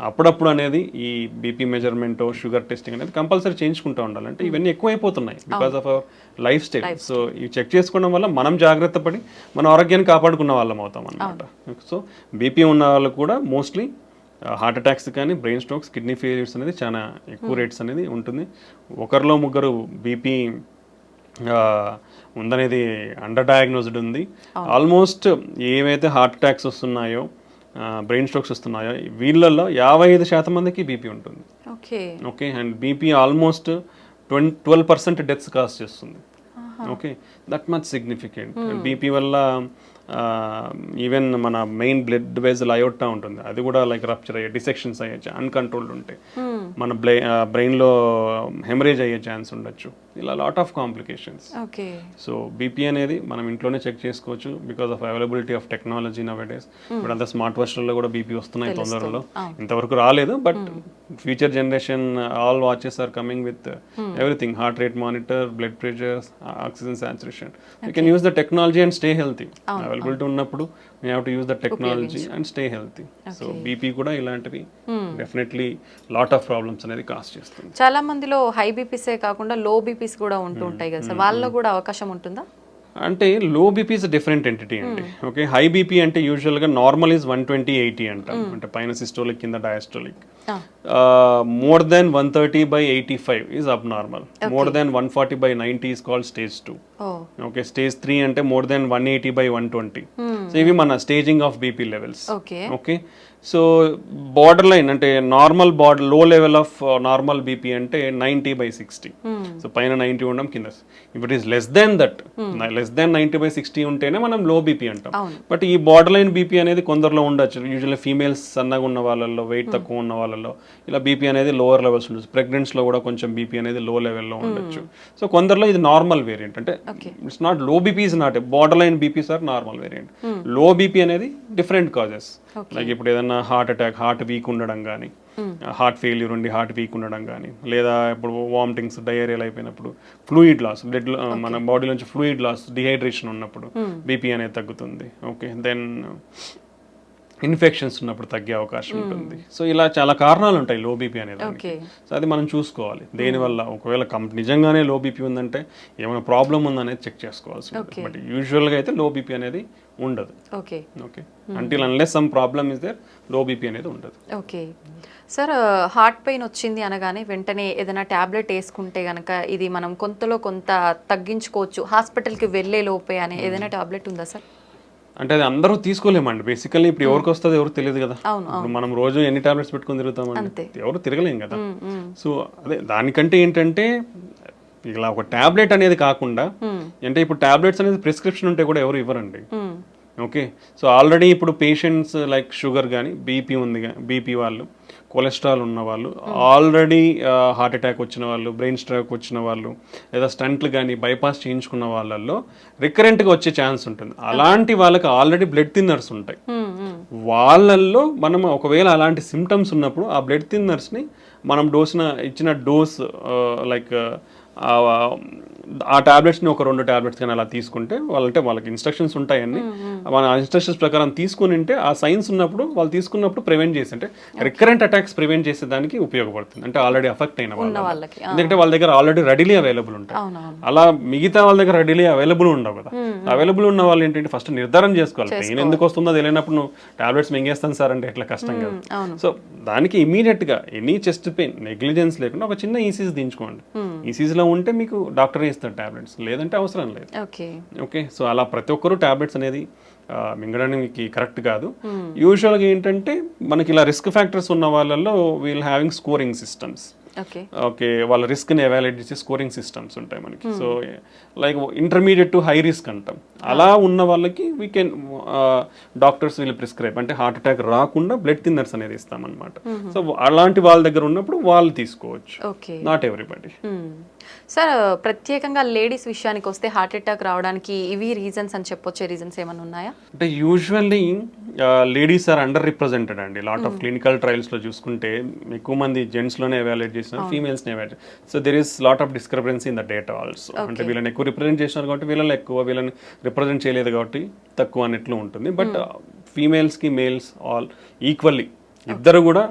అప్పుడప్పుడు అనేది ఈ బీపీ మెజర్మెంట్, షుగర్ టెస్టింగ్ అనేది కంపల్సరీ చేయించుకుంటూ ఉండాలి. అంటే ఇవన్నీ ఎక్కువైపోతున్నాయి because of our life style. So ఇవి చెక్ చేసుకోవడం వల్ల మనం జాగ్రత్త పడి మన ఆరోగ్యాన్ని కాపాడుకున్న వాళ్ళం అవుతాం అన్నమాట. సో బీపీ ఉన్న వాళ్ళు కూడా మోస్ట్లీ హార్ట్ అటాక్స్ కానీ, బ్రెయిన్ స్ట్రోక్స్, కిడ్నీ ఫెయిల్యూర్స్ అనేది చాలా ఎక్కువ రేట్స్ అనేది ఉంటుంది. ఒకరిలో ముగ్గురు బీపీ ఉందనేది అండర్ డయాగ్నోస్డ్ ఉంది. ఆల్మోస్ట్ ఏవైతే హార్ట్ అటాక్స్ వస్తున్నాయో, బ్రెయిన్ స్ట్రోక్స్ వస్తున్నాయో వీళ్ళల్లో 55% మందికి బీపీ ఉంటుంది. Okay. And BP almost 12% deaths cause చేస్తుంది. Okay, that much significant. BP వల్ల ఈవెన్ మన మెయిన్ బ్లడ్ వెజల్ అయోటా ఉంటుంది, అది కూడా లైక్ రప్చర్ అయ్యే, డిసెక్షన్స్ అయ్యే అన్కంట్రోల్డ్ ఉంటాయి. మన బ్రెయిన్లో హెమరేజ్ అయ్యే ఛాన్స్ ఉండొచ్చు. ఇలా lot of complications. So BP అనేది మనం ఇంట్లోనే చెక్ చేసుకోవచ్చు because of availability of technology nowadays. ఇప్పుడు అంతా స్మార్ట్ వాచ్లలో కూడా బీపీ వస్తున్నాయి తొందరలో. ఇంతవరకు రాలేదు, but future generation all watches are coming with everything, heart rate monitor, blood pressure, oxygen saturation. You can use the technology and stay healthy. Availability ఉన్నప్పుడు we have to use the technology and stay healthy. So BP కూడా ఇలాంటివి డెఫినెట్లీ లాట్ ఆఫ్ ప్రాబ్లమ్స్ అనేది కాజ్ చేస్తుంది. చాలా మందిలో హై బీపీసే కాకుండా లో బీపీస్ కూడా ఉంటూ ఉంటాయి కదా సార్, వాళ్ళలో కూడా అవకాశం ఉంటుందా? అంటే లో బీపీ ఇస్ డిఫరెంట్ ఎంటిటీ అండి. ఓకే, హై బీపీ అంటే యూజువల్గా నార్మల్ ఈజ్ 120/80 అంటాం, అంటే పైన సిస్టోలిక్ కింద డయాస్టోలిక్. మోర్ దెన్ 130/85 ఈజ్ అబ్ normal. More than 140/90 is called stage 2. Okay, stage 3 అంటే మోర్ దెన్ 180/120. సో ఇవి మన staging of BP levels. Okay, so border line అంటే నార్మల్ లో లెవెల్ ఆఫ్ నార్మల్ బీపీ అంటే 90/60. సో పైన 90 ఉండడం, కింద if it is less than that, less than 90/60 ఉంటేనే మనం లో బీపీ అంటాం. బట్ ఈ బార్డర్ లైన్ బీపీ అనేది కొందరిలో ఉండొచ్చు. యూజువల్లీ ఫీమేల్స్ సన్నగా ఉన్న వాళ్ళల్లో, వెయిట్ తక్కువ ఉన్న వాళ్ళలో ఇలా బీపీ అనేది లోవర్ లెవెల్స్ ఉండొచ్చు. ప్రెగ్నెంట్స్లో కూడా కొంచెం బీపీ అనేది లో లెవెల్లో ఉండొచ్చు. సో కొందరిలో ఇది నార్మల్ వేరియంట్. అంటే it's not low BP, is not borderline BPs are normal variant. Low BP అనేది డిఫరెంట్ కాజెస్. లైక్ ఇప్పుడు ఏదన్నా హార్ట్ అటాక్, హార్ట్ వీక్ ఉండడం కానీ, హార్ట్ ఫెయిల్యూర్ ఉండి హార్ట్ వీక్ ఉండడం కానీ, లేదా ఇప్పుడు వామిటింగ్స్, డయేరియల్ అయిపోయినప్పుడు, ఫ్లూయిడ్ లాస్, బ్లడ్ మన బాడీ నుంచి ఫ్లూయిడ్ లాస్, డిహైడ్రేషన్ ఉన్నప్పుడు బీపీ అనేది తగ్గుతుంది. ఓకే, దెన్ ఇన్ఫెక్షన్స్ ఉన్నప్పుడు తగ్గే అవకాశం ఉంటుంది. సో ఇలా చాలా కారణాలు ఉంటాయి లో బీపీ అనేది. సో అది మనం చూసుకోవాలి దేనివల్ల. ఒకవేళ నిజంగానే లో బీపీ ఉందంటే ఏమైనా ప్రాబ్లం ఉందనేది చెక్ చేసుకోవాల్సి ఉంటుంది. బట్ యూజువల్గా అయితే లో బీపీ అనేది ఉండదు. Okay, until unless some problem is there, low BP అనేది ఉండదు. ఓకే సార్, హార్ట్ పెయిన్ వచ్చింది అనగానే వెంటనే ఏదైనా ట్యాబ్లెట్ వేసుకుంటే కనుక ఇది మనం కొంతలో కొంత తగ్గించుకోవచ్చు హాస్పిటల్కి వెళ్ళే లోపే అనే ఏదైనా ట్యాబ్లెట్ ఉందా సార్? అంటే అది అందరూ తీసుకోలేమండి బేసికల్లీ. ఇప్పుడు ఎవరికి వస్తుంది ఎవరు తెలియదు కదా. ఇప్పుడు మనం రోజు ఎన్ని టాబ్లెట్స్ పెట్టుకొని తిరుగుతామండి, ఎవరు తిరగలేం కదా. సో అదే దానికంటే ఏంటంటే ఇలా ఒక టాబ్లెట్ అనేది కాకుండా, అంటే ఇప్పుడు టాబ్లెట్స్ అనేది ప్రిస్క్రిప్షన్ ఉంటే కూడా ఎవరు ఇవ్వరండి. ఓకే, సో ఆల్రెడీ ఇప్పుడు పేషెంట్స్ లైక్ షుగర్ కానీ, బీపీ ఉంది, బీపీ వాళ్ళు, కొలెస్ట్రాల్ ఉన్న వాళ్ళు, ఆల్రెడీ హార్ట్ అటాక్ వచ్చిన వాళ్ళు, బ్రెయిన్ స్ట్రోక్ వచ్చిన వాళ్ళు, లేదా స్టంట్లు కానీ బైపాస్ చేయించుకున్న వాళ్ళల్లో రికరెంట్గా వచ్చే ఛాన్స్ ఉంటుంది. అలాంటి వాళ్ళకి ఆల్రెడీ బ్లడ్ థిన్నర్స్ ఉంటాయి. వాళ్ళల్లో మనం ఒకవేళ అలాంటి సిమ్టమ్స్ ఉన్నప్పుడు ఆ బ్లడ్ థిన్నర్స్ని మనం ఇచ్చిన డోస్ లైక్ ఆ టాబ్లెట్స్ని ఒక 2 టాబ్లెట్స్ కానీ అలా తీసుకుంటే వాళ్ళకి ఇన్స్ట్రక్షన్స్ ఉంటాయని, మన ఇన్స్ట్రక్షన్స్ ప్రకారం తీసుకుని ఉంటే ఆ సైన్స్ ఉన్నప్పుడు వాళ్ళు తీసుకున్నప్పుడు ప్రివెంట్ చేసి, అంటే రికరెంట్ అటాక్స్ ప్రివెంట్ చేసేదానికి ఉపయోగపడుతుంది. అంటే ఆల్రెడీ అఫెక్ట్ అయిన వాళ్ళకి, ఎందుకంటే వాళ్ళ దగ్గర ఆల్రెడీ రెడీలీ అవైలబుల్ ఉంటాయి. అలా మిగతా వాళ్ళ దగ్గర రెడీలీ అవైలబుల్ ఉండవు కదా. అవైలబుల్ ఉన్న వాళ్ళు ఏంటంటే ఫస్ట్ నిర్ధారణ చేసుకోవాలి. పెయిన్ ఎందుకు వస్తుందో తెలియనప్పుడు నువ్వు టాబ్లెట్స్ మింగేస్తాను సార్ అంటే ఎట్లా, కష్టం కదా. సో దానికి ఇమీడియట్గా ఎనీ చెస్ట్ పెయిన్ నెగ్లిజెన్స్ లేకుండా ఒక చిన్న ఈసీజీ దించుకోండి. ఈసీజీలో ఉంటే మీకు డాక్టర్ ఇస్తారు టాబ్లెట్స్, లేదంటే అవసరం లేదు. ఓకే, సో అలా ప్రతి ఒక్కరు టాబ్లెట్స్ అనేది మింగడానికి కరెక్ట్ కాదు. యూజువల్గా ఏంటంటే మనకి ఇలా రిస్క్ ఫ్యాక్టర్స్ ఉన్న వాళ్ళల్లో we'll having scoring systems. Okay okay వాళ్ళ రిస్క్ని ఎవాల్యుయేట్ చేసే స్కోరింగ్ సిస్టమ్స్ ఉంటాయి మనకి. So like intermediate to high risk అంటాం. అలా ఉన్న వాళ్ళకి వీ కెన్ డాక్టర్స్ వీళ్ళు ప్రిస్క్రైబ్ అంటే హార్ట్ అటాక్ రాకుండా బ్లడ్ థిన్నర్స్ అనేది ఇస్తామన్నమాట. సో అలాంటి వాళ్ళ దగ్గర ఉన్నప్పుడు వాళ్ళు తీసుకోవచ్చు, ఓకే. Not everybody. సార్ ప్రత్యేకంగా లేడీస్ విషయానికి వస్తే హార్ట్ అటాక్ రావడానికి ఇవి రీజన్స్ అని చెప్పొచ్చే రీజన్స్ ఏమైనా ఉన్నాయా? అంటే usually ladies are under represented అండి. లాట్ ఆఫ్ క్లినికల్ ట్రయల్స్లో చూసుకుంటే ఎక్కువ మంది జెంట్స్లోనే ఎవాల్యుయేట్ చేసిన ఫీమేల్స్ని evaluate. So there is lot of discrepancy in the data also. అంటే వీళ్ళని ఎక్కువ రిప్రజెంట్ చేసినారు కాబట్టి వీళ్ళని ఎక్కువ, వీళ్ళని రిప్రజెంట్ చేయలేదు కాబట్టి తక్కువ అన్నట్లు ఉంటుంది. బట్ ఫీమేల్స్కి మేల్స్ ఆల్ ఈక్వల్లీ ఇద్దరు కూడా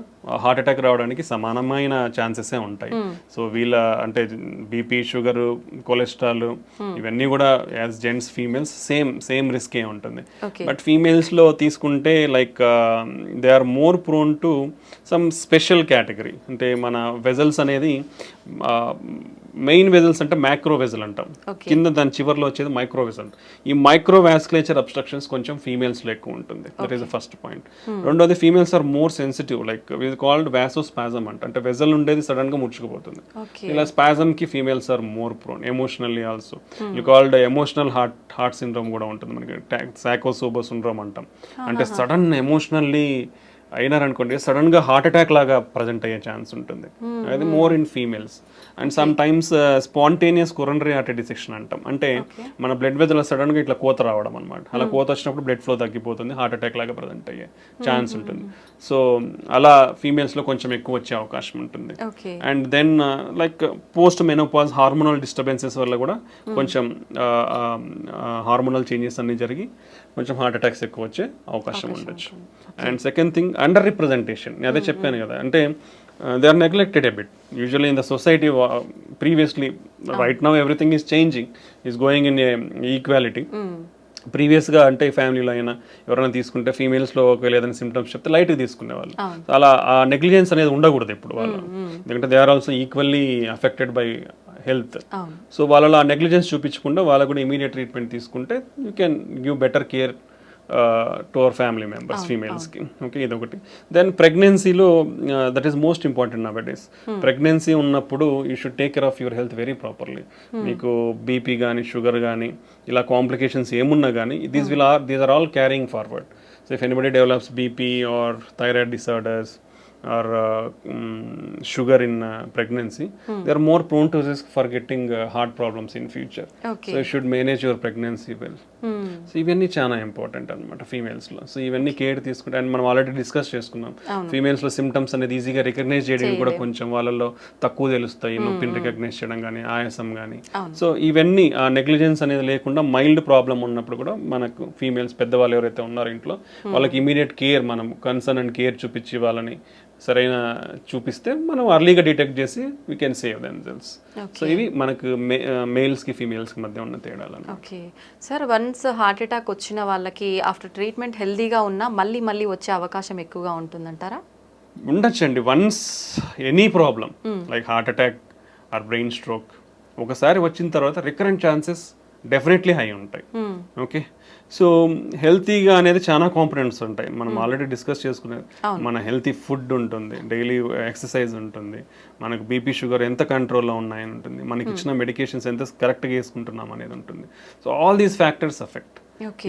హార్ట్ అటాక్ రావడానికి సమానమైన ఛాన్సెసే ఉంటాయి. సో వీళ్ళ అంటే బీపీ, షుగర్, కొలెస్ట్రాల్ ఇవన్నీ కూడా యాజ్ జెంట్స్ ఫీమేల్స్ సేమ్ రిస్కే ఉంటుంది. బట్ ఫీమేల్స్లో తీసుకుంటే like they are more prone to some special category. అంటే మన వెజల్స్ అనేది మెయిన్ వెజల్స్ అంటే మ్యాక్రో వెజల్ అంటాం, కింద దాని చివర్లో వచ్చేది మైక్రో వెజల్. ఈ మైక్రో వాస్కులేచర్ అబ్స్ట్రక్షన్స్ కొంచెం ఫీమేల్స్లో ఎక్కువ ఉంటుంది. That is the first point. రెండోది females are more sensitive, like called vasospasm అంటే వెజల్ ఉండేది సడన్ గా ముడుచుకుపోతుంది. ఇలా స్పాజమ్ కి females are more prone. Emotionally also called emotional heart syndrome కూడా ఉంటుంది మనకి, సాకోసోబో సిండ్రోమ్ అంటాం. అంటే సడన్ ఎమోషనల్లీ అయినారనుకోండి సడన్ గా హార్ట్ అటాక్ లాగా ప్రజెంట్ అయ్యే ఛాన్స్ ఉంటుంది. అది more in females. And some times spontaneous coronary artery dissection అంటాం. అంటే మన బ్లడ్ వెజల్ సడన్ గా ఇట్లా కోత రావడం అనమాట. అలా కోత వచ్చినప్పుడు బ్లడ్ ఫ్లో తగ్గిపోతుంది, హార్ట్ అటాక్ లాగా ప్రజెంట్ అయ్యే ఛాన్స్ ఉంటుంది. సో అలా ఫీమేల్స్ లో కొంచెం ఎక్కువ వచ్చే అవకాశం ఉంటుంది. And then like post menopause hormonal disturbances వల్ల కూడా కొంచెం హార్మోనల్ చేంజెస్ అన్ని జరిగి కొంచెం హార్ట్ అటాక్స్ ఎక్కువ వచ్చే అవకాశం ఉండొచ్చు. And second thing under representation. అదే చెప్పాను కదా, అంటే they are neglected a bit usually in the society. Previously, right now everything is changing, is going in a equality. ప్రీవియస్గా అంటే ఫ్యామిలీలో అయినా ఎవరైనా తీసుకుంటే ఫీమేల్స్లో ఒకవేళ ఏదైనా సిమ్టమ్స్ చెప్తే లైట్గా తీసుకునేవాళ్ళు. అలా ఆ నెగ్లిజెన్స్ అనేది ఉండకూడదు ఇప్పుడు వాళ్ళు, ఎందుకంటే they are also equally affected by health. So వాళ్ళలో ఆ నెగ్లిజెన్స్ చూపించకుండా వాళ్ళకు కూడా ఇమీడియట్ ట్రీట్మెంట్ తీసుకుంటే you can give better care to our family members ఫీమేల్స్కి. ఓకే, ఇదొకటి. దెన్ ప్రెగ్నెన్సీలో that is most important now days. Pregnancy ఉన్నప్పుడు you should take care of your health very properly. మీకు బీపీ కానీ షుగర్ కానీ ఇలా కాంప్లికేషన్స్ ఏమున్నా కానీ these are all carrying forward. So if anybody develops BP or thyroid disorders or sugar in pregnancy, they are more prone to risk for getting heart problems in future. So you should manage your pregnancy well. So ఇవన్నీ చాలా ఇంపార్టెంట్ అనమాట ఫీమేల్స్లో. సో ఇవన్నీ కేర్ తీసుకుంటే, అండ్ మనం ఆల్రెడీ డిస్కస్ చేసుకున్నాం ఫీమేల్స్లో సిమ్టమ్స్ అనేది ఈజీగా రికగ్నైజ్ చేయడం కూడా కొంచెం వాళ్ళలో తక్కువ తెలుస్తాయి, నొప్పిని రికగ్నైజ్ చేయడం కానీ ఆయాసం కానీ. సో ఇవన్నీ ఆ నెగ్లిజెన్స్ అనేది లేకుండా మైల్డ్ ప్రాబ్లం ఉన్నప్పుడు కూడా మనకు ఫీమేల్స్ పెద్దవాళ్ళు ఎవరైతే ఉన్నారో ఇంట్లో వాళ్ళకి ఇమీడియట్ కేర్, మనం కన్సర్న్ అండ్ కేర్ చూపించి వాళ్ళని సరైన చూపిస్తే మనం అర్లీగా డిటెక్ట్ చేసి we can save themselves. So ఇవి మనకు మేల్స్కి ఫీమేల్స్కి మధ్య ఉన్న తేడాలు. Okay sir, once heart attack వచ్చిన వాళ్ళకి ఆఫ్టర్ ట్రీట్మెంట్ హెల్దీగా ఉన్నా మళ్ళీ వచ్చే అవకాశం ఎక్కువగా ఉంటుందంటారా? ఉండొచ్చండి. Once any problem like heart attack or brain stroke ఒకసారి వచ్చిన తర్వాత రికరెంట్ ఛాన్సెస్ డెఫినెట్లీ హై ఉంటాయి. ఓకే, సో హెల్తీగా అనేది చాలా కాంపోనెంట్స్ ఉంటాయి. మనం ఆల్రెడీ డిస్కస్ చేసుకునేది, మన హెల్తీ ఫుడ్ ఉంటుంది, డైలీ ఎక్సర్సైజ్ ఉంటుంది, మనకు బీపీ షుగర్ ఎంత కంట్రోల్లో ఉన్నాయని ఉంటుంది, మనకి ఇచ్చిన మెడికేషన్స్ ఎంత కరెక్ట్గా వేసుకుంటున్నాం అనేది ఉంటుంది. So all these factors affect.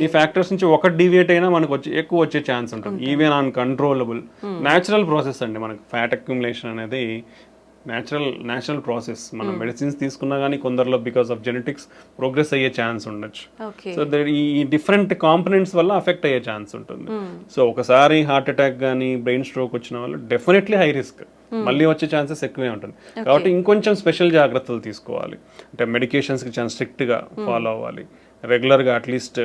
ఈ ఫ్యాక్టర్స్ నుంచి ఒకటి డివియేట్ అయినా మనకు ఎక్కువ వచ్చే ఛాన్స్ ఉంటుంది. Even on controllable natural process అండి. మనకు ఫ్యాట్ అక్యుములేషన్ అనేది న్యాచురల్ ప్రాసెస్. మనం మెడిసిన్స్ తీసుకున్నా కానీ కొందరిలో బికాస్ ఆఫ్ జెనెటిక్స్ ప్రోగ్రెస్ అయ్యే ఛాన్స్ ఉండొచ్చు. సో ఈ డిఫరెంట్ కాంపనెంట్స్ వల్ల అఫెక్ట్ అయ్యే ఛాన్స్ ఉంటుంది. సో ఒకసారి హార్ట్ అటాక్ కానీ బ్రెయిన్ స్ట్రోక్ వచ్చిన వాళ్ళు డెఫినెట్లీ హై రిస్క్, మళ్ళీ వచ్చే ఛాన్సెస్ ఎక్కువే ఉంటుంది. కాబట్టి ఇంకొంచెం స్పెషల్ జాగ్రత్తలు తీసుకోవాలి. అంటే మెడికేషన్స్కి చాలా స్ట్రిక్ట్గా ఫాలో అవ్వాలి. రెగ్యులర్గా అట్లీస్ట్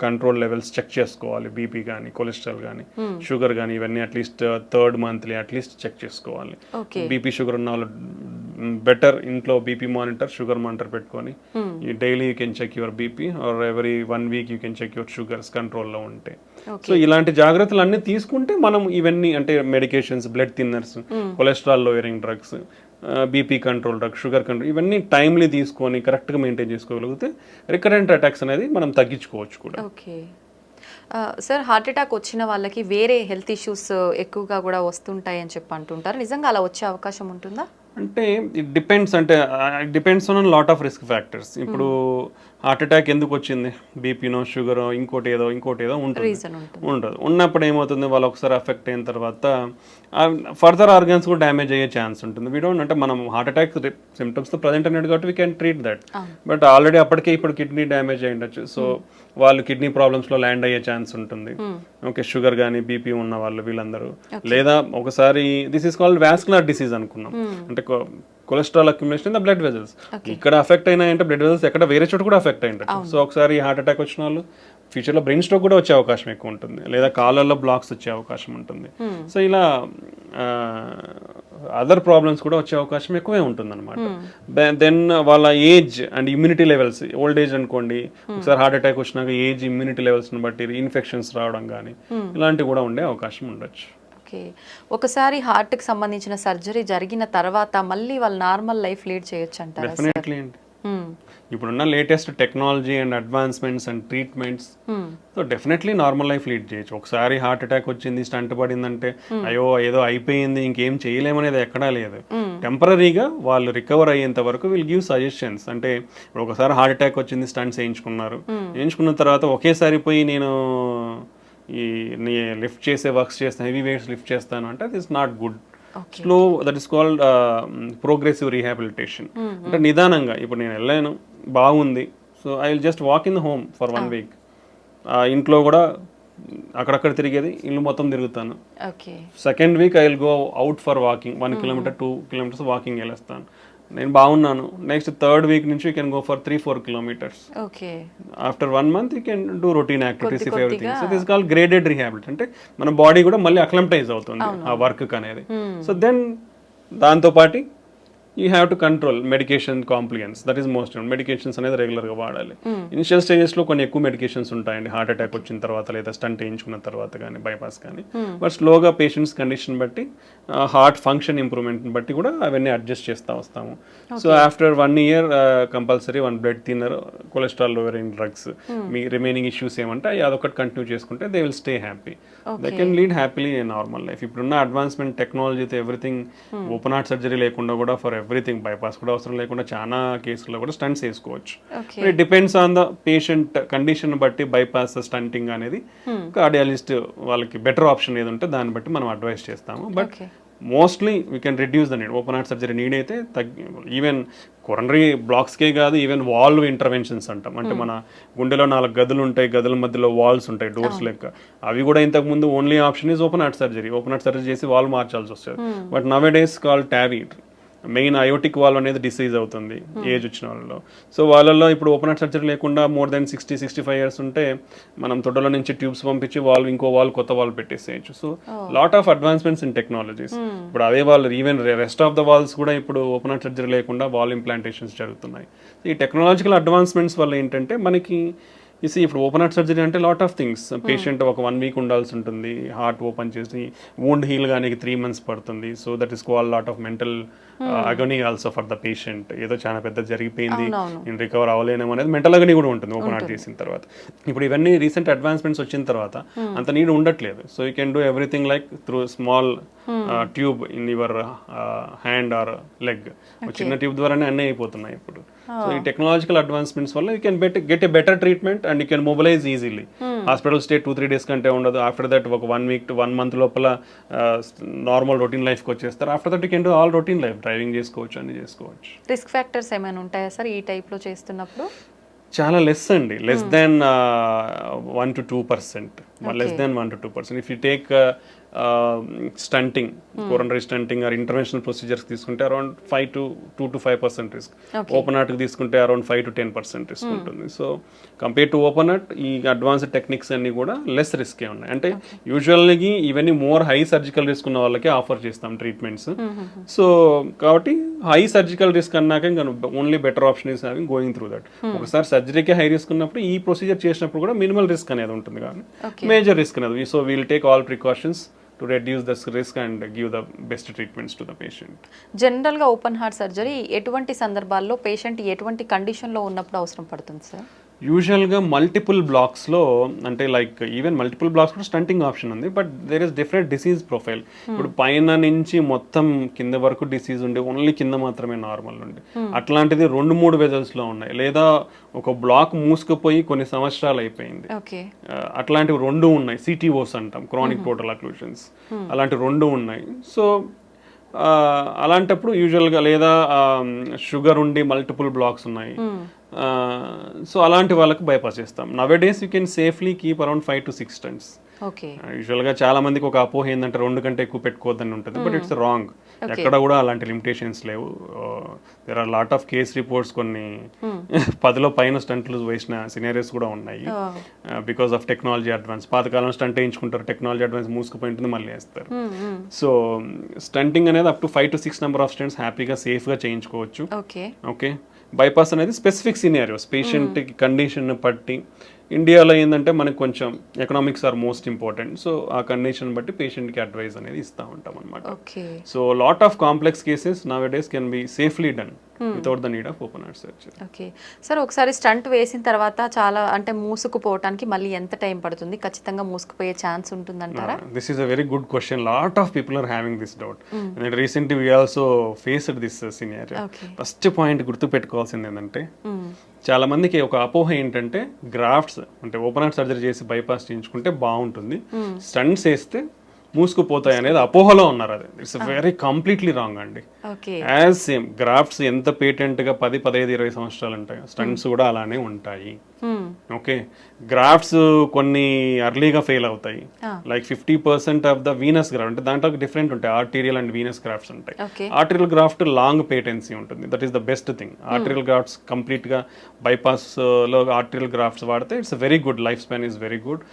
కంట్రోల్ లెవెల్స్ చెక్ చేసుకోవాలి. బీపీ కానీ కొలెస్ట్రాల్ కానీ షుగర్ కానీ ఇవన్నీ at least third monthly at least check చేసుకోవాలి. బీపీ షుగర్ ఉన్న వాళ్ళు బెటర్ ఇంట్లో బీపీ మానిటర్, షుగర్ మానిటర్ పెట్టుకొని daily you can check your BP or every 1 week you can check your sugars కంట్రోల్లో ఉంటే. సో ఇలాంటి జాగ్రత్తలు అన్నీ తీసుకుంటే మనం ఇవన్నీ అంటే medications, blood thinners, cholesterol lowering drugs, BP control drug, sugar control ఇవన్నీ టైమ్లీ తీసుకొని కరెక్ట్గా మెయింటైన్ చేసుకోగలిగితే రికరెంట్ అటాక్స్ అనేది మనం తగ్గించుకోవచ్చు కూడా. ఓకే సార్ హార్ట్ అటాక్ వచ్చిన వాళ్ళకి వేరే హెల్త్ ఇష్యూస్ ఎక్కువగా కూడా వస్తుంటాయి అని చెప్పి అంటుంటారు. నిజంగా అలా వచ్చే అవకాశం ఉంటుందా? అంటే ఇట్ డిపెండ్స్, అంటే it depends on lot of risk factors. ఇప్పుడు హార్ట్ అటాక్ ఎందుకు వచ్చింది, బీపీనో షుగరో ఇంకోటి ఏదో ఉంటుంది, రీజన్ ఉంటుంది. ఉండదు. ఉన్నప్పుడు ఏమవుతుంది, వాళ్ళు ఒకసారి అఫెక్ట్ అయిన తర్వాత ఫర్దర్ ఆర్గన్స్ కూడా డ్యామేజ్ అయ్యే ఛాన్స్ ఉంటుంది. వీ డోంట్, అంటే మనం హార్ట్ అటాక్ సిమ్టమ్స్తో ప్రజెంట్ అనేది కాబట్టి we can treat that. But already అప్పటికే ఇప్పుడు కిడ్నీ డ్యామేజ్ అయి ఉండొచ్చు, సో వాళ్ళు కిడ్నీ ప్రాబ్లమ్స్లో ల్యాండ్ అయ్యే ఛాన్స్ ఉంటుంది. ఓకే, షుగర్ కానీ బీపీ ఉన్న వాళ్ళు వీళ్ళందరూ, లేదా ఒకసారి this is called vascular disease అనుకున్నాం, అంటే cholesterol accumulation in the blood vessels. ఇక్కడ అఫెక్ట్ అయినాయంటే బ్లడ్ వెజల్స్ ఎక్కడ వేరే చోట కూడా అఫెక్ట్ అయ్యింటారు. సో ఒకసారి హార్ట్ అటాక్ వచ్చిన వాళ్ళు ఫ్యూచర్లో బ్రెయిన్ స్ట్రోక్ కూడా వచ్చే అవకాశం ఎక్కువ ఉంటుంది, లేదా కాళ్ళల్లో బ్లాక్స్ వచ్చే అవకాశం ఉంటుంది. సో ఇలా అదర్ ప్రాబ్లమ్స్ కూడా వచ్చే అవకాశం ఎక్కువే ఉంటుంది అనమాట. దెన్ వాళ్ళ age and immunity levels, old age అనుకోండి, ఒకసారి హార్ట్ అటాక్ వచ్చినాక ఏజ్ ఇమ్యూనిటీ లెవెల్స్ని బట్టి ఇన్ఫెక్షన్స్ రావడం కానీ ఇలాంటివి కూడా ఉండే అవకాశం ఉండొచ్చు. ఓకే, ఒకసారి హార్ట్కి సంబంధించిన సర్జరీ జరిగిన తర్వాత మళ్ళీ వాళ్ళు నార్మల్ లైఫ్ లీడ్ చేయొచ్చు అంటారా? డెఫినెట్లీ అండి. ఇప్పుడున్న latest technology and advancements and treatments, so definitely normal life lead చేయొచ్చు. ఒకసారి హార్ట్ అటాక్ వచ్చింది, స్టంట్ పడిందంటే అయ్యో ఏదో అయిపోయింది ఇంకేం చేయలేమనేది ఎక్కడా లేదు. టెంపరీగా వాళ్ళు రికవర్ అయ్యేంత వరకు విల్ గివ్ సజెషన్స్. అంటే ఇప్పుడు ఒకసారి హార్ట్ అటాక్ వచ్చింది, స్టంట్స్ వేయించుకున్న తర్వాత ఒకేసారి పోయి నేను ఈ లిఫ్ట్ చేసే వర్క్స్ చేస్తాను, హెవీ వెయిట్స్ లిఫ్ట్ చేస్తాను అంటే అది is not good. Slow, that is called progressive rehabilitation. అంటే నిదానంగా, ఇప్పుడు నేను వెళ్ళాను బాగుంది, so I will just walk in the home for 1 week. ఇంట్లో కూడా అక్కడక్కడ తిరిగేది, ఇల్లు మొత్తం తిరుగుతాను. Second week I will go out for walking, 1 kilometer 2 kilometers walking వెళ్ళేస్తాను. నేను బాగున్నాను. నెక్స్ట్ థర్డ్ వీక్ నుంచి you can go for 3-4 kilometers. After 1 month you can do routine activities if everything. So this call graded rehability. అంటే మన బాడీ కూడా మళ్ళీ అక్లమటైజ్ అవుతుంది ఆ వర్క్ అనేది. సో దెన్ దాంతోపాటు you have to control medication complications, that is most. Medications అనేది రెగ్యులర్గా వాడాలి. ఇనిషియల్ స్టేజెస్లో కొన్ని ఎక్కువ మెడికేషన్స్ ఉంటాయండి, హార్ట్ అటాక్ వచ్చిన తర్వాత లేదా స్టంట్ వేయించుకున్న తర్వాత కానీ, బైపాస్ కానీ. బట్ స్లోగా పేషెంట్స్ కండిషన్ బట్టి, హార్ట్ ఫంక్షన్ ఇంప్రూవ్మెంట్ని బట్టి కూడా అవన్నీ అడ్జస్ట్ చేస్తూ వస్తాము. So after 1 year compulsory 1 blood thinner, cholesterol lowering drugs, మీ రిమైనింగ్ ఇష్యూస్ ఏమంటే అదొకటి కంటిన్యూ చేసుకుంటే they will stay happy, they can lead happily a normal life. ఇప్పుడున్న అడ్వాన్స్మెంట్ టెక్నాలజీతో ఎవ్రీథింగ్, ఓపెన్ హార్ట్ సర్జరీ లేకుండా కూడా ఫర్ ఎవ్రీథింగ్, బైపాస్ కూడా అవసరం లేకుండా చాలా కేసుల్లో కూడా స్టంట్స్ వేసుకోవచ్చు. It depends on the patient condition బట్టి బైపాస్, స్టంటింగ్ అనేది కార్డియాలజిస్ట్ వాళ్ళకి బెటర్ ఆప్షన్ ఏది ఉంటే దాన్ని బట్టి మనం అడ్వైస్ చేస్తాము. But mostly we can reduce the need. Open heart surgery need అయితే ఈవెన్ కొరనరీ బ్లాక్స్కే కాదు, ఈవెన్ వాల్వ్ ఇంటర్వెన్షన్స్ అంటాం. అంటే మన గుండెలో 4 గదులు ఉంటాయి, గదుల మధ్యలో వాల్స్ ఉంటాయి, డోర్స్ లెక్క. అవి కూడా ఇంతకు ముందు only option is open heart surgery. Open heart surgery చేసి వాల్ మార్చాల్సి వస్తుంది. But now A days call Tavy, main aortic valve అనేది డిసీజ్ అవుతుంది ఏజ్ వచ్చిన వాళ్ళలో. సో వాళ్ళల్లో ఇప్పుడు ఓపెన్ హార్ట్ సర్జరీ లేకుండా more than 60-65 years ఉంటే మనం తొడలో నుంచి ట్యూబ్స్ పంపించి వాల్వ్, ఇంకో వాల్వ్, కొత్త వాల్వ్ పెట్టేసేయచ్చు. So lot of advancements in technologies. ఇప్పుడు అవే వాళ్ళు even rest of the valves కూడా ఇప్పుడు ఓపెన్ హార్ట్ సర్జరీ లేకుండా వాల్వ్ ఇంప్లాంటేషన్స్ జరుగుతున్నాయి. ఈ టెక్నాలజికల్ అడ్వాన్స్మెంట్స్ వల్ల ఏంటంటే మనకి ఇప్పుడు ఓపెన్ హార్ట్ సర్జరీ అంటే లాట్ ఆఫ్ థింగ్స్. పేషెంట్ ఒక 1 week ఉండాల్సి ఉంటుంది, హార్ట్ ఓపెన్ చేసి వూండ్ హీల్ కానీ 3 months పడుతుంది. So that is call lot of mental agony also for the patient. ఏదో చాలా పెద్ద జరిగిపోయింది, నేను రికవర్ అవ్వలేను అనేది మెంటల్ అగనీ కూడా ఉంటుంది ఓపెన్ హార్ట్ చేసిన తర్వాత. ఇప్పుడు ఇవన్నీ రీసెంట్ అడ్వాన్స్మెంట్స్ వచ్చిన తర్వాత అంత నీడ్ ఉండట్లేదు. So you can do everything like through small tube in your hand or leg. చిన్న ట్యూబ్ ద్వారానే అన్నీ అయిపోతున్నాయి ఇప్పుడు. సో ఈ టెక్నాలజికల్ అడ్వాన్స్మెంట్స్ వల్ల you can get a better treatment and you can mobilise easily. Hospital stay 2-3 days కంటే ఉండదు. ఆఫ్టర్ దట్ ఒక 1 week to 1 month లోపల నార్మల్ రొటీన్ లైఫ్కి వచ్చేస్తారు. After that you can do all routine life, driving చేసుకోవచ్చు, అన్ని చేసుకోవచ్చు. రిస్క్ ఫ్యాక్టర్స్ ఏమైనా ఉంటాయా సార్ ఈ టైప్లో చేస్తున్నప్పుడు? చాలా లెస్ అండి, less than 1 to 2%, less than 1 to 2%. If you take stenting, coronary stenting or interventional procedures తీసుకుంటే అరౌండ్ 2 to 5% రిస్క్. ఓపెన్ హార్ట్కి తీసుకుంటే అరౌండ్ 5 to 10% రిస్క్ ఉంటుంది. So compare to open heart ఈ అడ్వాన్స్డ్ టెక్నిక్స్ అన్ని కూడా లెస్ రిస్కే ఉన్నాయి. అంటే యూజువల్గా ఇవన్నీ మోర్ హై సర్జికల్ రిస్క్ ఉన్న వాళ్ళకే ఆఫర్ చేస్తాం ట్రీట్మెంట్స్. సో కాబట్టి హై సర్జికల్ రిస్క్ అన్నాక ఇంకా only better option is having going through that. ఒకసారి సర్జరీకి హై రిస్క్ ఉన్నప్పుడు ఈ ప్రొసీజర్ చేసినప్పుడు కూడా మినిమల్ రిస్క్ అనేది ఉంటుంది, కానీ మేజర్ రిస్క్ అనేది. So we'll take all precautions to reduce the risk and give the best treatments to the patient. జనరల్గా ఓపెన్ హార్ట్ సర్జరీ ఎటువంటి సందర్భాల్లో పేషెంట్ ఎటువంటి కండిషన్లో ఉన్నప్పుడు అవసరం పడుతుంది సార్? యూజువల్గా మల్టిపుల్ బ్లాక్స్లో అంటే లైక్ ఈవెన్ మల్టిపుల్ బ్లాక్స్ కూడా స్టంటింగ్ ఆప్షన్ ఉంది, but there is different disease profile. ఇప్పుడు పైన నుంచి మొత్తం కింద వరకు డిసీజ్ ఉండి ఓన్లీ కింద మాత్రమే నార్మల్ ఉండి అట్లాంటిది 2-3 వెజల్స్లో ఉన్నాయి, లేదా ఒక బ్లాక్ మూసుకుపోయి కొన్ని సంవత్సరాలు అయిపోయింది, అట్లాంటివి 2 ఉన్నాయి. సిటీఓస్ అంటాం, క్రానిక్ టోటల్ అక్లూషన్స్, అలాంటి 2 ఉన్నాయి. సో అలాంటప్పుడు యూజువల్గా, లేదా షుగర్ ఉండి మల్టిపుల్ బ్లాక్స్ ఉన్నాయి, సో అలాంటి వాళ్ళకి బైపాస్ చేస్తాం. Nowadays you can safely keep around 5 to 6 stents. యూజువల్గా చాలా మందికి ఒక అపోహ ఏంటంటే 2 కంటే ఎక్కువ పెట్టుకోవద్దని ఉంటుంది, బట్ ఇట్స్ రాంగ్. ఎక్కడ కూడా అలాంటి లిమిటేషన్స్ లేవు. There are lot of case reports, కొన్ని 10లో పైన స్టంట్లు వేసిన సినారియోస్ కూడా ఉన్నాయి, బికాస్ ఆఫ్ టెక్నాలజీ అడ్వాన్స్. పాతకాలం స్టంట్ వేయించుకుంటారు, టెక్నాలజీ అడ్వాన్స్ మూసుకుపోయి ఉంటుంది, మళ్ళీ వేస్తారు. సో స్టంటింగ్ అనేది up to 5 to 6 number of stents హ్యాపీగా సేఫ్గా చేయించుకోవచ్చు. ఓకే, బైపాస్ అనేది స్పెసిఫిక్ సినారియోస్, పేషెంట్ కండిషన్ బట్టి. ఇండియాలో ఏంటంటే మనకు కొంచెం economics are most important, so ఆ కండిషన్ బట్టి పేషెంట్కి అడ్వైస్ అనేది ఇస్తూ ఉంటాం అనమాట. So lot of complex cases now days can be safely done without the need of open heart surgery. Okay sir, ఒకసారి స్టంట్ వేసిన తర్వాత చాలా అంటే మూసుకుపోవటానికి మళ్ళీ ఎంత టైం పడుతుంది? ఖచ్చితంగా మూసుకుపోయే ఛాన్స్ ఉంటుందంటారా? This is a very good question. Lot of people are having this doubt, and recently we also faced this scenario. First point గుర్తు పెట్టుకోవాల్సింది ఏంటంటే, చాలా మందికి ఒక అపోహ ఏంటంటే గ్రాఫ్ట్స్ అంటే ఓపెన్ హార్ట్ సర్జరీ చేసి బైపాస్ చేయించుకుంటే బాగుంటుంది, స్టంట్స్ వేస్తే మూసుకుపోతాయి అనేది అపోహలో ఉన్నారు. అది ఇట్స్ వెరీ కంప్లీట్లీ రాంగ్ అండి. యాజ్ సేమ్ గ్రాఫ్ట్స్ ఎంత పేటెంట్ గా 10, 15, 20 సంవత్సరాలు ఉంటాయి, స్టంట్స్ కూడా అలానే ఉంటాయి. ఓకే, గ్రాఫ్ట్స్ కొన్ని అర్లీగా ఫెయిల్ అవుతాయి, like 50% of the Venus graft, అంటే దాంట్లో డిఫరెంట్ ఉంటాయి, ఆర్టీరియల్ అండ్ వీనస్ గ్రాఫ్ట్స్ ఉంటాయి. ఆర్టీరియల్ గ్రాఫ్ట్ లాంగ్ పేటెన్సీ ఉంటుంది, that is the best thing. Arterial grafts complete గా బైపాస్ లో ఆర్టీరియల్ గ్రాఫ్ట్స్ వాడితే it's very good, life span is very good,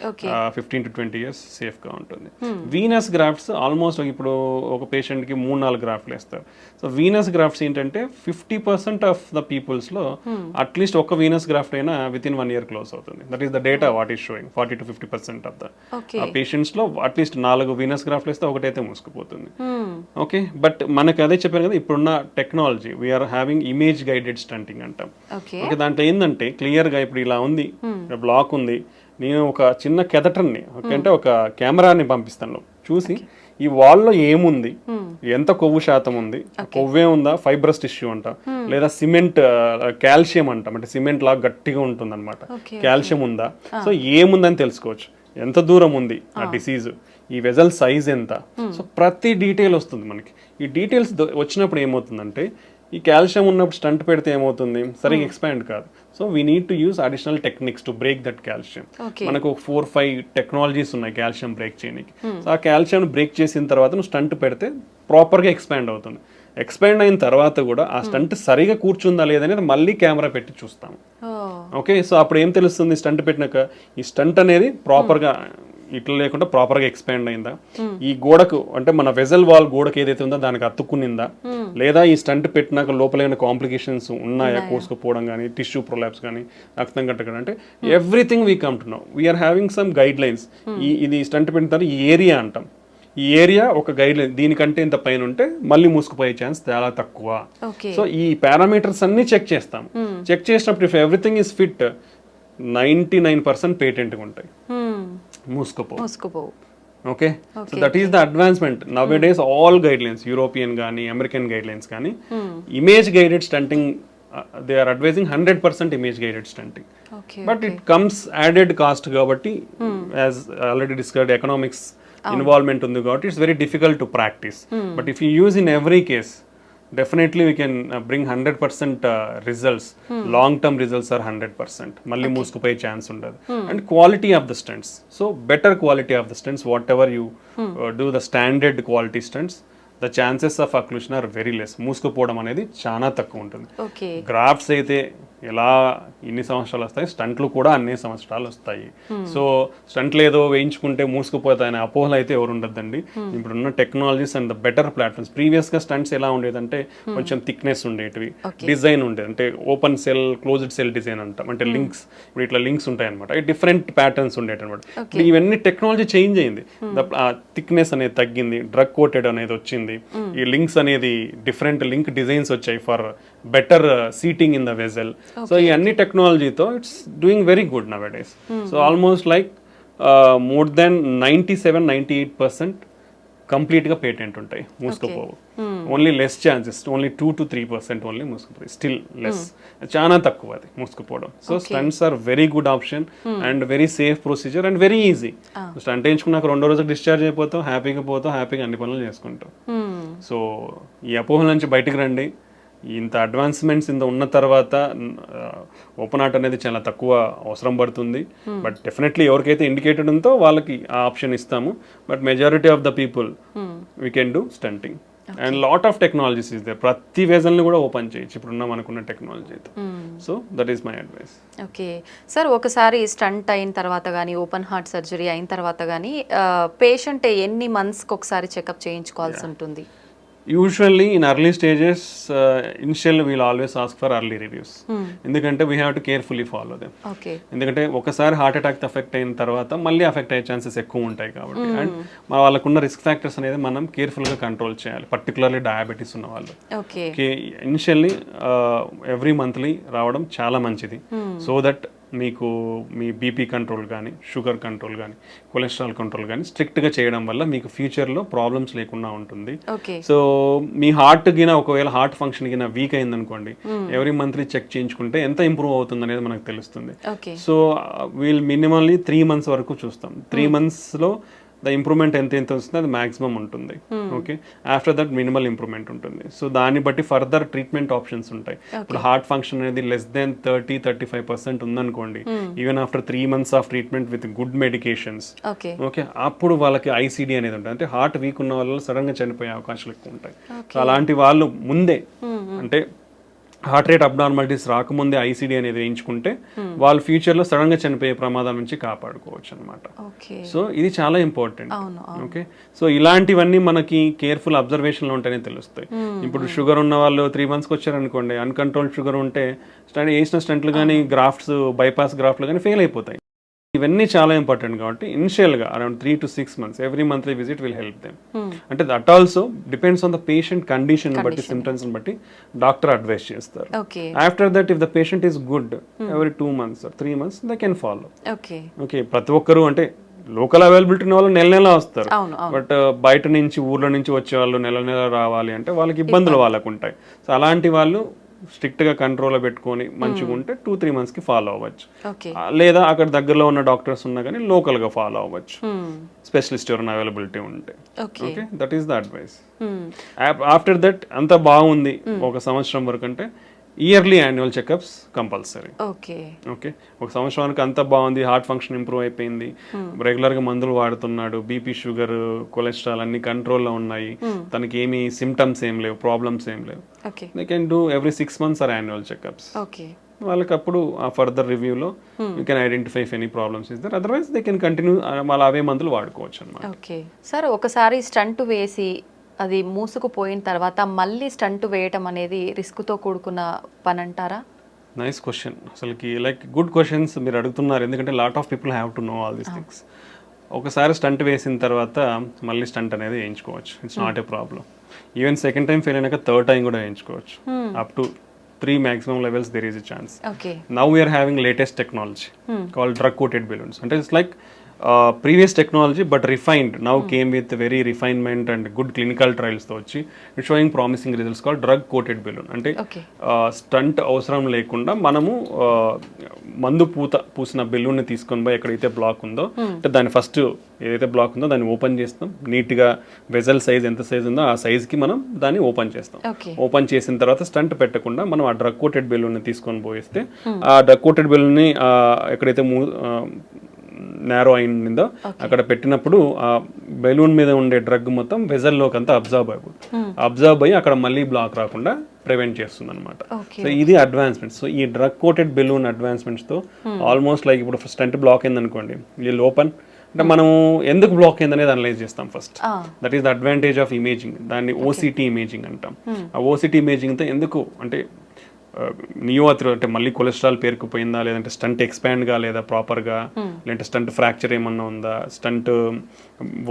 15 to 20 years safe గా ఉంటుంది. వీనస్ గ్రాఫ్ట్స్ ఆల్మోస్ట్ ఇప్పుడు ఒక పేషెంట్ కి 3-4 గ్రాఫ్ట్లు వేస్తారు. సో వీనస్ గ్రాఫ్ట్స్ ఏంటంటే 50% ఆఫ్ ద పీపుల్స్ లో అట్లీస్ట్ ఒక వీనస్ గ్రాఫ్ట్ అయినా విత్ ఇన్ 1 year క్లోజ్ అవుతుంది. That is the data what is showing. 40 to 50% of the patients లో అట్లీస్ట్ 4 వీనస్ గ్రాఫ్ట్లు వేస్తే ఒకటైతే మూసుకుపోతుంది. ఓకే, బట్ మనకి అదే చెప్పాను కదా, ఇప్పుడున్న technology we are having image guided stunting అంటాం. ఓకే, దాంట్లో ఏంటంటే క్లియర్ గా ఇప్పుడు ఇలా ఉంది, బ్లాక్ ఉంది, నేను ఒక చిన్న కెథటర్ని అంటే ఒక కెమెరాని పంపిస్తాను, చూసి ఈ వాల్లో ఏముంది, ఎంత కొవ్వు శాతం ఉంది, కొవ్వే ఉందా, ఫైబ్రస్ టిష్యూ అంటాం, లేదా సిమెంట్ కాల్షియం అంటాం, అంటే సిమెంట్ లాగా గట్టిగా ఉంటుంది అనమాట, కాల్షియం ఉందా, సో ఏముందని తెలుసుకోవచ్చు. ఎంత దూరం ఉంది ఆ డిసీజ్, ఈ వెజల్ సైజ్ ఎంత, సో ప్రతి డీటెయిల్ వస్తుంది మనకి. ఈ డీటెయిల్స్ వచ్చినప్పుడు ఏమవుతుందంటే, ఈ కాల్షియం ఉన్నప్పుడు స్టంట్ పెడితే ఏమవుతుంది, సరిగ్గా ఎక్స్పాండ్ కాదు. So we need to use additional techniques to break that calcium. మనకు 4-5 టెక్నాలజీస్ ఉన్నాయి కాల్షియం బ్రేక్ చేయడానికి. సో ఆ కాల్షియం బ్రేక్ చేసిన తర్వాత నువ్వు స్టంట్ పెడితే ప్రాపర్గా ఎక్స్పాండ్ అవుతుంది. ఎక్స్పాండ్ అయిన తర్వాత కూడా ఆ స్టంట్ సరిగా కూర్చుందా లేదనేది మళ్ళీ కెమెరా పెట్టి చూస్తాం. ఓకే, సో అప్పుడు ఏం తెలుస్తుంది, స్టంట్ పెట్టినాక ఈ స్టంట్ అనేది ప్రాపర్గా ఇట్లా లేకుండా ప్రాపర్గా ఎక్స్పాండ్ అయిందా, ఈ గోడకు అంటే మన వెజల్ వాల్ గోడకు ఏదైతే ఉందో దానికి అతుక్కునిందా, లేదా ఈ స్టంట్ పెట్టినాక లోపల ఏమైనా కాంప్లికేషన్స్ ఉన్నాయా, కోసుకుపోవడం కానీ, టిష్యూ ప్రొలాప్స్ కానీ, రక్తం కట్టడం, అంటే everything we come to know. We are having some guidelines. ఇది స్టంట్ పెట్టిన తర్వాత ఈ ఏరియా అంటాం, ఈ ఏరియా ఒక గైడ్ లైన్, దీనికంటే ఇంత పైన ఉంటే మళ్ళీ మూసుకుపోయే ఛాన్స్ చాలా తక్కువ. సో ఈ పారామీటర్స్ అన్ని చెక్ చేస్తాం. చెక్ చేసినప్పుడు ఇఫ్ ఎవ్రీథింగ్ ఈస్ ఫిట్ 99% పేటెంట్గా ఉంటాయి, మూసుకుపోవు. Okay, so that is the advancement now days. All guidelines, European కానీ అమెరికన్ గైడ్ లైన్స్ కానీ, image guided stenting they are advising 100% image guided stenting. But it comes added cost కాబట్టి, as already discussed, economics involvement ఉంది కాబట్టి it's very difficult to practice. But if you use in every case, definitely we can bring 100% results. Long term results are 100%. Malli moosukupoye chance undadu. And quality of the stents, so better quality of the stents, whatever you do the standard quality stents, the chances of occlusion are very less. మూసుకుపోవడం అనేది చాలా తక్కువ ఉంటుంది. గ్రాఫ్ట్స్ అయితే ఎలా ఇన్ని సంవత్సరాలు వస్తాయి, స్టంట్లు కూడా అన్ని సంవత్సరాలు వస్తాయి. సో స్టంట్లు ఏదో వేయించుకుంటే మూసుకుపోతాయనే అపోహలు అయితే ఎవరు ఉండద్దండి. ఇప్పుడున్న technologies and the better platforms. ప్రీవియస్గా స్టంట్స్ ఎలా ఉండేదంటే కొంచెం థిక్నెస్ ఉండేటివి, డిజైన్ ఉండేది, అంటే open cell, closed cell design అంటాం, అంటే లింక్స్, ఇప్పుడు ఇట్లా లింక్స్ ఉంటాయి అనమాట, డిఫరెంట్ ప్యాటర్న్స్ ఉండేటి అనమాట. ఇవన్నీ టెక్నాలజీ చేంజ్ అయింది, థిక్నెస్ అనేది తగ్గింది, డ్రగ్ కోటెడ్ అనేది వచ్చింది, ఉంది, ఈ లింక్స్ అనేది డిఫరెంట్ లింక్ డిజైన్స్ వచ్చాయి for better seating in the vessel. So ఈ అన్ని టెక్నాలజీతో it's doing very good now days. So almost like more than 97-98% కంప్లీట్గా పేటెంట్ ఉంటాయి, మూసుకుపోవు. Only less chances, only 2-3% only మూసుకుపోయి, స్టిల్ లెస్, చాలా తక్కువ అది మూసుకుపోవడం. So stents are very good option and very safe procedure and very easy. Stent వేయించుకున్నాక 2 రోజులకు డిశ్చార్జ్ అయిపోతాం, హ్యాపీగా పోతాం, హ్యాపీగా అన్ని పనులు చేసుకుంటాం. సో ఈ అపోహల నుంచి బయటకు రండి. ఇంత అడ్వాన్స్మెంట్స్ ఇంత ఉన్న తర్వాత ఓపెన్ హార్ట్ అనేది చాలా తక్కువ అవసరం పడుతుంది. బట్ డెఫినెట్లీ ఎవరికైతే ఇండికేటెడ్ ఉందో వాళ్ళకి ఆ ఆప్షన్ ఇస్తాము. But majority of the people we can do stunting and lot of technologies is they. ప్రతి వేజల్ని కూడా ఓపెన్ చేయొచ్చు ఇప్పుడున్న మనకున్న టెక్నాలజీతో. So that is my advice. Okay sir, ఒకసారి స్టంట్ అయిన తర్వాత కానీ ఓపెన్ హార్ట్ సర్జరీ అయిన తర్వాత కానీ పేషెంట్ ఎన్ని మంత్స్కి ఒకసారి చెకప్ చేయించుకోవాల్సి ఉంటుంది? Usually in early stages, initially we'll always ask for early reviews. ఎందుకంటే we have to carefully follow them. Okay. ఎందుకంటే ఒకసారి హార్ట్ అటాక్ ఎఫెక్ట్ అయిన తర్వాత మళ్ళీ అఫెక్ట్ అయ్యే ఛాన్సెస్ ఎక్కువ ఉంటాయి కాబట్టి, అండ్ వాళ్ళకున్న రిస్క్ ఫ్యాక్టర్స్ అనేది మనం కేర్ఫుల్గా కంట్రోల్ చేయాలి, పర్టికులర్లీ డయాబెటీస్ ఉన్న వాళ్ళు. ఓకే. ఇనిషియల్లీ ఎవ్రీ మంత్లీ రావడం చాలా మంచిది. సో దట్ మీకు మీ బీపీ కంట్రోల్ కానీ, షుగర్ కంట్రోల్ కానీ, కొలెస్ట్రాల్ కంట్రోల్ కానీ స్ట్రిక్ట్గా చేయడం వల్ల మీకు ఫ్యూచర్లో ప్రాబ్లమ్స్ లేకుండా ఉంటుంది. సో మీ హార్ట్ గిన ఒకవేళ హార్ట్ ఫంక్షన్ గిన వీక్ అయిందనుకోండి, ఎవ్రీ మంత్లీ చెక్ చేయించుకుంటే ఎంత ఇంప్రూవ్ అవుతుంది అనేది మనకు తెలుస్తుంది. సో వీల్ మినిమల్లీ 3 months వరకు చూస్తాం. 3 monthsలో ద ఇంప్రూవ్మెంట్ ఎంత వస్తుంది అది మాక్సిమం ఉంటుంది. Okay, after that minimal improvement ఉంటుంది. సో దాన్ని బట్టి ఫర్దర్ ట్రీట్మెంట్ ఆప్షన్స్ ఉంటాయి. ఇప్పుడు హార్ట్ ఫంక్షన్ అనేది లెస్ దెన్ 30-35% ఉందనుకోండి, even after 3 months of treatment with good medications, okay, అప్పుడు వాళ్ళకి ఐసీడీ అనేది ఉంటుంది. అంటే హార్ట్ వీక్ ఉన్న వాళ్ళు సడన్ గా చనిపోయే అవకాశాలు ఎక్కువ ఉంటాయి. సో అలాంటి వాళ్ళు ముందే అంటే హార్ట్ రేట్ అబ్నార్మాలిటీస్ రాకముందే ఐసీడీ అనేది వేయించుకుంటే వాళ్ళు ఫ్యూచర్లో సడన్గా చనిపోయే ప్రమాదం నుంచి కాపాడుకోవచ్చు అనమాట. సో ఇది చాలా ఇంపార్టెంట్. ఓకే, సో ఇలాంటివన్నీ మనకి కేర్ఫుల్ అబ్జర్వేషన్లో ఉంటేనే తెలుస్తాయి. ఇప్పుడు షుగర్ ఉన్న వాళ్ళు 3 monthsకి వచ్చారనుకోండి, అన్కంట్రోల్డ్ షుగర్ ఉంటే వేసిన స్టంట్లు కానీ, గ్రాఫ్ట్స్, బైపాస్ గ్రాఫ్ట్లు కానీ ఫెయిల్ అయిపోతాయి. ఇవన్నీ చాలా ఇంపార్టెంట్ కాబట్టి ఇనిషియల్గా around 3 to 6 months every monthly visit will help them. అంటే that also depends on the patient condition బట్టి, సిమ్టమ్స్ బట్టి డాక్టర్ అడ్వైస్ చేస్తారు. After that if the patient is good, every 2 months or 3 months they can follow. Okay, ప్రతి ఒక్కరు అంటే లోకల్ అవైలబిలిటీ ఉన్న వాళ్ళు నెల వస్తారు. బట్ బయట నుంచి, ఊర్లో నుంచి వచ్చే వాళ్ళు నెల రావాలి అంటే వాళ్ళకి ఇబ్బందులు వాళ్ళకు ఉంటాయి. సో అలాంటి వాళ్ళు స్ట్రిక్ట్గా కంట్రోల్లో పెట్టుకొని మంచిగా ఉంటే 2-3 monthsకి ఫాలో అవ్వచ్చు. లేదా అక్కడ దగ్గరలో ఉన్న డాక్టర్స్ ఉన్నా కానీ లోకల్గా ఫాలో అవ్వచ్చు, స్పెషలిస్ట్ ఎవరైనా అవైలబిలిటీ ఉంటే. Okay, that is the advice. After that అంతా బాగుంది 1 సంవత్సరం వరకు అంటే yearly annual checkups compulsory. Okay, ఒక సంవత్సరానికి అంతా బాగుంది, హార్ట్ ఫంక్షన్ ఇంప్రూవ్ అయిపోయింది, రెగ్యులర్గా మందులు వాడుతున్నాడు, బీపీ, షుగర్, కొలెస్ట్రాల్ అన్ని కంట్రోల్లో ఉన్నాయి, తనకి ఏమి సిమ్టమ్స్ ఏం లేవు, ప్రాబ్లమ్స్ ఏం లేవు, they can do every 6 months or annual checkups. వాళ్ళకి అప్పుడు ఆ ఫర్దర్ రివ్యూలో you can identify if any problems is there, otherwise they can continue మళ్ళీ అవే మందులు వాడుకోవచ్చు అనమాట. ఓకే సార్, ఒకసారి స్టంట్ వేసి అది మూసుకుపోయిన తర్వాత మళ్ళీ స్టంట్ వేయటం అనేది రిస్క్తో కూడుకున్న పని అంటారా? Nice question. అసలుకి లైక్ గుడ్ క్వశ్చన్స్ మీరు అడుగుతున్నారు, ఎందుకంటే lot of people have to know all these things. ఒకసారి స్టంట్ వేసిన తర్వాత మళ్ళీ స్టంట్ అనేది వేయించుకోవచ్చు, it's not a problem. Even second time fail అయినాక థర్డ్ టైం కూడా వేయించుకోవచ్చు. Up to 3 maximum levels there is a chance. Now we are having latest technology called drug coated balloons. And it's like previous technology but refined. Now came with very refinement and good clinical trials తో వచ్చి it's showing promising results called drug coated balloon. అంటే స్టంట్ అవసరం లేకుండా మనము మందు పూసిన బెలూన్ని తీసుకొని పోయి ఎక్కడైతే బ్లాక్ ఉందో, అంటే దాన్ని ఫస్ట్ ఏదైతే బ్లాక్ ఉందో దాన్ని ఓపెన్ చేస్తాం, నీట్గా వెజల్ సైజ్ ఎంత సైజ్ ఉందో ఆ సైజ్కి మనం దాన్ని ఓపెన్ చేస్తాం. ఓపెన్ చేసిన తర్వాత స్టంట్ పెట్టకుండా మనం ఆ డ్రగ్ కోటెడ్ బెలూన్ని తీసుకొని పోయిస్తే ఆ డ్రగ్ కోటెడ్ బెలూన్ని ఎక్కడైతే నేరో అయిందో అక్కడ పెట్టినప్పుడు ఆ బెలూన్ మీద ఉండే డ్రగ్ మొత్తం వెజల్లోకి అంతా అబ్జర్వ్ అయ్యి అక్కడ మళ్ళీ బ్లాక్ రాకుండా ప్రివెంట్ చేస్తుంది అనమాట. సో ఇది అడ్వాన్స్మెంట్. సో ఈ డ్రగ్ కోటెడ్ బెలూన్ అడ్వాన్స్మెంట్స్తో ఆల్మోస్ట్ లైక్ ఇప్పుడు స్టంట్ బ్లాక్ అయిందనుకోండి, వీళ్ళు ఓపెన్ అంటే మనం ఎందుకు బ్లాక్ అయింది అనేది అనలైజ్ చేస్తాం first. That is the advantage of imaging. దాన్ని ఓసిటీ ఇమేజింగ్ అంటాం. ఆ ఓసిటీ ఇమేజింగ్తో ఎందుకు అంటే నియోఆథ్రో అంటే మళ్ళీ కొలెస్ట్రాల్ పేరుకుపోయిందా, లేదంటే స్టంట్ ఎక్స్పాండ్ కాలేదా ప్రాపర్గా, లేదంటే స్టంట్ ఫ్రాక్చర్ ఏమన్నా ఉందా, స్టంట్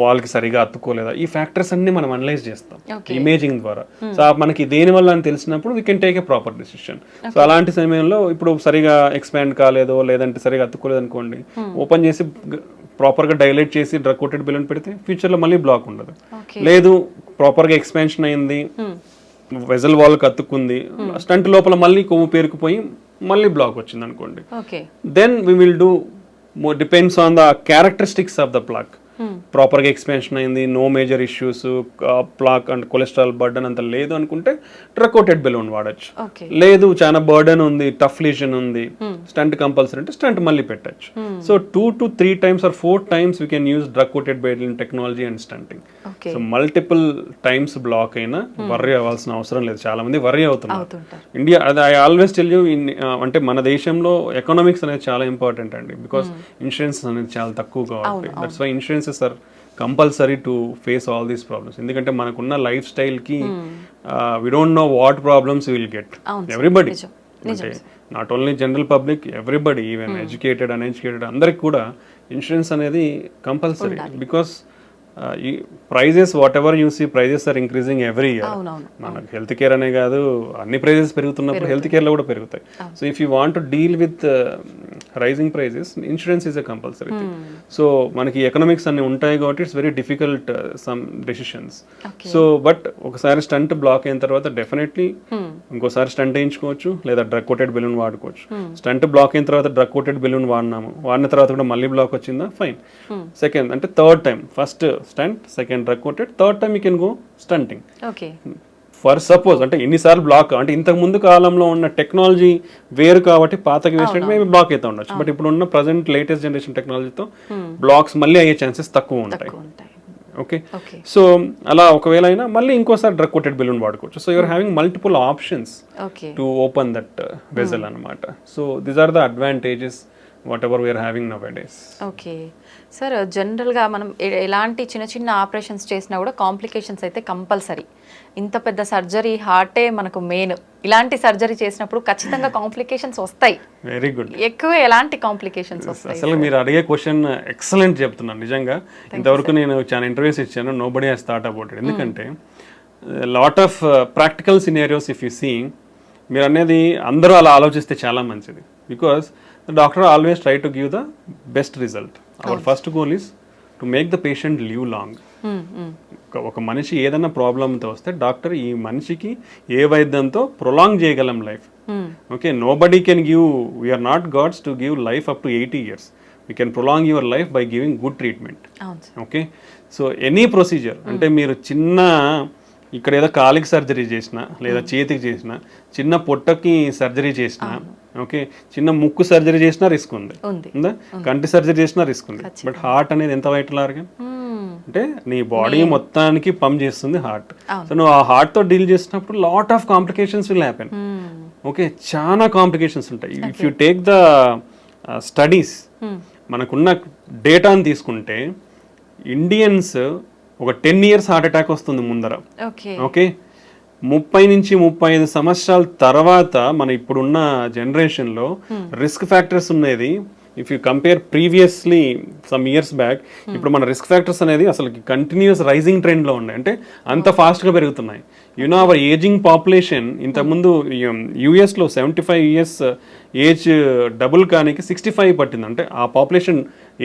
వాల్కి సరిగా అతుక్కోలేదా, ఈ ఫ్యాక్టర్స్ అన్ని మనం అనలైజ్ చేస్తాం ఇమేజింగ్ ద్వారా. సో మనకి దేని వల్ల అని తెలిసినప్పుడు we can take a proper decision. So అలాంటి సమయంలో ఇప్పుడు సరిగా ఎక్స్పాండ్ కాలేదో లేదంటే సరిగా అతుక్కోలేదు అనుకోండి, ఓపెన్ చేసి ప్రాపర్గా డైలైట్ చేసి డ్రగ్ కోటెడ్ బెలూన్ పెడితే ఫ్యూచర్లో మళ్ళీ బ్లాక్ ఉండదు. లేదు ప్రాపర్గా ఎక్స్పాన్షన్ అయింది, వెజల్ వాల్కి అతుక్కుంది, స్టంట్ లోపల మళ్ళీ కొవ్వు పేరుకుపోయి మళ్ళీ బ్లాక్ వచ్చింది అనుకోండి, then we will do depends on the characteristics of the plaque. ప్రాపర్గా ఎక్స్పాన్షన్ అయింది, no major issues, plaque and cholesterol burden అంత లేదు అనుకుంటే డ్రగ్ కోటెడ్ బెలూన్ వాడచ్చు. లేదు చాలా బర్డన్ ఉంది, టఫ్ లీజన్ ఉంది, స్టంట్ కంపల్సరీ అంటే స్టంట్ మళ్ళీ పెట్టచ్చు. So 2 to 3 times or 4 times we can use drug coated balloon technology and stenting. So multiple times block అయినా వర్రీ అవ్వాల్సిన అవసరం లేదు. చాలా మంది వర్రీ అవుతున్నారు. ఇండియా, అది ఐ ఆల్వేస్ టెల్ యూ, అంటే మన దేశంలో ఎకనామిక్స్ అనేది చాలా ఇంపార్టెంట్ అండి, బికాస్ ఇన్సూరెన్స్ అనేది చాలా తక్కువ కాబట్టి. That's why insurances are compulsory to face all these problems. ఎందుకంటే మనకున్న లైఫ్ స్టైల్కి we don't know what problems will get. Everybody, అంటే not only general public, everybody, even educated uneducated అందరికి కూడా ఇన్సూరెన్స్ అనేది కంపల్సరీ. బికాస్ ఈ prices whatever you see, prices are increasing every year. మనకు హెల్త్ కేర్ అనే కాదు, అన్ని ప్రైజెస్ పెరుగుతున్నప్పుడు హెల్త్ కేర్లో కూడా పెరుగుతాయి. So if you want to deal with rising prices, insurance is a compulsory thing. So మనకి ఎకనామిక్స్ అన్ని ఉంటాయి కాబట్టి it's very difficult some decisions. So but ఒకసారి స్టంట్ బ్లాక్ అయిన తర్వాత డెఫినెట్లీ ఇంకోసారి స్టంట్ వేయించుకోవచ్చు, లేదా డ్రగ్ కోటెడ్ బెలూన్ వాడుకోవచ్చు. స్టంట్ బ్లాక్ అయిన తర్వాత డ్రగ్ కోటెడ్ బెలూన్ వాడిన తర్వాత కూడా మళ్ళీ బ్లాక్ వచ్చిందా, ఫైన్. సెకండ్ అంటే third time, first stent, second drug coated, third time you can go stenting. For suppose అంటే ఎన్నిసార్లు బ్లాక్, అంటే ఇంతకు ముందు కాలంలో ఉన్న టెక్నాలజీ వేరు కాబట్టి పాతకి వేసినట్టు మేబీ బ్లాక్ అయితే ఉండొచ్చు. బట్ ఇప్పుడు ఉన్న ప్రజెంట్ లేటెస్ట్ జనరేషన్ టెక్నాలజీతో బ్లాక్స్ మళ్ళీ అయ్యే ఛాన్సెస్ తక్కువ ఉంటాయి. ఓకే, సో అలా ఒకవేళ అయినా మళ్ళీ ఇంకోసారి డ్రగ్ కోటెడ్ బెలూన్ వాడుకోవచ్చు. So you are having multiple options to open that vessel అనమాట. So these are the advantages whatever we are having nowadays. Okay sir, జనరల్గా మనం ఎలాంటి చిన్న చిన్న ఆపరేషన్స్ చేసినా కూడా కాంప్లికేషన్స్ అయితే కంపల్సరీ. ఇంత పెద్ద సర్జరీ, హార్టే మనకు మెయిన్. ఇలాంటి సర్జరీ చేసినప్పుడు ఖచ్చితంగా కాంప్లికేషన్స్ వస్తాయి. Very good. ఎక్కువ ఎలాంటి కాంప్లికేషన్స్ వస్తాయి? అసలు మీరు అడిగే క్వశ్చన్ ఎక్సలెంట్ చెప్తున్నాను. నిజంగా ఇంతవరకు నేను చాలా ఇంటర్వ్యూస్ ఇచ్చాను, nobody has thought about it. ఎందుకంటే lot of practical scenarios if you see, మీరు అనేది అందరూ అలా ఆలోచిస్తే చాలా మంచిది. Because the doctor always try to give the best result. Our first goal is to make the patient live long. ఒక మనిషి ఏదైనా ప్రాబ్లంతో వస్తే డాక్టర్ ఈ మనిషికి ఏ వైద్యంతో ప్రొలాంగ్ చేయగలం life. Okay, nobody can give, we are not gods to give life up to 80 years. We can prolong your life by giving good treatment. Okay, so any procedure, అంటే మీరు చిన్న ఇక్కడ ఏదో కాలికి సర్జరీ చేసినా, లేదా చేతికి చేసినా, చిన్న పొట్టకి సర్జరీ చేసినా, ఓకే, చిన్న ముక్కు సర్జరీ చేసినా రిస్క్ ఉంది, కంటి సర్జరీ చేసినా రిస్క్ ఉంది. బట్ హార్ట్ అనేది ఎంత వైటల్ ఆర్గన్, అంటే నీ బాడీ మొత్తానికి పంప్ చేస్తుంది హార్ట్. సో నువ్వు ఆ హార్ట్ తో డీల్ చేసినప్పుడు lot of complications will happen. Okay, చాలా కాంప్లికేషన్స్ ఉంటాయి. If you take the studies, మనకున్న డేటాని తీసుకుంటే ఇండియన్స్ ఒక 10 years హార్ట్ అటాక్ వస్తుంది ముందర. ఓకే, 30 నుంచి 35 సంవత్సరాల తర్వాత మన ఇప్పుడున్న జనరేషన్లో రిస్క్ ఫ్యాక్టర్స్ ఉన్నది. If you compare previously some years back, ఇప్పుడు మన రిస్క్ ఫ్యాక్టర్స్ అనేది అసలు కంటిన్యూస్ రైజింగ్ ట్రెండ్లో ఉన్నాయి, అంటే అంత ఫాస్ట్గా పెరుగుతున్నాయి. యూనో అవర్ ఏజింగ్ పాపులేషన్, ఇంతకుముందు యూఎస్లో 75 years ఏజ్ డబుల్ కానికి 65 పట్టింది. అంటే ఆ పాపులేషన్,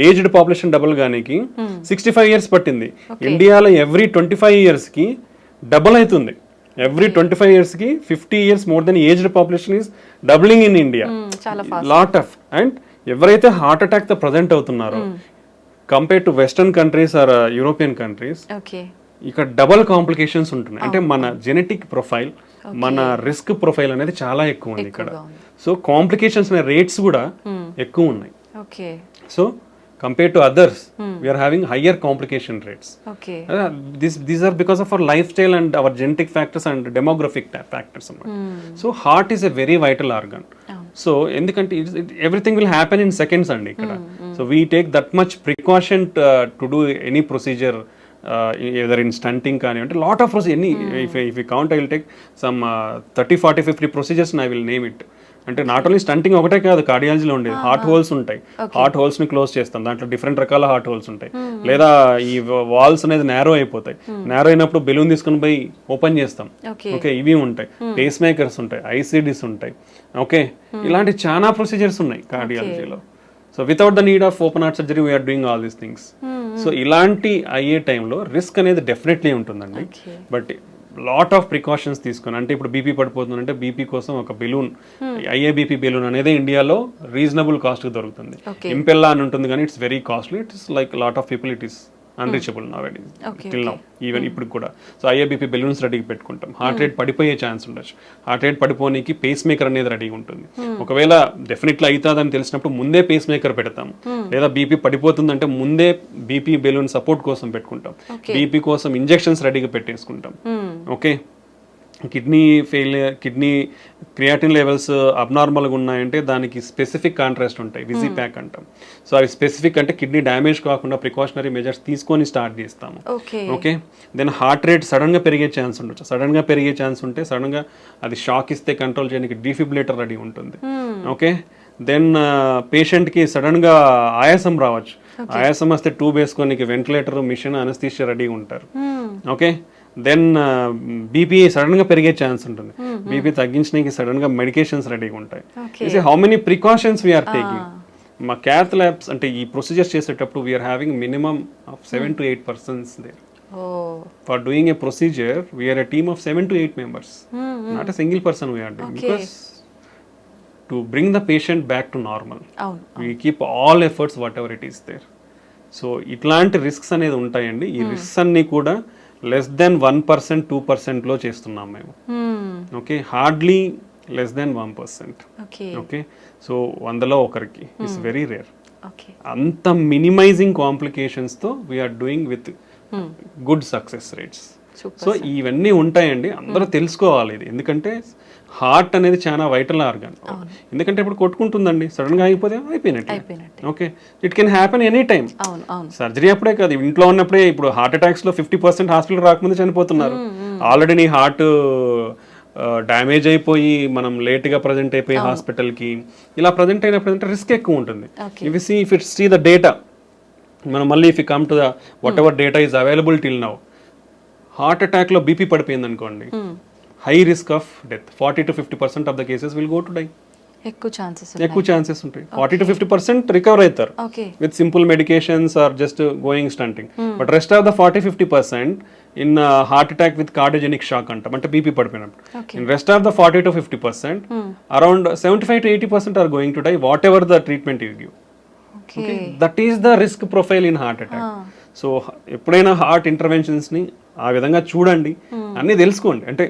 ఏజ్డ్ పాపులేషన్ డబుల్ కానికి 65 years పట్టింది. ఇండియాలో ఎవ్రీ 25 yearsకి డబుల్ అవుతుంది. ఎవ్రీ 25 yearsకి 50 years more than aged population is doubling in India. Lot of, and ఎవరైతే హార్ట్ అటాక్ తో ప్రజెంట్ అవుతున్నారో compare to western countries or European countries, ఇక్కడ డబుల్ కాంప్లికేషన్స్ ఉంటున్నాయి. అంటే మన జెనెటిక్ ప్రొఫైల్, మన రిస్క్ ప్రొఫైల్ అనేది చాలా ఎక్కువ ఉంది ఇక్కడ. సో కాంప్లికేషన్స్ అనే రేట్స్ కూడా ఎక్కువ ఉన్నాయి. So compared to others, we are having higher complication rates. These are because of our lifestyle and our genetic factors and demographic factors. So heart is a very vital organ. So endukante everything will happen in seconds andi ikkada. So we take that much precaution to do any procedure either in stunting కానీ అంటే లాట్ ఆఫ్ ప్రొసీజర్ ఎన్ని if you count I will take some 30 40 50 procedures and I will name it. అంటే నాట్ ఓన్లీ స్టంటింగ్ ఒకటే కాదు, కార్డియాలజీలో ఉండేది హార్ట్ హోల్స్ ఉంటాయి, హార్ట్ హోల్స్ ని క్లోజ్ చేస్తాం, దాంట్లో డిఫరెంట్ రకాల హార్ట్ హోల్స్ ఉంటాయి, లేదా ఈ వాల్స్ అనేది నేరో అయిపోతాయి, నేరో అయినప్పుడు బెలూన్ తీసుకుని పోయి ఓపెన్ చేస్తాం, ఓకే ఇవి ఉంటాయి, పేస్ మేకర్స్ ఉంటాయి, ఐసిడిస్ ఉంటాయి, ఓకే ఇలాంటి చాలా ప్రొసీజర్స్ ఉన్నాయి కార్డియాలజీలో. So without the need of open heart surgery we are doing all these things. So ఇలాంటి అయ్యే టైంలో రిస్క్ అనేది డెఫినెట్లీ ఉంటుందండి. బట్ లాట్ ఆఫ్ ప్రికాషన్స్ తీసుకొని, అంటే ఇప్పుడు బీపీ పడిపోతుందంటే బీపీ కోసం ఒక బెలూన్, ఐఏబీపీ బెలూన్ అనేది ఇండియాలో రీజనబుల్ కాస్ట్ దొరుకుతుంది. ఇంపెల్లా అని ఉంటుంది కానీ it's very costly. It's like lot of people it is unreachable now till now even ఇప్పుడు కూడా. సో ఐఏబీపీ బెలూన్స్ రెడీగా పెట్టుకుంటాం. హార్ట్ రేట్ పడిపోయే ఛాన్స్ ఉండొచ్చు, హార్ట్ రేట్ పడిపోనికి పేస్ మేకర్ అనేది రెడీగా ఉంటుంది. ఒకవేళ డెఫినెట్లీ అవుతుందని తెలిసినప్పుడు ముందే పేస్ మేకర్ పెడతాం, లేదా బీపీ పడిపోతుందంటే ముందే బీపీ బెలూన్ సపోర్ట్ కోసం పెట్టుకుంటాం, బీపీ కోసం ఇంజెక్షన్స్ రెడీగా పెట్టేసుకుంటాం. Okay kidney failure, kidney creatinine levels అబ్నార్మల్గా ఉన్నాయంటే దానికి స్పెసిఫిక్ కాంట్రాస్ట్ ఉంటాయి, విజీ ప్యాక్ అంటాం. సో అవి స్పెసిఫిక్ అంటే కిడ్నీ డ్యామేజ్ కాకుండా ప్రికాషనరీ మెజర్స్ తీసుకొని స్టార్ట్ చేస్తాము. ఓకే దెన్ హార్ట్ రేట్ సడన్గా పెరిగే ఛాన్స్ ఉండొచ్చు, సడన్గా పెరిగే ఛాన్స్ ఉంటే సడన్గా అది షాక్ ఇస్తే కంట్రోల్ చేయడానికి డిఫిబ్రిలేటర్ రెడీ ఉంటుంది. ఓకే దెన్ పేషెంట్కి సడన్గా ఆయాసం రావచ్చు, ఆయాసం వస్తే ట్యూబ్ వేసుకోనికి వెంటిలేటర్, మిషన్, అనస్థీషియా రెడీగా ఉంటారు. ఓకే దెన్ బీపీ సడన్ గా పెరిగే ఛాన్స్ ఉంటుంది, బీపీ తగ్గించడానికి సడన్ గా మెడికేషన్స్ రెడీగా ఉంటాయి. How many precautions we are taking. మా క్యాత్ ల్యాబ్స్ అంటే ఈ ప్రొసీజర్స్ చేసేటప్పుడు we are having minimum of 7 to 8 persons there. For doing a procedure we are a team of 7 to 8 members, not a single person we are doing, because to bring the patient back to normal we keep all efforts whatever it is there. So ఇట్లాంటి రిస్క్స్ అనేది ఉంటాయండి. ఈ రిస్క్స్ అన్ని కూడా లెస్ దెన్ 1% 2% లో చేస్తున్నాం మేము. Okay hardly less than 1%. Okay so 100లో ఒకరికి, ఇట్స్ వెరీ రేర్. అంత మినిమైజింగ్ కాంప్లికేషన్స్ తో we are doing with good success rates. So ఇవన్నీ ఉంటాయండి, అందరూ తెలుసుకోవాలి ఇది. ఎందుకంటే హార్ట్ అనేది చాలా వైటల్ ఆర్గాన్. ఎందుకంటే ఇప్పుడు కొట్టుకుంటుందండి, సడన్ గా అయిపోతే అయిపోయినట్టు. Okay it can happen any time. Surgery అప్పుడే కాదు, ఇంట్లో ఉన్నప్పుడే. ఇప్పుడు హార్ట్ అటాక్స్ లో 50% హాస్పిటల్ రాకముందే చనిపోతున్నారు. ఆల్రెడీ నీ హార్ట్ డ్యామేజ్ అయిపోయి మనం లేట్ గా ప్రజెంట్ అయిపోయి హాస్పిటల్ కి ఇలా ప్రజెంట్ అయినప్పుడు రిస్క్ ఎక్కువ ఉంటుంది. If it's see the data, మనం మళ్ళీ if you come to the whatever data is available till now, heart attack లో బీపీ పడిపోయింది అనుకోండి, high risk of death. 40 to 50% of the cases will go to die. ఎక్కువ ఛాన్సెస్ ఉంటాయి. 40 to 50% రికవర్ అవుతారు with simple medications or just going stenting. But rest of the 40-50% in heart attack with cardiogenic shock అంటాం, అంటే బీపీ పడిపోయినప్పుడు. In rest of the 40 to 50%, around 75 to 80% are going to die whatever the treatment you give. That is the risk profile in heart attack. So ఎప్పుడైనా హార్ట్ ఇంటర్వెన్షన్స్ని ఆ విధంగా చూడండి, అన్నీ తెలుసుకోండి. అంటే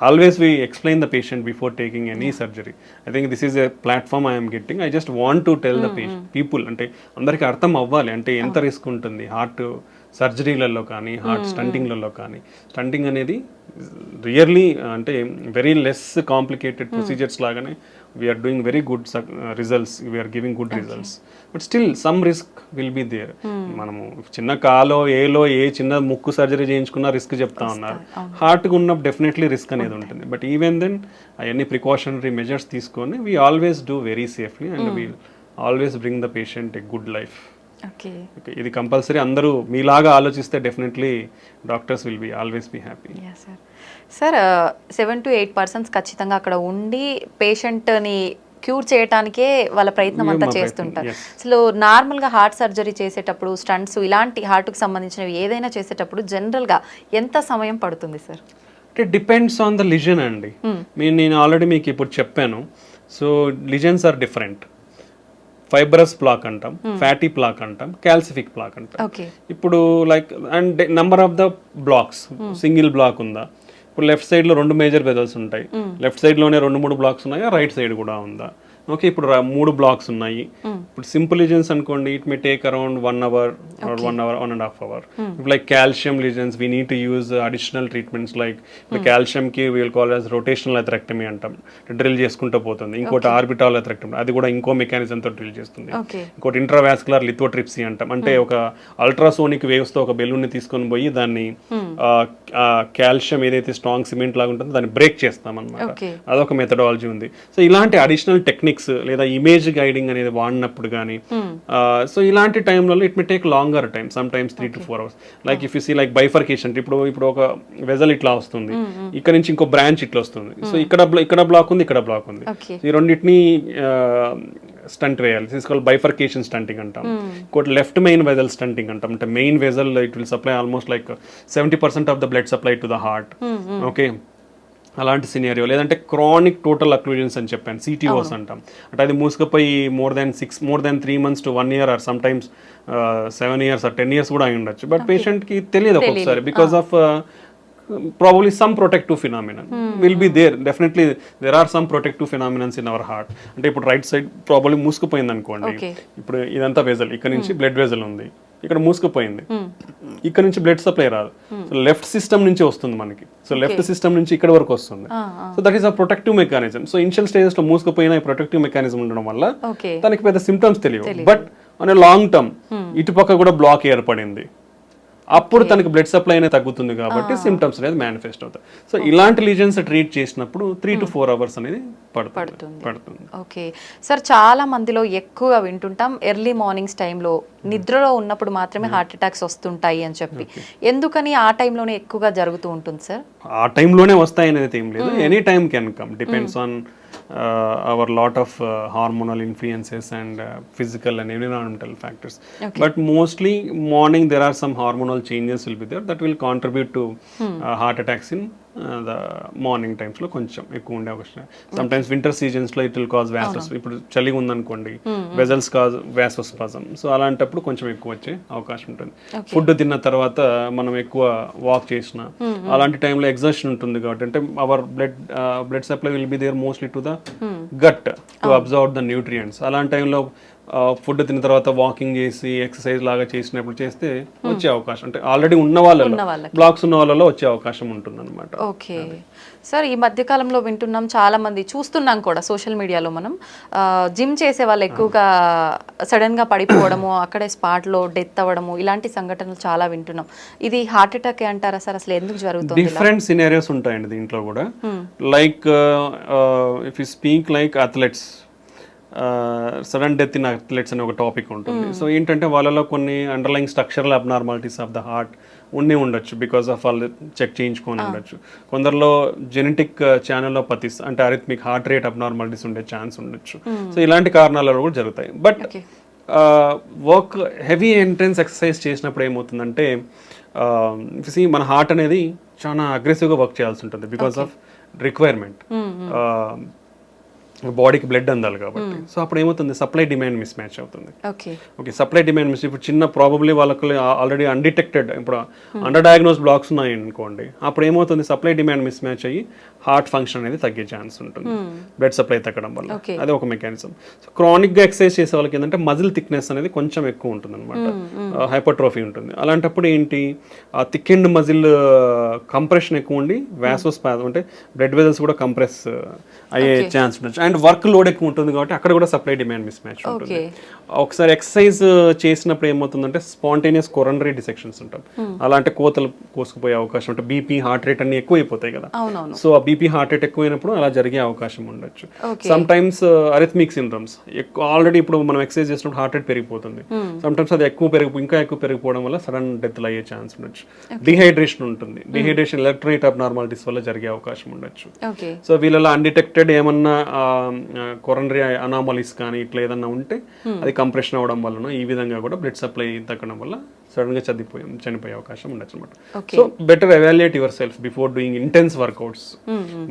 always we explain the patient before taking any surgery. I think this is a platform I am getting. I just want to tell the people, అంటే అందరికి అర్థం అవ్వాలి అంటే ఎంత రిస్క్ ఉంటుంది హార్ట్ సర్జరీలలో కానీ హార్ట్ స్టంటింగ్లలో కానీ. స్టంటింగ్ అనేది రియర్లీ అంటే వెరీ లెస్ కాంప్లికేటెడ్ ప్రొసీజర్స్ లాగానే we are doing very good results, we are giving good results. But still some risk will be there. మనము చిన్న కాలో ఏలో ఏ చిన్న ముక్కు సర్జరీ చేయించుకున్నా రిస్క్ చెప్తా ఉన్నారు, హార్ట్కి ఉన్నప్పుడు డెఫినెట్లీ రిస్క్ అనేది ఉంటుంది. బట్ ఈవెన్ దెన్ అవన్నీ ప్రికాషనరీ మెజర్స్ తీసుకొని we always do very safely and we always bring the patient a good life. ఇది కంపల్సరీ అందరూ మీలాగా ఆలోచిస్తే definitely doctors will be always be happy. Sir 7 to 8% ఖచ్చితంగా అక్కడ ఉండి పేషెంట్ని క్యూర్ చేయడానికే వాళ్ళ ప్రయత్నం అంతా చేస్తుంటారు. అసలు నార్మల్గా హార్ట్ సర్జరీ చేసేటప్పుడు స్టంట్స్ ఇలాంటి హార్ట్కి సంబంధించినవి ఏదైనా చేసేటప్పుడు జనరల్గా ఎంత సమయం పడుతుంది సార్? అంటే డిపెండ్స్ ఆన్ ద లిజన్ అండి. నేను ఆల్రెడీ మీకు ఇప్పుడు చెప్పాను. So lesions are different. Fibrous plaque అంటాం, ఫ్యాటీ ప్లాక్ అంటాం, క్యాల్సిఫిక్ ప్లాక్ అంటాం. ఇప్పుడు like and number of the blocks, single block ఉందా? ఇప్పుడు లెఫ్ట్ సైడ్ లో 2 మేజర్ వెజల్స్ ఉంటాయి, లెఫ్ట్ సైడ్ లోనే 2-3 బ్లాక్స్ ఉన్నాయా? రైట్ సైడ్ కూడా ఉందా? ఓకే ఇప్పుడు 3 బ్లాక్స్ ఉన్నాయి. ఇప్పుడు సింపుల్ లీజన్స్ అనుకోండి, it may take around 1 hour or 1 hour, 1.5 hour. If like calcium lesions, we need to use additional treatments like the calcium కి we will call as rotational atherectomy అంటాం. డ్రిల్ చేసుకుంటూ పోతుంది. ఇంకోటి ఆర్బిటాల్ atherectomy, అది కూడా ఇంకో మెకానిజం తో డ్రిల్ చేస్తుంది. ఇంకోటి ఇంట్రావాస్కులర్ లిథోట్రిప్సీ అంటాం, అంటే ఒక అల్ట్రాసోనిక్ వేవ్స్ తో ఒక బెలూన్ ని తీసుకొని పోయి దాన్ని కాల్షియం ఏదైతే స్ట్రాంగ్ సిమెంట్ లాగా ఉంటుందో దాన్ని బ్రేక్ చేస్తాం అన్నమాట. అదొక మెథడాలజీ ఉంది. సో ఇలాంటి అడిషనల్ టెక్నిక్స్ లేదా ఇమేజ్ గైడింగ్ అనేది వాడినప్పుడు కానీ సో ఇలాంటి టైంలలో it may take longer time, sometimes 3 to 4 hours. Like if you see like bifurcation, ఇప్పుడు ఒక వెజల్ ఇట్లా వస్తుంది, ఇక్కడ నుంచి ఇంకో బ్రాంచ్ ఇట్లా వస్తుంది. సో ఇక్కడ బ్లాక్ ఉంది, ఇక్కడ బ్లాక్ ఉంది. ఈ రెండింటిని స్టంట్ వేయాలి, తీసుకోవాలి బైఫర్కేషన్ స్టంటింగ్ అంటాం. ఇంకోటి లెఫ్ట్ మెయిన్ వెజల్ స్టంటింగ్ అంటాం, అంటే main vessel it will supply almost like 70% of the blood supply to the heart. Okay, అలాంటి సినారియో. లేదంటే క్రానిక్ టోటల్ అక్లూజన్స్ అని చెప్పాను, సిటీఓస్ అంటాం. అంటే అది మూసుకుపోయి more than 3 months to 1 year or sometimes 7 years or 10 years కూడా అయి ఉండొచ్చు. బట్ పేషెంట్కి తెలియదు ఒక్కొక్కసారి because of probably some protective phenomenon will be there. Definitely there are some protective phenomena in our heart. అంటే ఇప్పుడు రైట్ సైడ్ ప్రాబ్లీ మూసుకుపోయింది అనుకోండి, ఇప్పుడు ఇదంతా వెజల్, ఇక్కడ నుంచి బ్లడ్ వెజల్ ఉంది, ఇక్కడ మూసుకుపోయింది, ఇక్కడ నుంచి బ్లడ్ సప్లై రాదు, సో లెఫ్ట్ సిస్టమ్ నుంచి వస్తుంది మనకి. సో లెఫ్ట్ సిస్టమ్ నుంచి ఇక్కడ వరకు వస్తుంది. So that is a protective mechanism. So initial stages లో మూసుకుపోయిన ప్రొటెక్టివ్ మెకానిజం ఉండడం వల్ల దానికి పెద్ద సిమ్టమ్స్ తెలియవు. బట్ అనే లాంగ్ టర్మ్ ఇటుపక్క కూడా బ్లాక్ ఏర్పడింది, అప్పుడు తనకి బ్లడ్ సప్లై అనేది తగ్గుతుంది కాబట్టి సిమ్టమ్స్ అనేది మేనిఫెస్ట్ అవుతాయి. సో ఇలాంటి లీజన్స్ ట్రీట్ చేసినప్పుడు 3 to 4 hours అనేది పడుతుంది. ఓకే సార్, చాలా మందిలో ఎక్కువగా వింటుంటాం ఎర్లీ మార్నింగ్స్ టైంలో నిద్రలో ఉన్నప్పుడు మాత్రమే హార్ట్ అటాక్స్ వస్తుంటాయి అని చెప్పి. ఎందుకని ఆ టైంలోనే ఎక్కువగా జరుగుతూ ఉంటుంది సార్? ఆ టైంలోనే వస్తాయి అనేది ఏం లేదు, any time can come, depends on our lot of hormonal influences and physical and environmental factors. But mostly morning there are some hormonal changes will be there that will contribute to heart attacks in the morning times లో కొంచెం ఎక్కువ ఉండే అవకాశం. సమ్ టైమ్స్ వింటర్ సీజన్స్ లో ఇట్ విల్ కాజ్ వ్యాసోస్, ఇప్పుడు చలి ఉందనుకోండి వెజల్స్ కాజ్ వ్యాసోస్పాజం. సో అలాంటప్పుడు కొంచెం ఎక్కువ వచ్చే అవకాశం ఉంటుంది. ఫుడ్ తిన్న తర్వాత మనం ఎక్కువ వాక్ చేసిన అలాంటి టైంలో ఎగ్జర్షన్ ఉంటుంది కాబట్టి, అంటే our blood supply will be there mostly to the gut to observe the nutrients. అలాంటి టైంలో ఫుడ్ తిన్న తర్వాత వాకింగ్ చేసి ఎక్సర్సైజ్ లాగా చేసినప్పుడు చేస్తే వచ్చే అవకాశం, అంటే ఆల్రెడీ ఉన్న వాళ్ళలో బ్లాక్స్ ఉన్న వాళ్ళలో వచ్చే అవకాశం ఉంటుంది అనమాట. ఓకే సార్, ఈ మధ్య కాలంలో వింటున్నాం, చాలా మంది చూస్తున్నాం కూడా సోషల్ మీడియాలో, మనం జిమ్ చేసే వాళ్ళు ఎక్కువగా సడన్ గా పడిపోవడము, అక్కడే స్పాట్ లో డెత్ అవ్వడము, ఇలాంటి సంఘటనలు చాలా వింటున్నాం. ఇది హార్ట్ అటాక్ అంటారా సార్? అసలు ఎందుకు జరుగుతుంది? డిఫరెంట్ సినారియోస్ ఉంటాయండి దీంట్లో కూడా. Like if you speak like athletes, sudden death in athletes అనే ఒక టాపిక్ ఉంటుంది. సో ఏంటంటే వాళ్ళలో కొన్ని underline structural abnormalities of the heart ఉండొచ్చు, బికాస్ ఆఫ్ వాళ్ళు చెక్ చేయించుకొని ఉండొచ్చు. కొందరిలో జెనెటిక్ ఛానల్లో పతిస్ అంటే అరిథమిక్ హార్ట్ రేట్ అబ్నార్మాలిటీస్ ఉండే ఛాన్స్ ఉండొచ్చు. సో ఇలాంటి కారణాలు కూడా జరుగుతాయి. But work heavy intense exercise చేసినప్పుడు ఏమవుతుందంటే మన హార్ట్ అనేది చాలా అగ్రెసివ్గా వర్క్ చేయాల్సి ఉంటుంది బికాస్ ఆఫ్ రిక్వైర్మెంట్, బాడీకి బ్లడ్ అందాలి కాబట్టి. సో అప్పుడు ఏమవుతుంది, సప్లై డిమాండ్ మిస్ మ్యాచ్ అవుతుంది. ఓకే, సప్లై డిమాండ్ మిస్, ఇప్పుడు చిన్న ప్రాబబ్లీ వాళ్ళకి ఆల్రెడీ అన్డిటెక్టెడ్, ఇప్పుడు అండర్ డయాగ్నోస్ బ్లాక్స్ ఉన్నాయి అనుకోండి, అప్పుడు ఏమవుతుంది, సప్లై డిమాండ్ మిస్ మ్యాచ్ అయ్యి హార్ట్ ఫంక్షన్ అనేది తగ్గే ఛాన్స్ ఉంటుంది బ్లడ్ సప్లై తగ్గడం వల్ల. అది ఒక మెకానిజం. సో క్రానిక్గా ఎక్సర్సైజ్ చేసే వాళ్ళకి ఏంటంటే మజిల్ థిక్నెస్ అనేది కొంచెం ఎక్కువ ఉంటుంది అనమాట, హైపర్ట్రోఫీ ఉంటుంది. అలాంటప్పుడు ఏంటి, ఆ థిక్ అండ్ మజిల్ కంప్రెషన్ ఎక్కువ ఉండి వ్యాసోస్పాజం అంటే బ్లడ్ వెజల్స్ కూడా కంప్రెస్ అయ్యే ఛాన్స్ ఉండొచ్చు. అండ్ వర్క్ లోడ్ ఎక్కువ ఉంటుంది కాబట్టి అక్కడ కూడా సప్లై డిమాండ్ మిస్ మ్యాచ్ ఉంటుంది. ఒకసారి ఎక్సర్సైజ్ చేసినప్పుడు ఏమవుతుందంటే స్పాంటేనియస్ కొరనరీ డిసెక్షన్స్ ఉంటాం, అలా అంటే కోతలు కోసుకుపోయే అవకాశం ఉంటుంది. బీపీ హార్ట్ రేట్ అన్ని ఎక్కువ అయిపోతాయి కదా. సో ఆ బీపీ హార్ట్ రేట్ ఎక్కువైనప్పుడు అలా జరిగే అవకాశం ఉండొచ్చు. సమ్ టైమ్స్ అరిథమిక్ సిండ్రమ్స్, ఆల్రెడీ ఇప్పుడు మనం ఎక్సర్సైజ్ చేసినప్పుడు హార్ట్ రేట్ పెరిగిపోతుంది, సమ్ టైమ్స్ అది ఇంకా ఎక్కువ పెరిగిపోవడం వల్ల సడన్ డెత్లు అయ్యే ఛాన్స్ ఉండొచ్చు. డిహైడ్రేషన్ ఉంటుంది, డిహైడ్రేషన్ ఎలక్ట్రోలైట్ అబ్నార్మాలిటీస్ వల్ల జరిగే అవకాశం ఉండొచ్చు. సో వీళ్ళలో అన్డిటెక్టెడ్ ఏమన్నా కొరనరీ అనామలీస్ కానీ ఇట్లా ఏదన్నా ఉంటే అది కంప్రెషన్ అవ్వడం వలన ఈ విధంగా కూడా బ్లడ్ సప్లై తగ్గడం వల్ల సడన్ గా చనిపోయే అవకాశం ఉండొచ్చు అనమాట. So better evaluate yourself before doing intense workouts.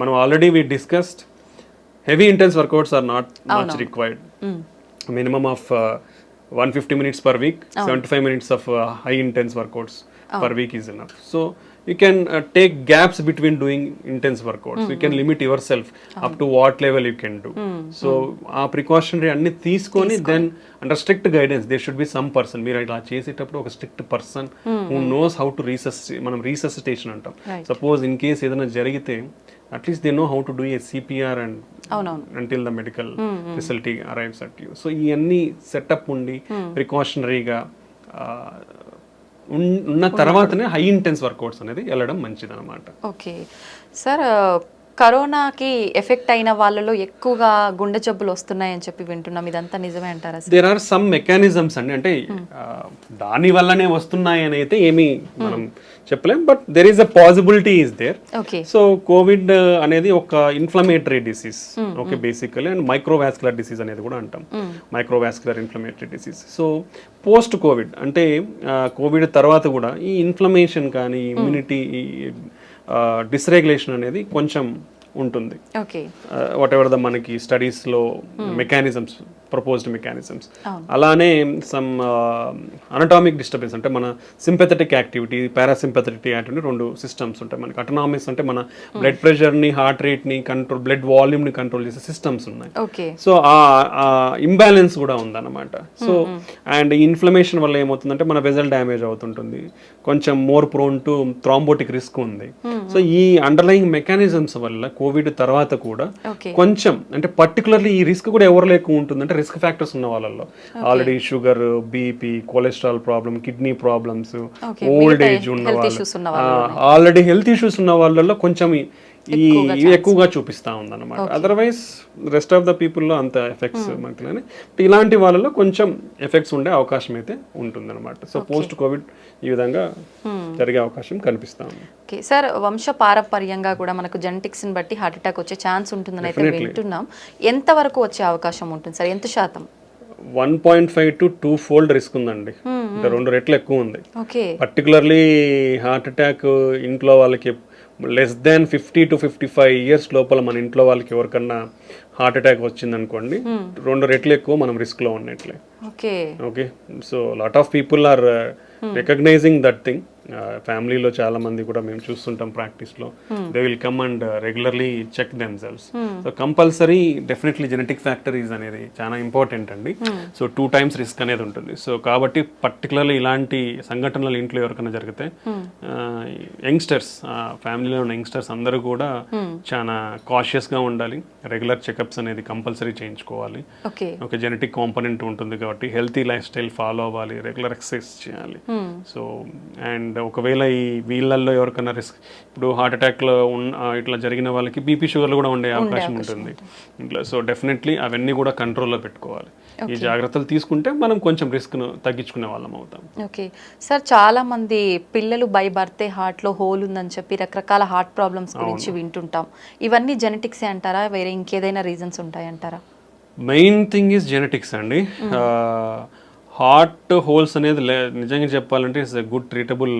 మనం already we discussed heavy intense workouts are not much required. Minimum of 150 minutes per week, 75 minutes of high intense workouts per week is enough. So you can take gaps between doing intense workouts. You can limit yourself up to what level you can do. So ఆ ప్రికాషనరీ అన్ని తీసుకొని then under strict guidance they should be some person. మీరు ఇలా చేసేటప్పుడు ఒక strict person who knows how to మనం రీసెసిటేషన్ అంటాం. సపోజ్ ఇన్ కేస్ ఏదైనా జరిగితే at least they know how to do a CPR and until the medical facility arrives at you. So ఇవన్నీ సెటప్ ఉండి ప్రికాషనరీగా ఉన్న తర్వాతనే హై ఇంటెన్స్ వర్కౌట్స్ అనేది వెళ్ళడం మంచిది అనమాట. ఓకే సార్, కరోనాకి ఎఫెక్ట్ అయిన వాళ్ళలో ఎక్కువగా గుండె జబ్బులు వస్తున్నాయని చెప్పి వింటున్నాం, ఇదంతా నిజమే అంటారా? దేర్ ఆర్ సమ్ మెకానిజమ్స్ అండి, అంటే దాని వల్లనే వస్తున్నాయి అని అయితే ఏమీ మనం చెప్పలేం, but there is a possibility is there. So COVID అనేది ఒక inflammatory disease, okay, basically, and microvascular disease అనేది కూడా అంటాం, microvascular inflammatory disease. So post COVID అంటే కోవిడ్ తర్వాత కూడా ఈ ఇన్ఫ్లమేషన్ కానీ ఇమ్యూనిటీ డిస్రెగ్యులేషన్ అనేది కొంచెం ఉంటుంది. వాట్ ఎవర్ ద మనకి స్టడీస్లో మెకానిజమ్స్, ప్రపోజ్డ్ మెకానిజమ్స్, అలానే సమ్ అనటామిక్ డిస్టర్బెన్స్ అంటే మన సింపెథటిక్ యాక్టివిటీ, పారాసింపెథటిక్ యాక్టివిటీ, రెండు సిస్టమ్స్ ఉంటాయి మనకి. అటనామిక్స్ అంటే మన బ్లడ్ ప్రెషర్ని, హార్ట్ రేట్ని కంట్రోల్, బ్లడ్ వాల్యూమ్ని కంట్రోల్ చేసే సిస్టమ్స్ ఉన్నాయి. సో ఆ ఇంబ్యాలెన్స్ కూడా ఉందన్నమాట. సో అండ్ ఈ ఇన్ఫ్లమేషన్ వల్ల ఏమవుతుందంటే మన వెజల్ డ్యామేజ్ అవుతుంటుంది, కొంచెం more prone to thrombotic risk ఉంది. సో ఈ అండర్లయింగ్ మెకానిజమ్స్ వల్ల కోవిడ్ తర్వాత కూడా కొంచెం, అంటే పర్టికులర్లీ ఈ రిస్క్ కూడా ఎవరిలో ఎక్కువ ఉంటుంది అంటే రిస్క్ ఫ్యాక్టర్స్ ఉన్న వాళ్ళలో, already sugar, BP, cholesterol problem, kidney problems, old age ఉన్న వాళ్ళు, ఆల్రెడీ హెల్త్ ఇష్యూస్ ఉన్న వాళ్ళలో కొంచెం ఈ ఎక్కువగా చూపిస్తా ఉందన్నమాట. అదర్వైజ్ రెస్ట్ ఆఫ్ ద పీపుల్లో అంత ఎఫెక్ట్స్ మనకి, ఇలాంటి వాళ్ళలో కొంచెం ఎఫెక్ట్స్ ఉండే అవకాశం అయితే ఉంటుందన్నమాట. సో పోస్ట్ కోవిడ్ ఈ విధంగా జరిగే అవకాశం కనిపిస్తా ఉంది. ఓకే సార్, వంశ పారపర్యంగా కూడా మనకు జెనెటిక్స్ ని బట్టి హార్ట్ అటాక్ వచ్చే ఛాన్స్ ఉంటుందని అయితే వింటున్నాం. ఎంత వరకు వచ్చే అవకాశం ఉంటుంది సార్? ఎంత శాతం? 1.5 to 2 fold రిస్క్ ఉందండి, అంటే 2 రెట్లు ఎక్కువ ఉంది. పర్టికులర్లీ హార్ట్ అటాక్ ఇంట్లో వాళ్ళకి లెస్ దాన్ 50 to 55 years లోపల మన ఇంట్లో వాళ్ళకి ఎవరికన్నా హార్ట్ అటాక్ వచ్చింది అనుకోండి, 2 రెట్లు ఎక్కువ మనం రిస్క్ లో ఉన్నట్లే. Okay, so lot of people are recognizing that thing. ఫ్యామిలీలో చాలా మంది కూడా మేము చూస్తుంటాం ప్రాక్టీస్లో, they will come and regularly check themselves. So compulsory definitely genetic factories అనేది చాలా ఇంపార్టెంట్ అండి. సో 2 times రిస్క్ అనేది ఉంటుంది. సో కాబట్టి పర్టికులర్లీ ఇలాంటి సంఘటనలు ఇంట్లో ఎవరికైనా జరిగితే యంగ్స్టర్స్, ఫ్యామిలీలో ఉన్న యంగ్స్టర్స్ అందరూ కూడా చాలా కాషియస్గా ఉండాలి. రెగ్యులర్ చెకప్స్ అనేది కంపల్సరీ చేయించుకోవాలి. ఒక జెనెటిక్ కాంపోనెంట్ ఉంటుంది కాబట్టి హెల్తీ లైఫ్ స్టైల్ ఫాలో అవ్వాలి, రెగ్యులర్ ఎక్సర్సైజ్ చేయాలి. సో అండ్ ఒకవేళ ఈ వీళ్ళల్లో ఎవరికైనా రిస్క్, ఇప్పుడు హార్ట్ అటాక్లో ఇట్లా జరిగిన వాళ్ళకి బీపీ, షుగర్లు కూడా ఉండే అవకాశం ఉంటుంది ఇంట్లో. సో డెఫినెట్లీ అవన్నీ కూడా కంట్రోల్లో పెట్టుకోవాలి. ఈ జాగ్రత్తలు తీసుకుంటే మనం కొంచెం రిస్క్ను తగ్గించుకునే వాళ్ళం అవుతాం. ఓకే సార్, చాలా మంది పిల్లలు బై బర్తే హార్ట్లో హోల్ ఉందని చెప్పి రకరకాల హార్ట్ ప్రాబ్లమ్స్ గురించి వింటుంటాం. ఇవన్నీ జెనెటిక్సే అంటారా, వేరే ఇంకేదైనా రీజన్స్ ఉంటాయంటారా? మెయిన్ థింగ్ ఈజ్ జెనెటిక్స్ అండి. హార్ట్ హోల్స్ అనేది నిజంగా చెప్పాలంటే it's a good treatable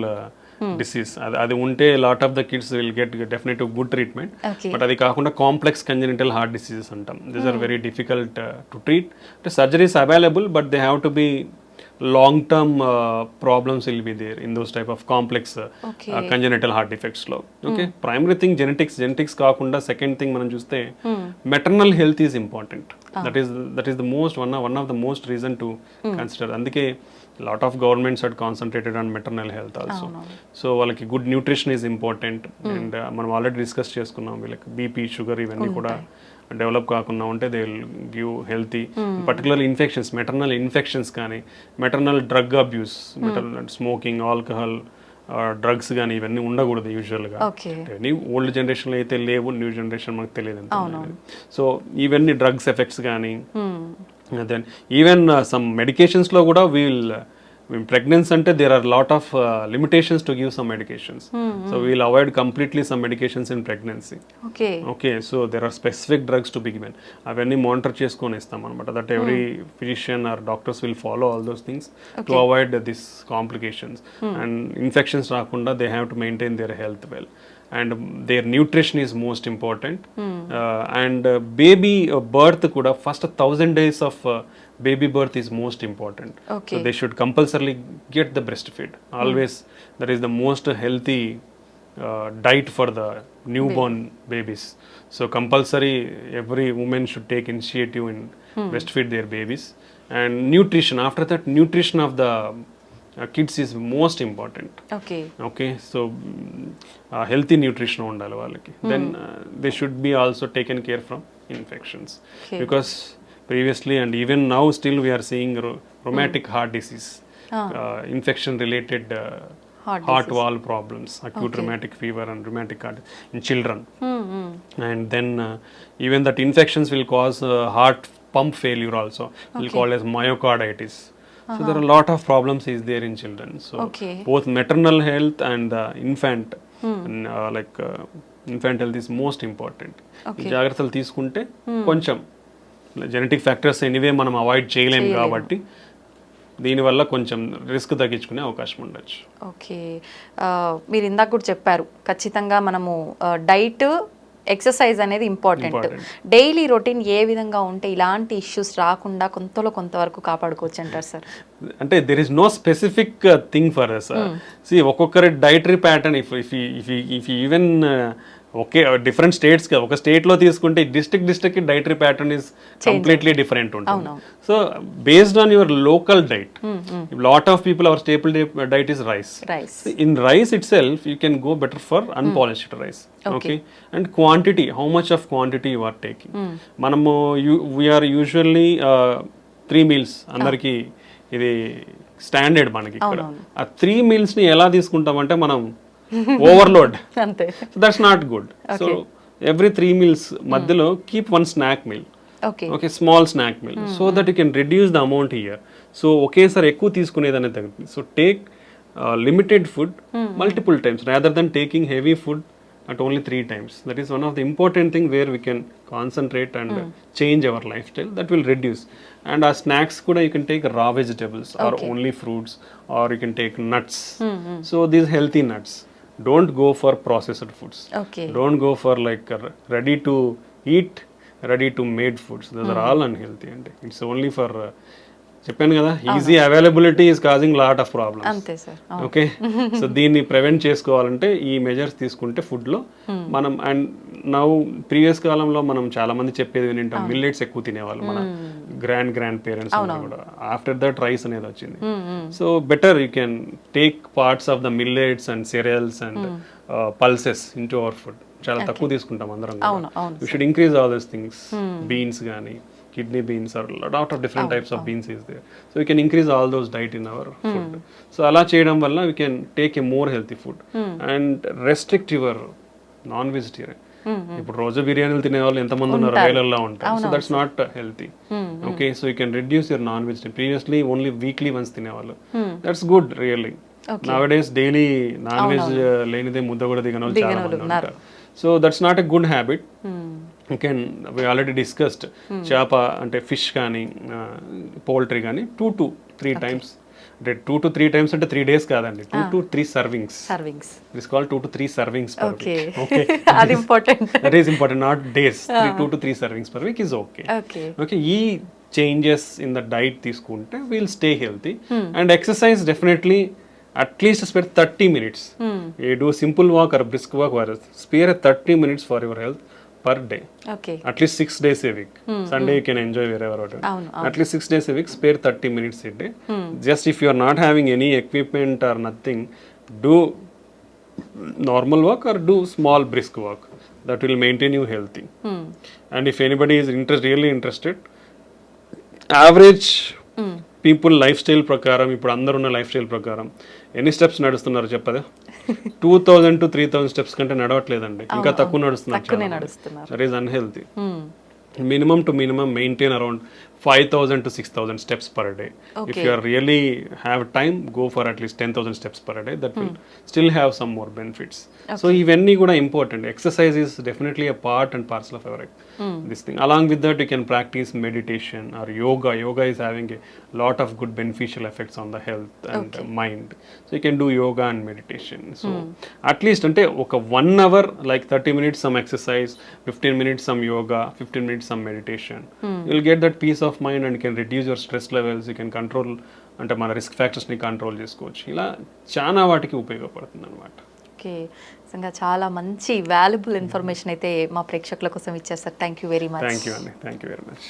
disease. అది ఉంటే lot of the kids will get definitely good treatment. But అది కాకుండా కాంప్లెక్స్ కంజెనిటల్ హార్ట్ డిసీజెస్ అంటాం. These are very difficult to treat. అంటే surgeries available, but they have to be long-term problems will be there in those type of complex congenital heart defects లో. Okay, primary thing genetics కాకుండా second thing మనం చూస్తే maternal health is important. That is the most one of the most reason to consider. అందుకే lot of governments had concentrated on maternal health also. So వాళ్ళకి good nutrition is important, and మనం ఆల్రెడీ డిస్కస్ చేసుకున్నాం, వీళ్ళకి బీపీ, షుగర్ ఇవన్నీ కూడా డెవలప్ కాకుండా ఉంటే they will give healthy, particularly infections, maternal infections కానీ, maternal drug abuse, maternal smoking, alcohol, drugs కానీ ఇవన్నీ ఉండకూడదు యూజువల్గా. ఇవన్నీ ఓల్డ్ జనరేషన్లో అయితే లేవు, న్యూ జనరేషన్ మనకు తెలియదు ఎంత. సో ఇవన్నీ డ్రగ్స్ ఎఫెక్ట్స్ కానీ, దెన్ ఈవెన్ సమ్ మెడికేషన్స్లో కూడా in pregnancy ante there are lot of limitations to give some medications. So we will avoid completely some medications in pregnancy. Okay, so there are specific drugs to be given. Avanni monitor cheskoni istam anamata, that every physician or doctors will follow all those things to avoid these complications. And infections raakunda they have to maintain their health well, and their nutrition is most important. And baby birth kuda first 1000 days of baby birth is most important. So they should compulsorily get the breastfeed always. That is the most healthy diet for the newborn babies. So compulsory every woman should take initiative in breastfeed their babies. And nutrition, after that nutrition of the kids is most important. Okay Okay, so healthy nutrition ఉండాలి వాళ్ళకి. Then they should be also taken care from infections. Okay. Because previously and even now still we are seeing rheumatic heart disease, infection related heart valve problems, acute rheumatic fever and rheumatic heart in children. And then even that infections will cause heart pump failure also, will call as myocarditis. So there are a lot of problems is there in children. So both maternal health and infant infant health is most important. ఈ జాగ్రత్తలు తీసుకుంటే కొంచెం జెనెటిక్ ఫ్యాక్టర్స్ ఎనీవే మనం అవాయిడ్ చేయలేము కాబట్టి దీనివల్ల కొంచెం రిస్క్ తగ్గించుకునే అవకాశం ఉండొచ్చు. ఓకే, మీరు ఇందాక కూడా చెప్పారు ఖచ్చితంగా మనము డైట్ ఎక్సర్సైజ్ అనేది ఇంపార్టెంట్. డైలీ రొటీన్ ఏ విధంగా ఉంటే ఇలాంటి ఇష్యూస్ రాకుండా కొంతవరకు కాపాడుకోవచ్చు అంటారు సార్? అంటే there is no specific thing for us. See ఒక్కొక్కరి dietary pattern if even okay different states ఒక స్టేట్ లో తీసుకుంటే district dietary pattern is completely different ఉంటుంది. So based on your local diet, lot of people our staple diet is rice. In rice itself you can go better for unpolished rice. Okay, and quantity, how much of quantity you are taking. మనము వీఆర్ యూజువల్లీ 3 meals అందరికి ఇది స్టాండర్డ్ మనకి ఇక్కడ. ఆ 3 meals ని ఎలా తీసుకుంటామంటే మనం ఓవర్లోడ్. అంతే. So that's not good. So every 3 meals మధ్యలో keep 1 snack meal. Okay, small snack meal, so that you can reduce the amount here. So ఒకేసారి ఎక్కువ తీసుకునేది అనేది తగ్గుతుంది. So take limited food multiple times rather than taking heavy food at only 3 times. That is one of the important thing where we can concentrate and change our lifestyle. That will reduce. And our snacks kuda you can take raw vegetables or only fruits, or you can take nuts. So these healthy nuts. Don't go for processed foods. Don't go for like ready to eat, ready to made foods. Those are all unhealthy, and it's only for చెప్పాను కదా, easy availability is causing lot of problems. అంతే సార్. ఓకే, సో దీన్ని ప్రివెంట్ చేసుకోవాలంటే ఈ మెజర్స్ తీసుకుంటే ఫుడ్ లో మనం. అండ్ నౌ ప్రీవియస్ కాలంలో మనం చాలా మంది చెప్పేది వింటాం, మిల్లెట్స్ ఎక్కువ తినేవాళ్ళు మన గ్రాండ్ పేరెంట్స్ కూడా. ఆఫ్టర్ దట్ రైస్ అనేది వచ్చింది. So better you can take parts of the millets and cereals and pulses in to our food. చాలా తక్కువ తీసుకుంటాం అందరం. You should increase all these things. Beans కానీ kidney beans or lot of different types of beans is there, so we can increase all those diet in our food. So ala cheyadam valla we can take a more healthy food and restrict your non vegetarian. ఇప్పుడు రోజు బిర్యానీలు తినే వాళ్ళు ఎంతమంది ఉన్నారు, వేలల్లో ఉంటారు. So that's not healthy. Okay, so you can reduce your non vegetarian. Previously only weekly once తినేవాళ్ళు. That's good really. Now days daily non veg లేనిదే ముద్ద కూడా దిగని వాళ్ళు చాలా మంది ఉంటారు. So that's not a good habit. we already discussed చేప అంటే ఫిష్ కానీ పౌల్ట్రీ కానీ 2 to 3 times. అంటే 2 to 3 times అంటే 3 days కాదండి, 2 to 3 servings. It is called 2 to 3 servings per week. Okay, అది important. That is important, not days. 2 to 3 servings per week is okay. Okay, ఈ changes in the diet తీసుకుంటే we'll stay healthy. And exercise definitely at least spare 30 minutes. You do simple walk or brisk walk, or spare 30 minutes for your health per day. At least 6 days a week. Sunday you can enjoy wherever. At least 6 days a week, spare 30 minutes a day. Just if you are not having any equipment or nothing, do normal walk or do small brisk walk. That will maintain you healthy. And if anybody is really interested, average people life style ప్రకారం, ఇప్పుడు అందరున్న లైఫ్ స్టైల్ ప్రకారం ఎన్ని స్టెప్స్ నడుస్తున్నారు చెప్పదా? 2000 to 3000 స్టెప్స్ కంటే నడవట్లేదండి, ఇంకా తక్కువ నడుస్తున్నారు. That is unhealthy. minimum to minimum maintain around 5,000 to 6,000 steps per day. If you are really have time, go for at least 10,000 steps per day. That will still have some more benefits. So ivanni kuda important. Exercise is definitely a part and parcel of our this thing. Along with that, you can practice meditation or yoga. Yoga is having a lot of good beneficial effects on the health and mind. So you can do yoga and meditation. So at least ante oka 1 hour, like 30 minutes some exercise, 15 minutes some yoga, 15 minutes some meditation. You'll get that peace of mind and you can reduce your stress levels. You can control అంటే మన రిస్క్ ఫ్యాక్టర్స్ని కంట్రోల్ చేసుకోవచ్చు. ఇలా చాలా వాటికి ఉపయోగపడుతుంది అనమాట. ఓకే, నిజంగా చాలా మంచి వాల్యుబుల్ ఇన్ఫర్మేషన్ అయితే మా ప్రేక్షకుల కోసం ఇచ్చారు sir. Thank you very much. Thank you అండి, థ్యాంక్ యూ వెరీ మచ్.